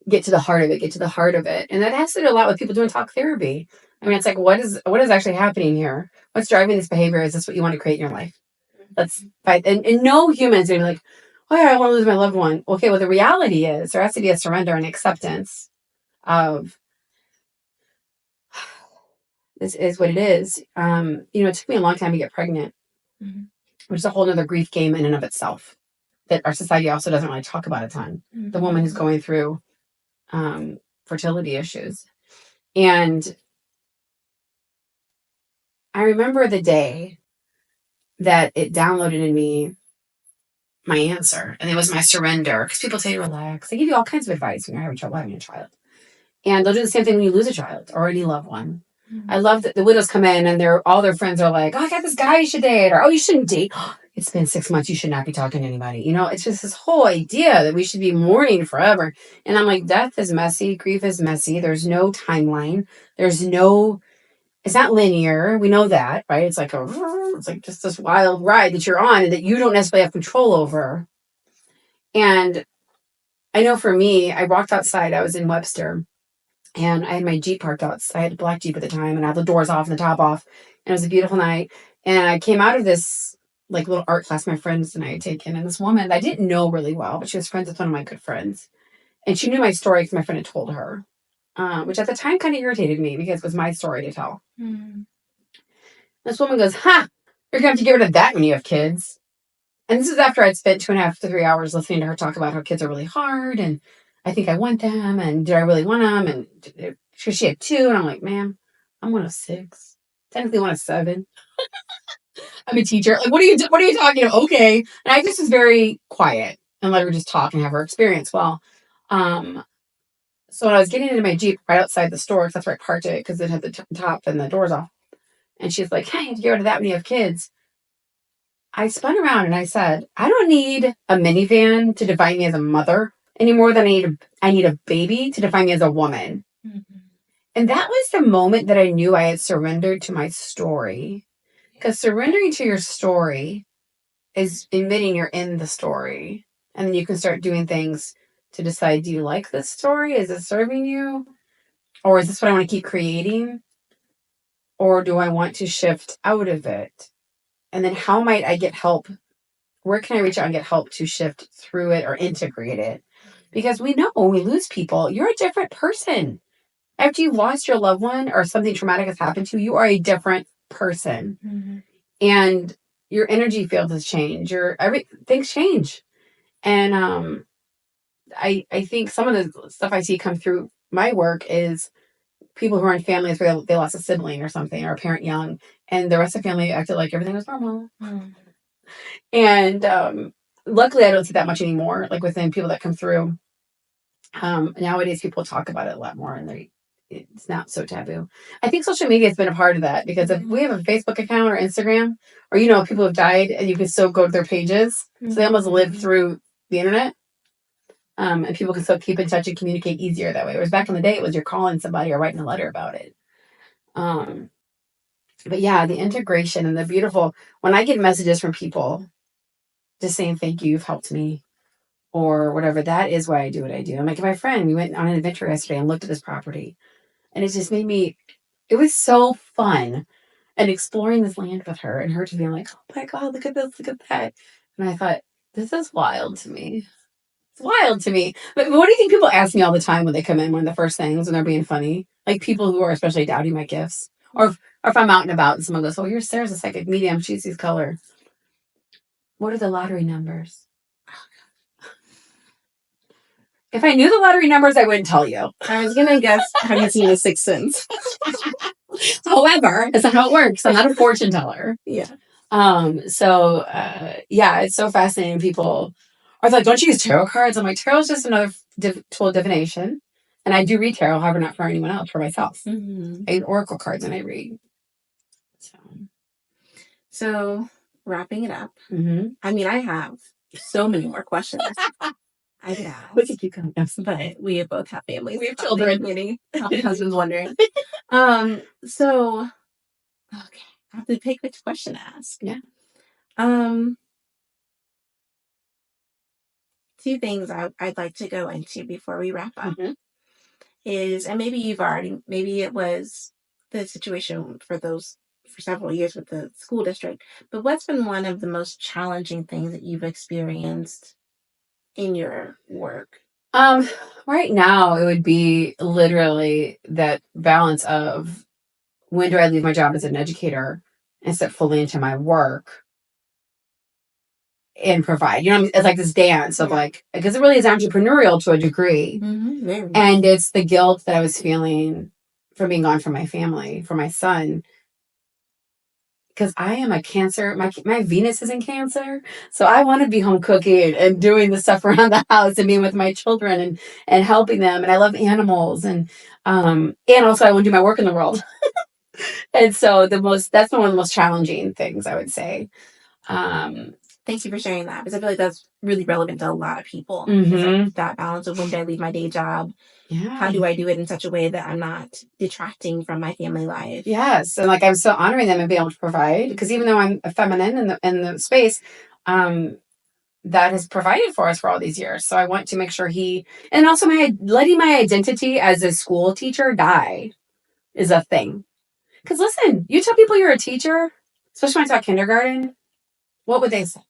Get to the heart of it. And that has to do a lot with people doing talk therapy. I mean, it's like, what is actually happening here? What's driving this behavior? Is this what you want to create in your life? Let's fight. And no human's going to be like, oh yeah, I want to lose my loved one. Okay, well, the reality is there has to be a surrender and acceptance of this is what it is. It took me a long time to get pregnant, which is a whole other grief game in and of itself that our society also doesn't really talk about a ton. The woman who's going through fertility issues. And I remember the day that it downloaded in me my answer, and it was my surrender. Because people tell you to relax. They give you all kinds of advice when you're having trouble having a child. And they'll do the same thing when you lose a child or any loved one. I love that the widows come in and all their friends are like, oh, I got this guy you should date, or oh, you shouldn't date. It's been 6 months. You should not be talking to anybody. It's just this whole idea that we should be mourning forever. And I'm like, death is messy. Grief is messy. There's no timeline. It's not linear. We know that, right? It's like just this wild ride that you're on and that you don't necessarily have control over. And I know for me, I walked outside. I was in Webster. And I had my Jeep parked outside. I had a black Jeep at the time, and I had the doors off and the top off. And it was a beautiful night. And I came out of this like little art class my friends and I had taken. And this woman I didn't know really well, but she was friends with one of my good friends. And she knew my story because my friend had told her, which at the time kind of irritated me because it was my story to tell. This woman goes, you're going to have to get rid of that when you have kids. And this is after I'd spent 2.5 to 3 hours listening to her talk about how kids are really hard and I think I want them, and do I really want them? And she had 2, and I'm like, ma'am, I'm 1 of 6, technically 1 of 7. I'm a teacher. Like, what are you talking about? Okay, and I just was very quiet and let her just talk and have her experience. Well, so when I was getting into my Jeep right outside the store, because that's where I parked it, because it had the top and the doors off, and she's like, hey, you have to get rid of that when you have kids. I spun around and I said, I don't need a minivan to define me as a mother any more than I need a baby to define me as a woman. And that was the moment that I knew I had surrendered to my story. Because surrendering to your story is admitting you're in the story. And then you can start doing things to decide, do you like this story? Is it serving you? Or is this what I want to keep creating? Or do I want to shift out of it? And then how might I get help where can I reach out and get help to shift through it or integrate it? Because we know when we lose people, you're a different person. After you've lost your loved one or something traumatic has happened to you, you are a different person. Mm-hmm. And your energy field has changed. Things change. And I think some of the stuff I see come through my work is people who are in families where they lost a sibling or something, or a parent young, and the rest of the family acted like everything was normal. Mm. And luckily, I don't see that much anymore. Like within people that come through, nowadays people talk about it a lot more, and it's not so taboo. I think social media has been a part of that because if we have a Facebook account or Instagram, or people have died, and you can still go to their pages, so they almost live through the internet. And people can still keep in touch and communicate easier that way. Whereas back in the day, it was you're calling somebody or writing a letter about it. But yeah, the integration and the beautiful, when I get messages from people just saying, thank you, you've helped me, or whatever, that is why I do what I do. I'm like, my friend, we went on an adventure yesterday and looked at this property, and it just it was so fun. And exploring this land with her, and her just being like, oh my God, look at this, look at that. And I thought, this is wild to me. It's wild to me. But what do you think people ask me all the time when they come in? One of the first things when they're being funny, like people who are especially doubting my gifts, or if I'm out and about and someone goes, "Oh, Sarah's a psychic medium. She sees color." What are the lottery numbers? If I knew the lottery numbers, I wouldn't tell you.
I was gonna guess. Have you seen The Sixth Sense?
However, that's not how it works. I'm not a fortune teller.
Yeah.
So it's so fascinating. People are like, don't you use tarot cards? I'm like, tarot is just another tool of divination. And I do read tarot, however, not for anyone else, for myself. Mm-hmm. I use oracle cards and I read.
So wrapping it up. Mm-hmm. I mean, I have so many more questions. I could ask.
We could keep going. Yes.
But we both have families.
We have children.
My husband's wondering. So, okay. I have to pick which question to ask.
Yeah.
Two things I'd like to go into before we wrap up is, and maybe it was the situation for several years with the school district, but what's been one of the most challenging things that you've experienced in your work?
Right now it would be literally that balance of when do I leave my job as an educator and step fully into my work and provide, it's like this dance of like, because it really is entrepreneurial to a degree. Mm-hmm, and it's the guilt that I was feeling from being gone from my family, from my son, because I am a Cancer. My Venus is in Cancer, so I want to be home cooking and doing the stuff around the house and being with my children and helping them. And I love animals, and also I want to do my work in the world. And so that's been one of the most challenging things, I would say.
Thank you for sharing that, because I feel like that's really relevant to a lot of people. Mm-hmm. Like that balance of when do I leave my day job? Yeah. How do I do it in such a way that I'm not detracting from my family life?
Yes, and like I'm still honoring them and being able to provide, because even though I'm a feminine in the space, that has provided for us for all these years. So I want to make sure and also letting my identity as a school teacher die is a thing. Because listen, you tell people you're a teacher, especially when I taught kindergarten, what would they say?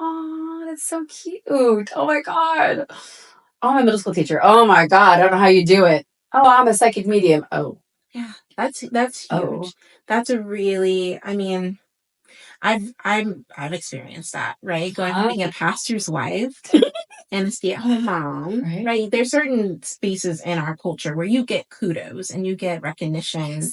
Oh, that's so cute. Oh my God. Oh, I'm a middle school teacher. Oh my God. I don't know how you do it. Oh, I'm a psychic medium. Oh.
Yeah, that's huge. Oh. That's a really, I mean, I've experienced that, right? Going from being a pastor's wife and a stay-at-home mom, right? There's certain spaces in our culture where you get kudos and you get recognition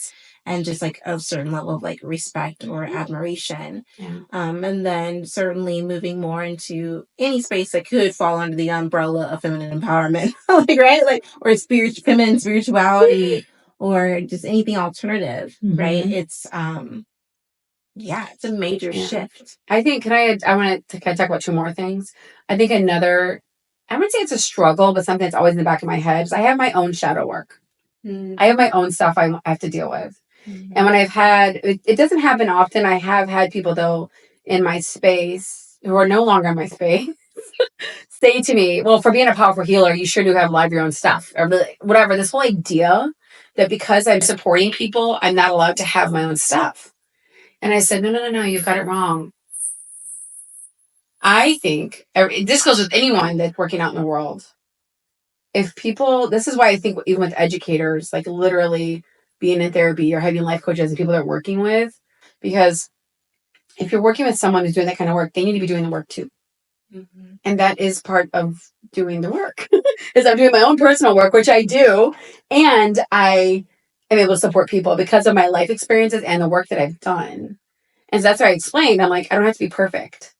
and just like a certain level of like respect or admiration. Yeah. And then certainly moving more into any space that could fall under the umbrella of feminine empowerment, like, right? Like, or feminine spirituality or just anything alternative, right? It's, it's a major shift.
I think, I want to talk about two more things. I think I wouldn't say it's a struggle, but something that's always in the back of my head is I have my own shadow work. I have my own stuff I have to deal with. And when I've had, it doesn't happen often. I have had people though in my space who are no longer in my space say to me, well, for being a powerful healer, you sure do have a lot of your own stuff or whatever. This whole idea that because I'm supporting people, I'm not allowed to have my own stuff. And I said, no, you've got it wrong. I think this goes with anyone that's working out in the world. If people, this is why I think even with educators, like literally being in therapy or having life coaches and people they're working with, because if you're working with someone who's doing that kind of work, they need to be doing the work too. Mm-hmm. And that is part of doing the work. Is I'm doing my own personal work, which I do, and I am able to support people because of my life experiences and the work that I've done. And so that's why I explained. I'm like, I don't have to be perfect.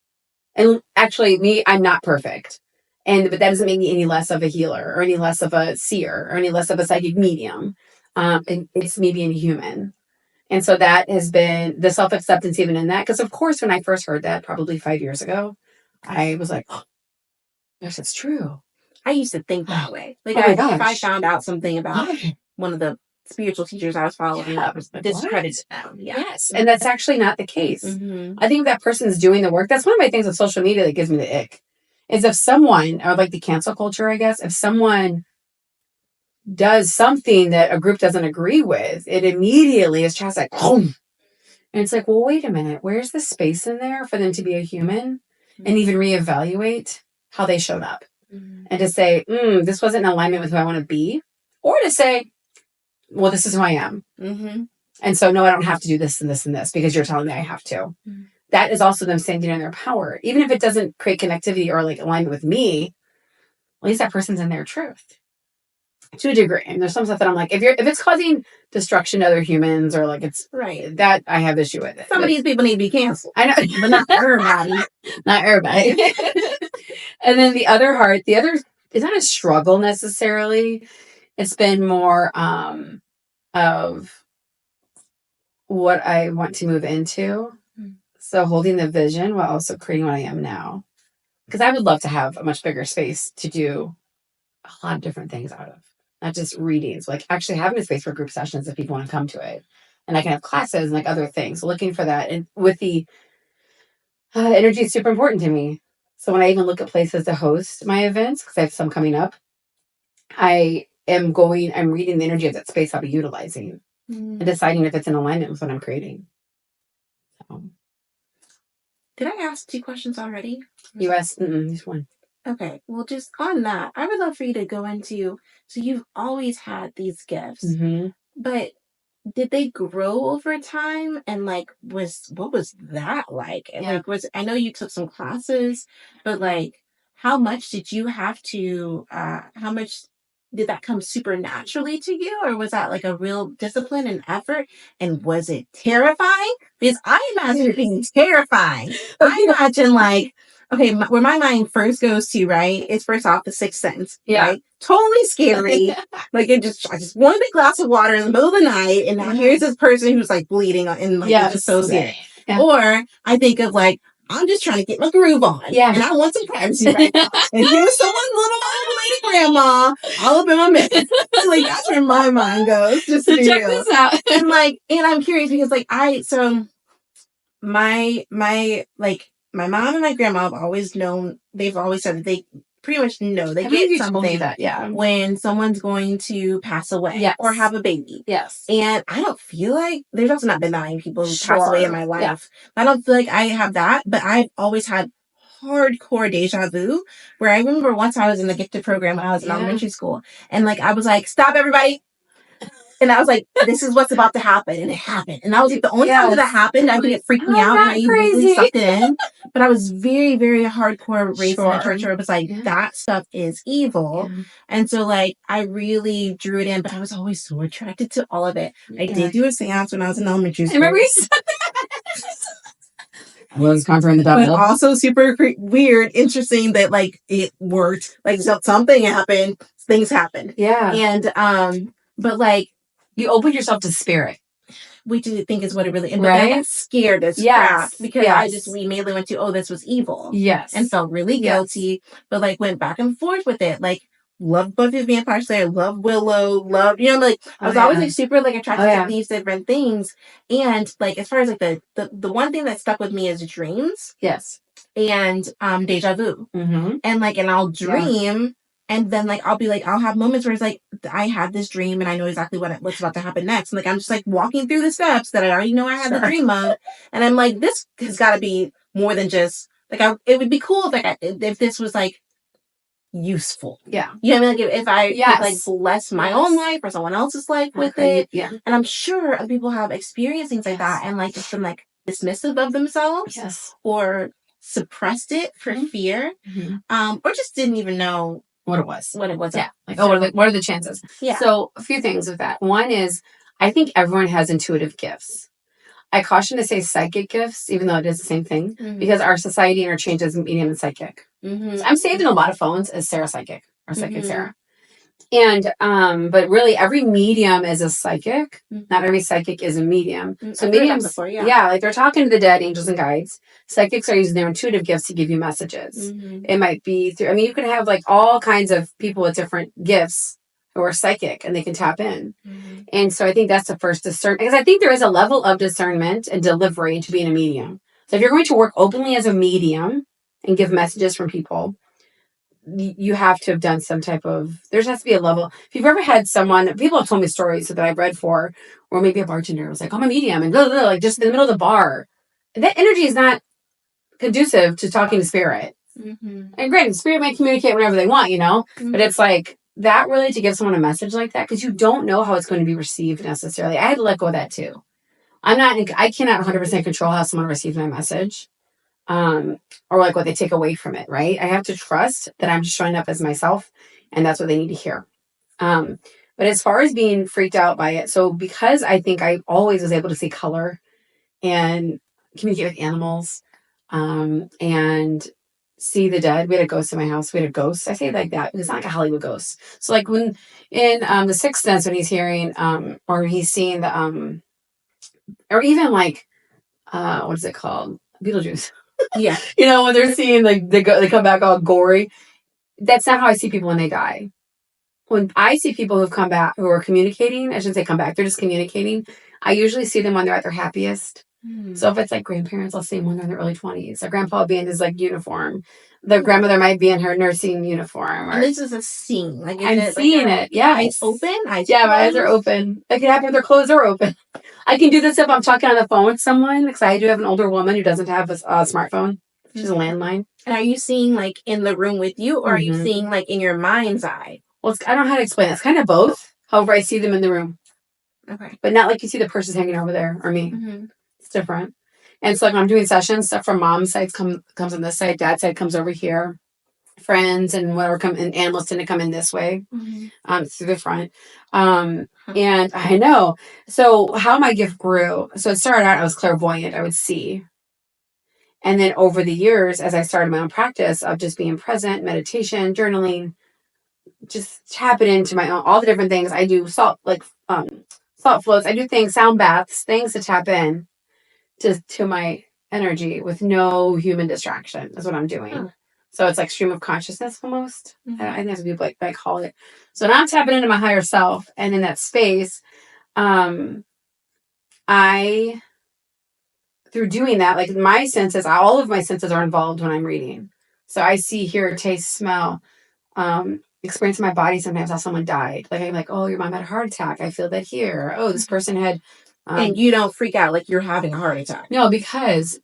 And actually, I'm not perfect. But that doesn't make me any less of a healer or any less of a seer or any less of a psychic medium. And it's me being human. And so that has been the self-acceptance even in that. Because of course, when I first heard that probably 5 years ago, I was like, oh, gosh, that's true.
I used to think that way. Like, if I found out something about one of the spiritual teachers I was following, I was discredited them.
Yeah. Yes. And that's actually not the case. Mm-hmm. I think that person's doing the work. That's one of my things with social media that gives me the ick. Is if someone, or like the cancel culture, I guess, if someone does something that a group doesn't agree with, it immediately is just like, boom. And it's like, well, wait a minute. Where's the space in there for them to be a human and even reevaluate how they showed up? Mm-hmm. And to say, this wasn't in alignment with who I want to be. Or to say, well, this is who I am. Mm-hmm. And so, no, I don't have to do this and this and this because you're telling me I have to. Mm-hmm. That is also them standing in their power. Even if it doesn't create connectivity or like alignment with me, at least that person's in their truth. To a degree. And there's some stuff that I'm like, if it's causing destruction to other humans or like it's right, that I have issue with it.
Some of these people need to be canceled.
I know. But not everybody. Not everybody. And then the other is not a struggle necessarily. It's been more of what I want to move into. So holding the vision while also creating what I am now. Because I would love to have a much bigger space to do a lot of different things out of. Not just readings, like actually having a space for group sessions if people want to come to it. And I can have classes and like other things. So looking for that. And with the energy is super important to me. So when I even look at places to host my events, because I have some coming up, I'm reading the energy of that space I'll be utilizing and deciding if it's in alignment with what I'm creating. So.
Did I ask 2 questions already?
You asked just one.
Okay, well, just on that, I would love for you to go into, so you've always had these gifts, but did they grow over time? And like, what was that like? And like, I know you took some classes, but like, how much did you have to, how much did that come supernaturally to you? Or was that like a real discipline and effort? And was it terrifying? Because I imagine it being terrifying. I imagine like, okay, where my mind first goes to, right, is first off the Sixth Sense, right? Totally scary. Like I just want a big glass of water in the middle of the night, and now here's this person who's like bleeding, and like it's just so scary. Yeah. Or I think of like, I'm just trying to get my groove on, and I want some privacy right now. And here's someone's little unrelated grandma all up in my mix. Like that's where my mind goes. Just to check this out. And I'm curious because like my mom and my grandma have always known, they've always said that they pretty much know they get something when someone's going to pass away or have a baby. Yes. And I don't feel like, there's also not been that many people who pass away in my life. Yeah. I don't feel like I have that, but I've always had hardcore deja vu, where I remember once I was in the gifted program when I was in elementary school, and like I was like, stop everybody. And I was like, this is what's about to happen. And it happened. And I was like, the only time that happened, I think it freaked me out and I usually sucked it in. But I was very, very hardcore raised in a church where it was like, that stuff is evil. Yeah. And so like, I really drew it in, but I was always so attracted to all of it. I did do a seance when I was in elementary school. I remember you said that.
Was conjuring the devil.
But also super weird, interesting that like it worked. Like something happened, things happened. Yeah. And, but like,
you opened yourself to spirit.
Which I think is what it really is. But I got scared as crap because we immediately went to, this was evil. Yes. And felt really guilty. But like went back and forth with it. Like loved Buffy the Vampire Slayer, loved Willow, loved, like I was always like super like attracted to these different things. And like as far as like the one thing that stuck with me is dreams. Yes. And deja vu. Mm-hmm. And like, and I'll dream. And then, like, I'll have moments where it's like, I had this dream and I know exactly what's about to happen next. And, like, I'm just, like, walking through the steps that I already know I had the dream of. And I'm like, this has got to be more than just Like, it would be cool if this was like useful.
Yeah.
You know what I mean? Like if I
Yes.
could like bless my own life or someone else's life with it.
Yeah.
And I'm sure other people have experienced things like that and like just been like dismissive of themselves.
Yes.
Or suppressed it for fear. Or just didn't even know
what it was.
Yeah.
Like, what are the chances?
Yeah.
So a few things with that. One is, I think everyone has intuitive gifts. I caution to say psychic gifts, even though it is the same thing, because our society interchanges medium and psychic. So I'm saved in a lot of phones as Sarah Psychic or Psychic Sarah. And but really every medium is a psychic. Not every psychic is a medium. So mediums, like they're talking to the dead, angels and guides. Psychics are using their intuitive gifts to give you messages. It might be through, I mean, you can have like all kinds of people with different gifts who are psychic and they can tap in. And so I think that's the first discernment, because I think there is a level of discernment and delivery to being a medium. So if you're going to work openly as a medium and give messages from people, you have to have done some type of, there has to be a level. If you've ever had someone, people have told me stories that I've read for, or maybe a bartender was like, I'm a medium, and blah, blah, blah, like just in the middle of the bar. That energy is not conducive to talking to spirit. And granted, spirit may communicate whenever they want, but it's like that really to give someone a message like that, because you don't know how it's going to be received necessarily. I had to let go of that too. I cannot 100% control how someone receives my message. Or like what they take away from it, right? I have to trust that I'm just showing up as myself and that's what they need to hear. But as far as being freaked out by it, so because I think I always was able to see color and communicate with animals, and see the dead. We had a ghost in my house. We had a ghost. I say it like that because it's not like a Hollywood ghost. So like when in The Sixth Sense, when he's hearing or he's seeing the or even like what is it called? Beetlejuice.
Yeah.
When they're seeing like they come back all gory. That's not how I see people when they die. When I see people who've come back, who are communicating, I shouldn't say come back, they're just communicating. I usually see them when they're at their happiest. So if it's like grandparents, I'll see them when they're in their early 20s. Their grandpa will be in his like uniform. Their grandmother might be in her nursing uniform.
And this is a scene. Like
I'm seeing it. Yeah.
Eyes open?
My eyes are open. It can happen if their clothes are open. I can do this if I'm talking on the phone with someone, because I do have an older woman who doesn't have a smartphone. She's a landline.
And are you seeing like in the room with you, or are you seeing like in your mind's eye?
Well, I don't know how to explain it. It's kind of both. However, I see them in the room.
Okay.
But not like you see the purses hanging over there or me. It's different. And so like when I'm doing sessions, stuff from mom's side comes on this side, dad's side comes over here. Friends and whatever and animals tend to come in this way, through the front. And I know. So how my gift grew. So it started out, I was clairvoyant. I would see. And then over the years, as I started my own practice of just being present, meditation, journaling, just tapping into my own, all the different things I do, salt floats. I do things, sound baths, things to tap in to my energy with no human distraction is what I'm doing. So it's like stream of consciousness almost. I think that's what people like call it. So now I'm tapping into my higher self, and in that space, I, through doing that, like my senses, all of my senses are involved when I'm reading. So I see, hear, taste, smell, experience in my body. Sometimes how someone died. Like I'm like, oh, your mom had a heart attack. I feel that here. Oh, this person had.
And you don't freak out like you're having a heart attack.
No, because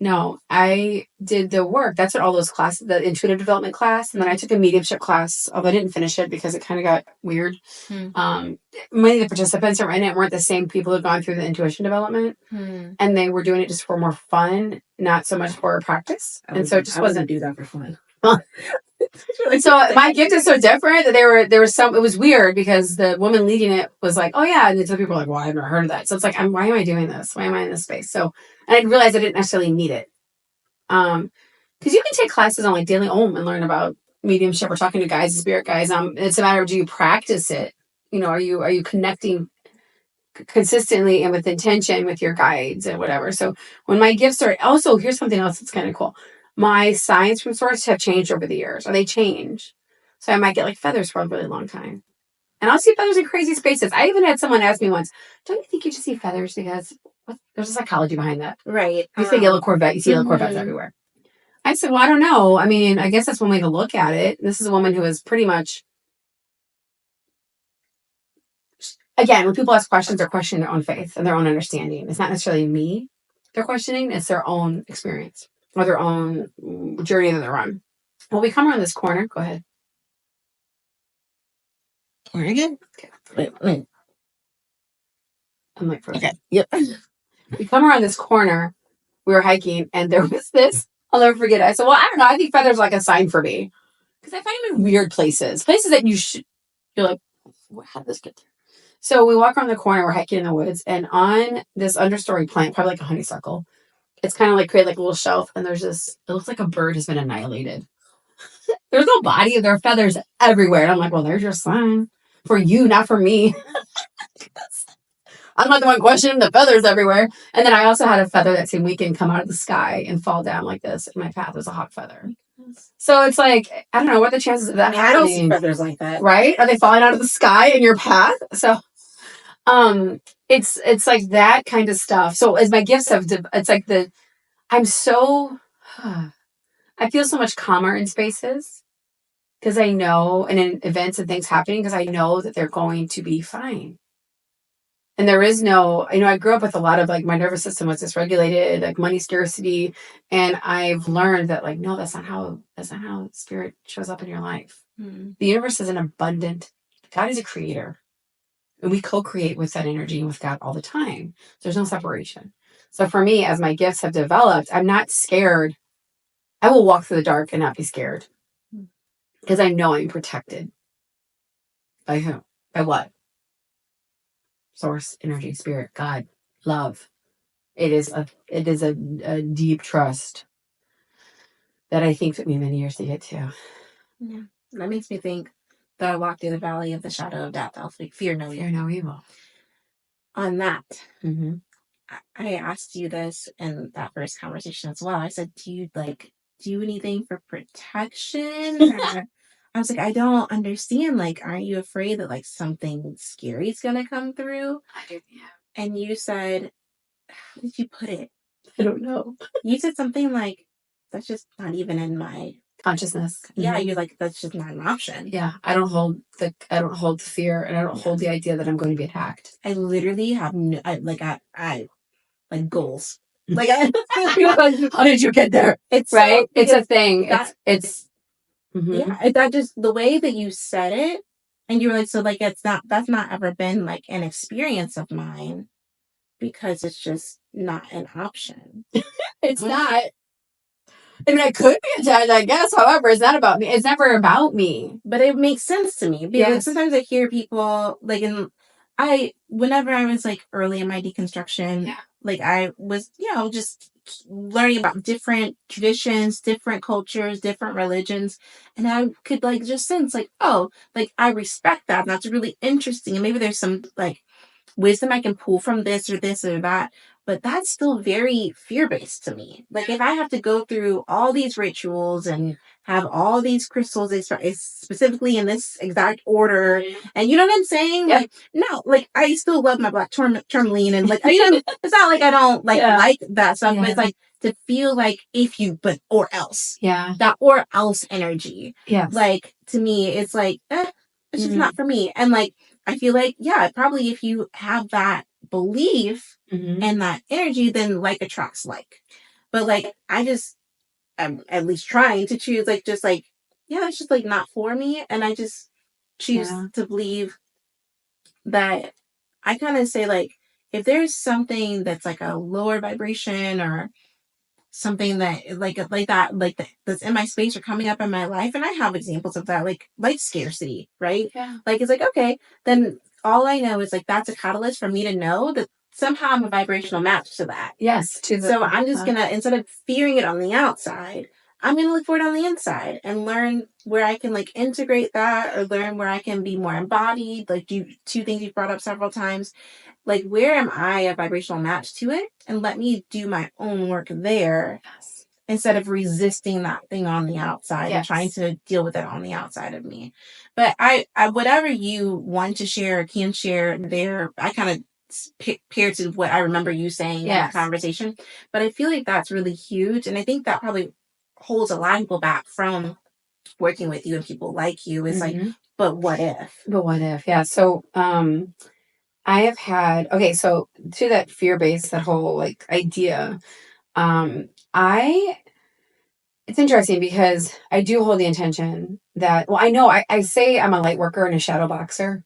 I did the work. That's what all those classes, the intuitive development class, and then I took a mediumship class, although I didn't finish it because it kind of got weird. Many of the participants in it weren't the same people who had gone through the intuition development, and they were doing it just for more fun, not so much for practice. And so it just wasn't
do that for fun.
So my gift is so different that there was some, it was weird because the woman leading it was like, oh yeah. And then some people were like, well, I've never heard of that. So it's like, why am I doing this? Why am I in this space? So, and I realized I didn't necessarily need it. Cause you can take classes on like Daily Om and learn about mediumship or talking to guides and spirit guides. It's a matter of, do you practice it? Are you connecting consistently and with intention with your guides and whatever? So when my gifts are also, here's something else that's kind of cool. My signs from source have changed over the years, or they change. So I might get like feathers for a really long time. And I'll see feathers in crazy spaces. I even had someone ask me once, don't you think you should see feathers? Because there's a psychology behind that.
Right.
You say yellow Corvette, you see yellow Corvettes everywhere. I said, well, I don't know. I mean, I guess that's one way to look at it. This is a woman who is pretty much, again, when people ask questions, they're questioning their own faith and their own understanding. It's not necessarily me they're questioning, it's their own experience. or their own journey that they're on. Well, we come around this corner. Go ahead.
Where again?
Okay. Wait. I'm like frozen.
Okay. Yep.
We come around this corner. We were hiking, and there was this. I'll never forget it. I said, "Well, I don't know. I think feathers are like a sign for me because I find them in weird places that you're like, how did this get there?" So we walk around the corner. We're hiking in the woods, and on this understory plant, probably like a honeysuckle, it's kind of like created like a little shelf, and there's this. It looks like a bird has been annihilated. There's no body. There are feathers everywhere, and I'm like, "Well, there's your sign for you, not for me." I'm not the one questioning the feathers everywhere. And then I also had a feather that same weekend come out of the sky and fall down like this in my path. It was a hawk feather. So it's like, I don't know, what are the chances of that happening?
I don't see feathers like that.
Right? Are they falling out of the sky in your path? So it's like that kind of stuff. So as my gifts have, it's like I'm so, I feel so much calmer in spaces because I know, and in events and things happening, because I know that they're going to be fine. And there is no, I grew up with a lot of like my nervous system was dysregulated, like money scarcity. And I've learned that like, no, that's not how spirit shows up in your life. The universe is an abundant, God is a creator. And we co-create with that energy and with God all the time. There's no separation. So for me, as my gifts have developed, I'm not scared. I will walk through the dark and not be scared. Because I know I'm protected. By who? By what? Source, energy, spirit, God, love. It is a deep trust that I think took me many years to get to.
Yeah. That makes me think that I walked through the valley of the shadow of death. I was like, fear no evil. On that, I asked you this in that first conversation as well. I said, do you like do anything for protection? Or, I was like, I don't understand. Like, aren't you afraid that like something scary is gonna come through?
I do, yeah.
And you said, how did you put it?
I don't know.
You said something like, that's just not even in my
consciousness.
Yeah, you're like, that's just not an option.
Yeah, I don't hold the fear, and I don't hold the idea that I'm going to be attacked.
I literally have I goals. Like,
how did you get there?
It's
right.
So,
it's a thing.
It's yeah. That just the way that you said it, and you were like, so like that's not ever been like an experience of mine because it's just not an option.
It's not. I mean, I could be attacked, I guess. However, it's not about me. It's never about me.
But it makes sense to me because like, sometimes I hear people like whenever I was like early in my deconstruction, like I was, just learning about different traditions, different cultures, different religions. And I could like just sense like, oh, like I respect that. And that's really interesting. And maybe there's some like wisdom I can pull from this or that. But that's still very fear-based to me. Like if I have to go through all these rituals and have all these crystals specifically in this exact order, and you know what I'm saying? Like no, like I still love my black tourmaline, and like it's not like I don't like that stuff, but it's like to feel like or else, that or else energy, like to me it's like it's just not for me, and like I feel like probably if you have that belief and that energy, then like attracts like. But like I'm at least trying to choose like just like that's just like not for me, and I just choose to believe that I kind of say like if there's something that's like a lower vibration or something that that's in my space or coming up in my life, and I have examples of that like scarcity, right? Like it's like okay, then all I know is like that's a catalyst for me to know that somehow I'm a vibrational match to that. So I'm just gonna, instead of fearing it on the outside, I'm gonna look for it on the inside and learn where I can like integrate that, or learn where I can be more embodied, like do two things you've brought up several times. Like, where am I a vibrational match to it? And let me do my own work there instead of resisting that thing on the outside and trying to deal with it on the outside of me. But I whatever you want to share or can share there, I kind of paired to what I remember you saying in that conversation. But I feel like that's really huge. And I think that probably holds a lot of people back from working with you and people like you. Is like, but what if?
But what if? Yeah. So, I have had, so to that fear base, that whole like idea, I It's interesting because I do hold the intention that, well, I know I say I'm a light worker and a shadow boxer.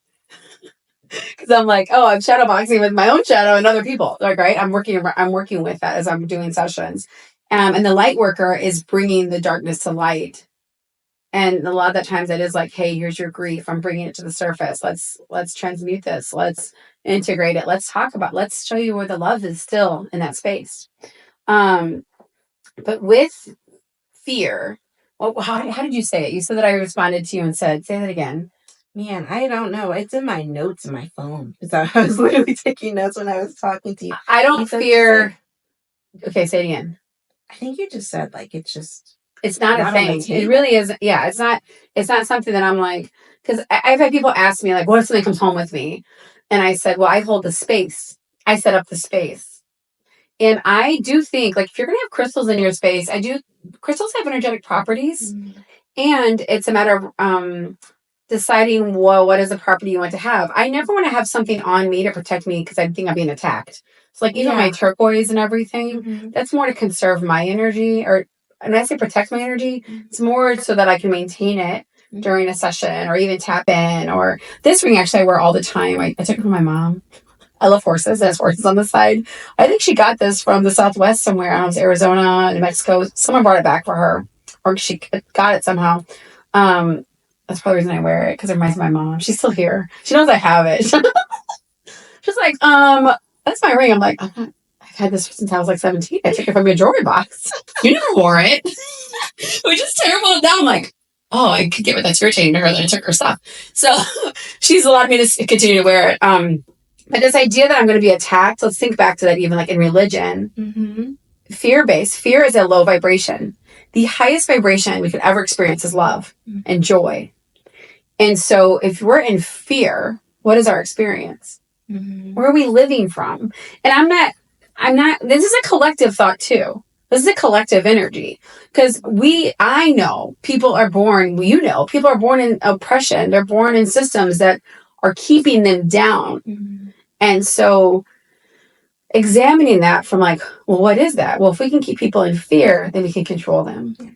Because I'm like, oh, I'm shadow boxing with my own shadow and other people. Like, right? I'm working with that as I'm doing sessions. And the light worker is bringing the darkness to light. And a lot of the times it is like, hey, here's your grief. I'm bringing it to the surface. Let's transmute this. Let's integrate it. Let's show you where the love is still in that space. But with fear, well, how did you say it? You said that I responded to you and said, say that again.
Man, I don't know. It's in my notes in my phone because I was literally taking notes when I was talking to you.
I don't fear. Okay, say it again.
I think you just said like
it's not a thing. It really is. Yeah, it's not something that I'm like, because I've had people ask me like, what if something comes home with me? And I said, well, I hold the space. I set up the space. And I do think like if you're gonna have crystals in your space, crystals have energetic properties. Mm-hmm. And it's a matter of deciding, well, what is the property you want to have. I never want to have something on me to protect me because I think I'm being attacked. It's like even my turquoise and everything, mm-hmm. that's more to conserve my energy. Or when I say protect my energy, it's more so that I can maintain it during a session or even tap in. Or this ring actually I wear all the time. I took it from my mom. I love horses. There's horses on the side. I think she got this from the Southwest somewhere. I don't know, it was Arizona, New Mexico. Someone brought it back for her. Or she got it somehow. That's probably the reason I wear it, because it reminds me of my mom. She's still here. She knows I have it. She's like, that's my ring. I'm like, I've had this since I was like 17. I took it from your jewelry box. You never wore it. We just terrible it down. I'm like, oh, I could get it. That's irritating to her that I took her stuff. So she's allowed me to continue to wear it. But this idea that I'm going to be attacked, let's think back to that even like in religion. Mm-hmm. Fear-based. Fear is a low vibration. The highest vibration we could ever experience is love and joy. And so if we're in fear, what is our experience? Mm-hmm. Where are we living from? And I'm not, this is a collective thought too. This is a collective energy. Because I know people are born, people are born in oppression. They're born in systems that are keeping them down. Mm-hmm. And so examining that from like, well, what is that? Well, if we can keep people in fear, then we can control them. Yeah.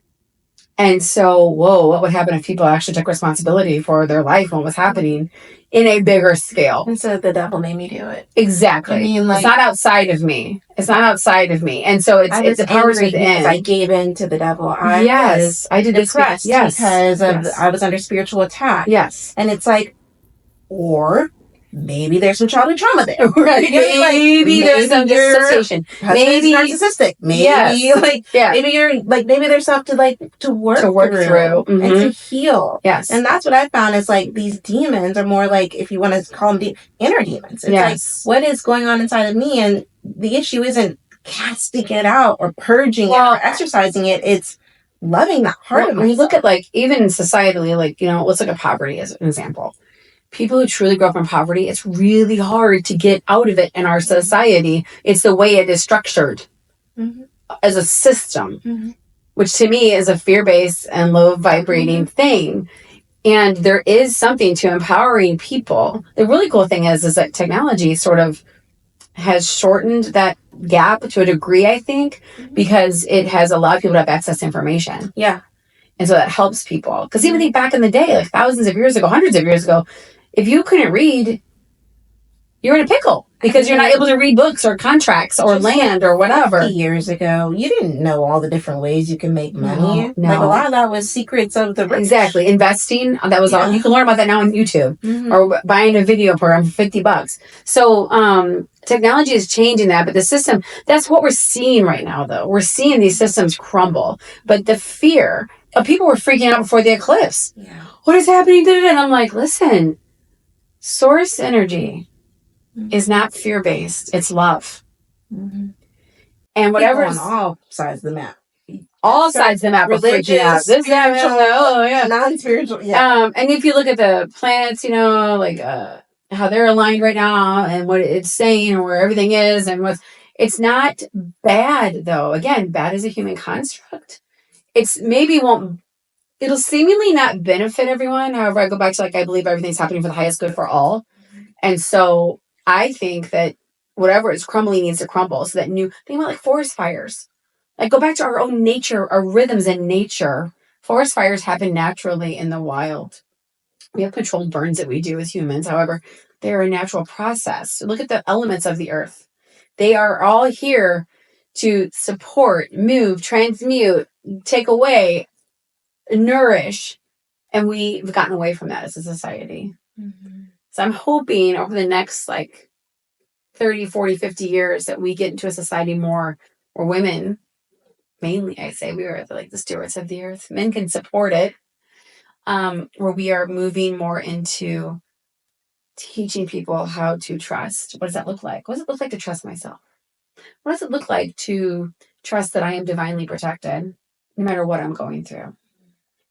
And so, what would happen if people actually took responsibility for their life and what was happening in a bigger scale?
And so the devil made me do it.
Exactly. I mean, like, it's not outside of me. And so it's the powers within.
I gave in to the devil. I did depressed because I was under spiritual attack.
Yes.
And it's like, or maybe there's some childhood trauma there.
Right. Maybe there's some dissociation.
Maybe narcissistic. Maybe maybe there's stuff to work through mm-hmm. and to heal.
Yes.
And that's what I found is like these demons are more like, if you want to call them inner demons. It's like, what is going on inside of me? And the issue isn't casting it out or purging it or exercising it. It's loving that part of myself.
When you look at like, even societally, like, let's look at poverty as an example. People who truly grow up in poverty, it's really hard to get out of it in our society. It's the way it is structured mm-hmm. as a system, mm-hmm. which to me is a fear-based and low vibrating mm-hmm. thing. And there is something to empowering people. The really cool thing is that technology sort of has shortened that gap to a degree, I think, mm-hmm. because it has allowed people to have access to information.
Yeah.
And so that helps people. Because even think back in the day, like thousands of years ago, hundreds of years ago, if you couldn't read, you're in a pickle because you're not able to read books or contracts or land or whatever.
50 years ago, you didn't know all the different ways you can make money. No. Like a lot of that was secrets of the rich.
Exactly. Investing, that was all. You can learn about that now on YouTube mm-hmm. or buying a video program for $50. So technology is changing that, but the system, that's what we're seeing right now though. We're seeing these systems crumble. But the fear, people were freaking out before the eclipse.
Yeah.
What is happening? And I'm like, listen, source energy mm-hmm. is not fear-based. It's love. Mm-hmm. And whatever.
On all sides of the map.
All sides of the map.
Religious, spiritual, non-spiritual. Yeah.
And if you look at the planets, like how they're aligned right now and what it's saying or where everything is and it's not bad though. Again, bad is a human construct. It'll seemingly not benefit everyone. However, I go back to I believe everything's happening for the highest good for all. And so I think that whatever is crumbling needs to crumble. So that think about like forest fires. Like, go back to our own nature, our rhythms in nature. Forest fires happen naturally in the wild. We have controlled burns that we do as humans. However, they're a natural process. Look at the elements of the earth. They are all here to support, move, transmute, take away, nourish. And we've gotten away from that as a society. Mm-hmm. So I'm hoping over the next 30, 40, 50 years that we get into a society more where women, mainly I say, we are the stewards of the earth. Men can support it. Where we are moving more into teaching people how to trust. What does that look like? What does it look like to trust myself? What does it look like to trust that I am divinely protected no matter what I'm going through?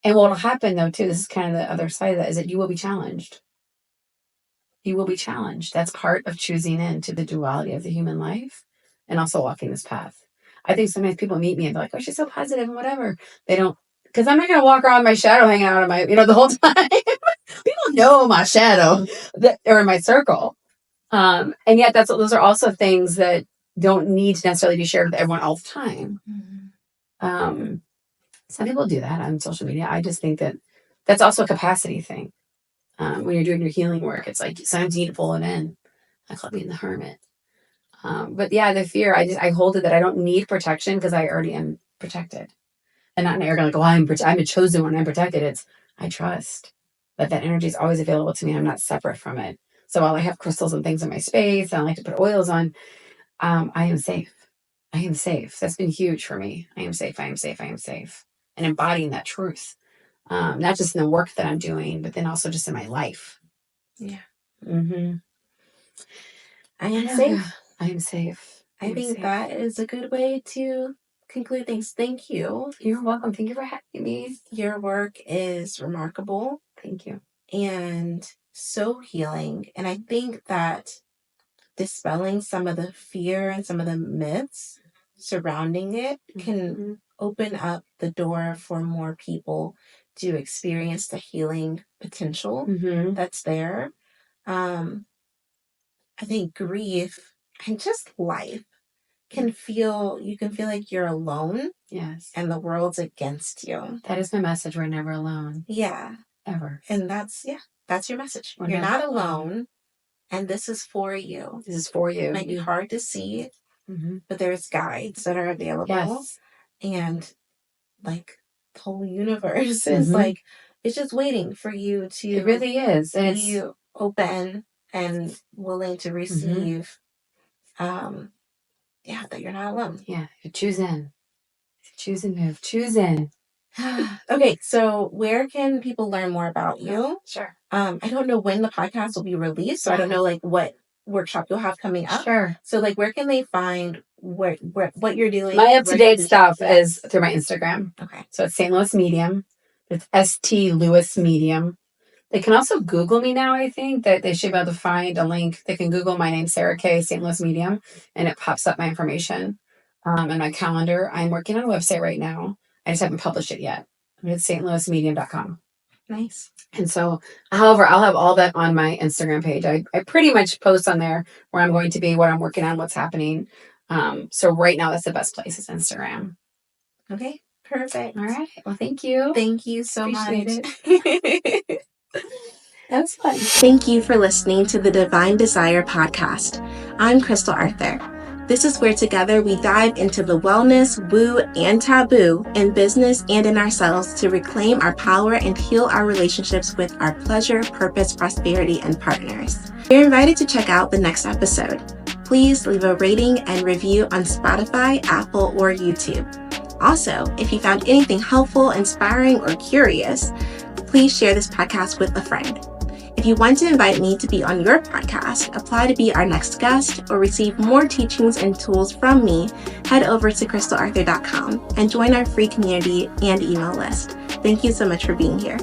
And what will happen, though, too, this is kind of the other side of that, is that you will be challenged. You will be challenged. That's part of choosing into the duality of the human life and also walking this path. I think sometimes people meet me and they're like, oh, she's so positive and whatever. They don't, because I'm not going to walk around with my shadow hanging out of my, the whole time. People know my shadow that are in my circle. And yet those are also things that don't need to necessarily be shared with everyone all the time. Mm-hmm. Some people do that on social media. I just think that that's also a capacity thing. When you're doing your healing work, it's like sometimes you need to pull it in. I call it being the hermit. But yeah, the fear, I hold it that I don't need protection because I already am protected. And not arrogant, I'm a chosen one, I'm protected. It's I trust that energy is always available to me. I'm not separate from it. So while I have crystals and things in my space, and I like to put oils on, I am safe. I am safe. That's been huge for me. I am safe. I am safe. I am safe. And embodying that truth, not just in the work that I'm doing, but then also just in my life. Yeah. Mm-hmm. I am safe. I am safe. I think safe. That is a good way to conclude things. Thank you. You're welcome. Thank you for having me. Your work is remarkable. Thank you. And so healing. And I think that dispelling some of the fear and some of the myths surrounding it can open up the door for more people to experience the healing potential that's there. I think grief and just life you can feel like you're alone. Yes. And the world's against you. That is my message. We're never alone. Yeah. Ever. And that's your message. You're not alone. And this is for you. This is for you. It might be hard to see, but there's guides that are available. Yes. And the whole universe is it's just waiting for you to. It really is. And be open and willing to receive. That you're not alone. Yeah. You choose in. Choose and move. Choose in. Okay, so where can people learn more about you? Sure. I don't know when the podcast will be released, so I don't know what workshop you'll have coming up. Sure. So where can they find what you're doing? My up-to-date stuff is through my Instagram. Okay. So it's St. Louis Medium. It's St. Louis Medium. They can also Google me now, I think, that they should be able to find a link. They can Google my name, Sarah K, St. Louis Medium, and it pops up my information and my calendar. I'm working on a website right now. I just haven't published it yet. It's stlouismedium.com. Nice. And so, however, I'll have all that on my Instagram page. I pretty much post on there where I'm going to be, what I'm working on, what's happening. So right now, that's the best place is Instagram. Okay, perfect. All right. Well, thank you. Thank you so much. That was fun. Thank you for listening to the Divine Desire podcast. I'm Krystal Arthur. This is where together we dive into the wellness, woo, and taboo in business and in ourselves to reclaim our power and heal our relationships with our pleasure, purpose, prosperity, and partners. You're invited to check out the next episode. Please leave a rating and review on Spotify, Apple, or YouTube. Also, if you found anything helpful, inspiring, or curious, please share this podcast with a friend. If you want to invite me to be on your podcast, apply to be our next guest, or receive more teachings and tools from me, head over to krystalarthur.com and join our free community and email list. Thank you so much for being here.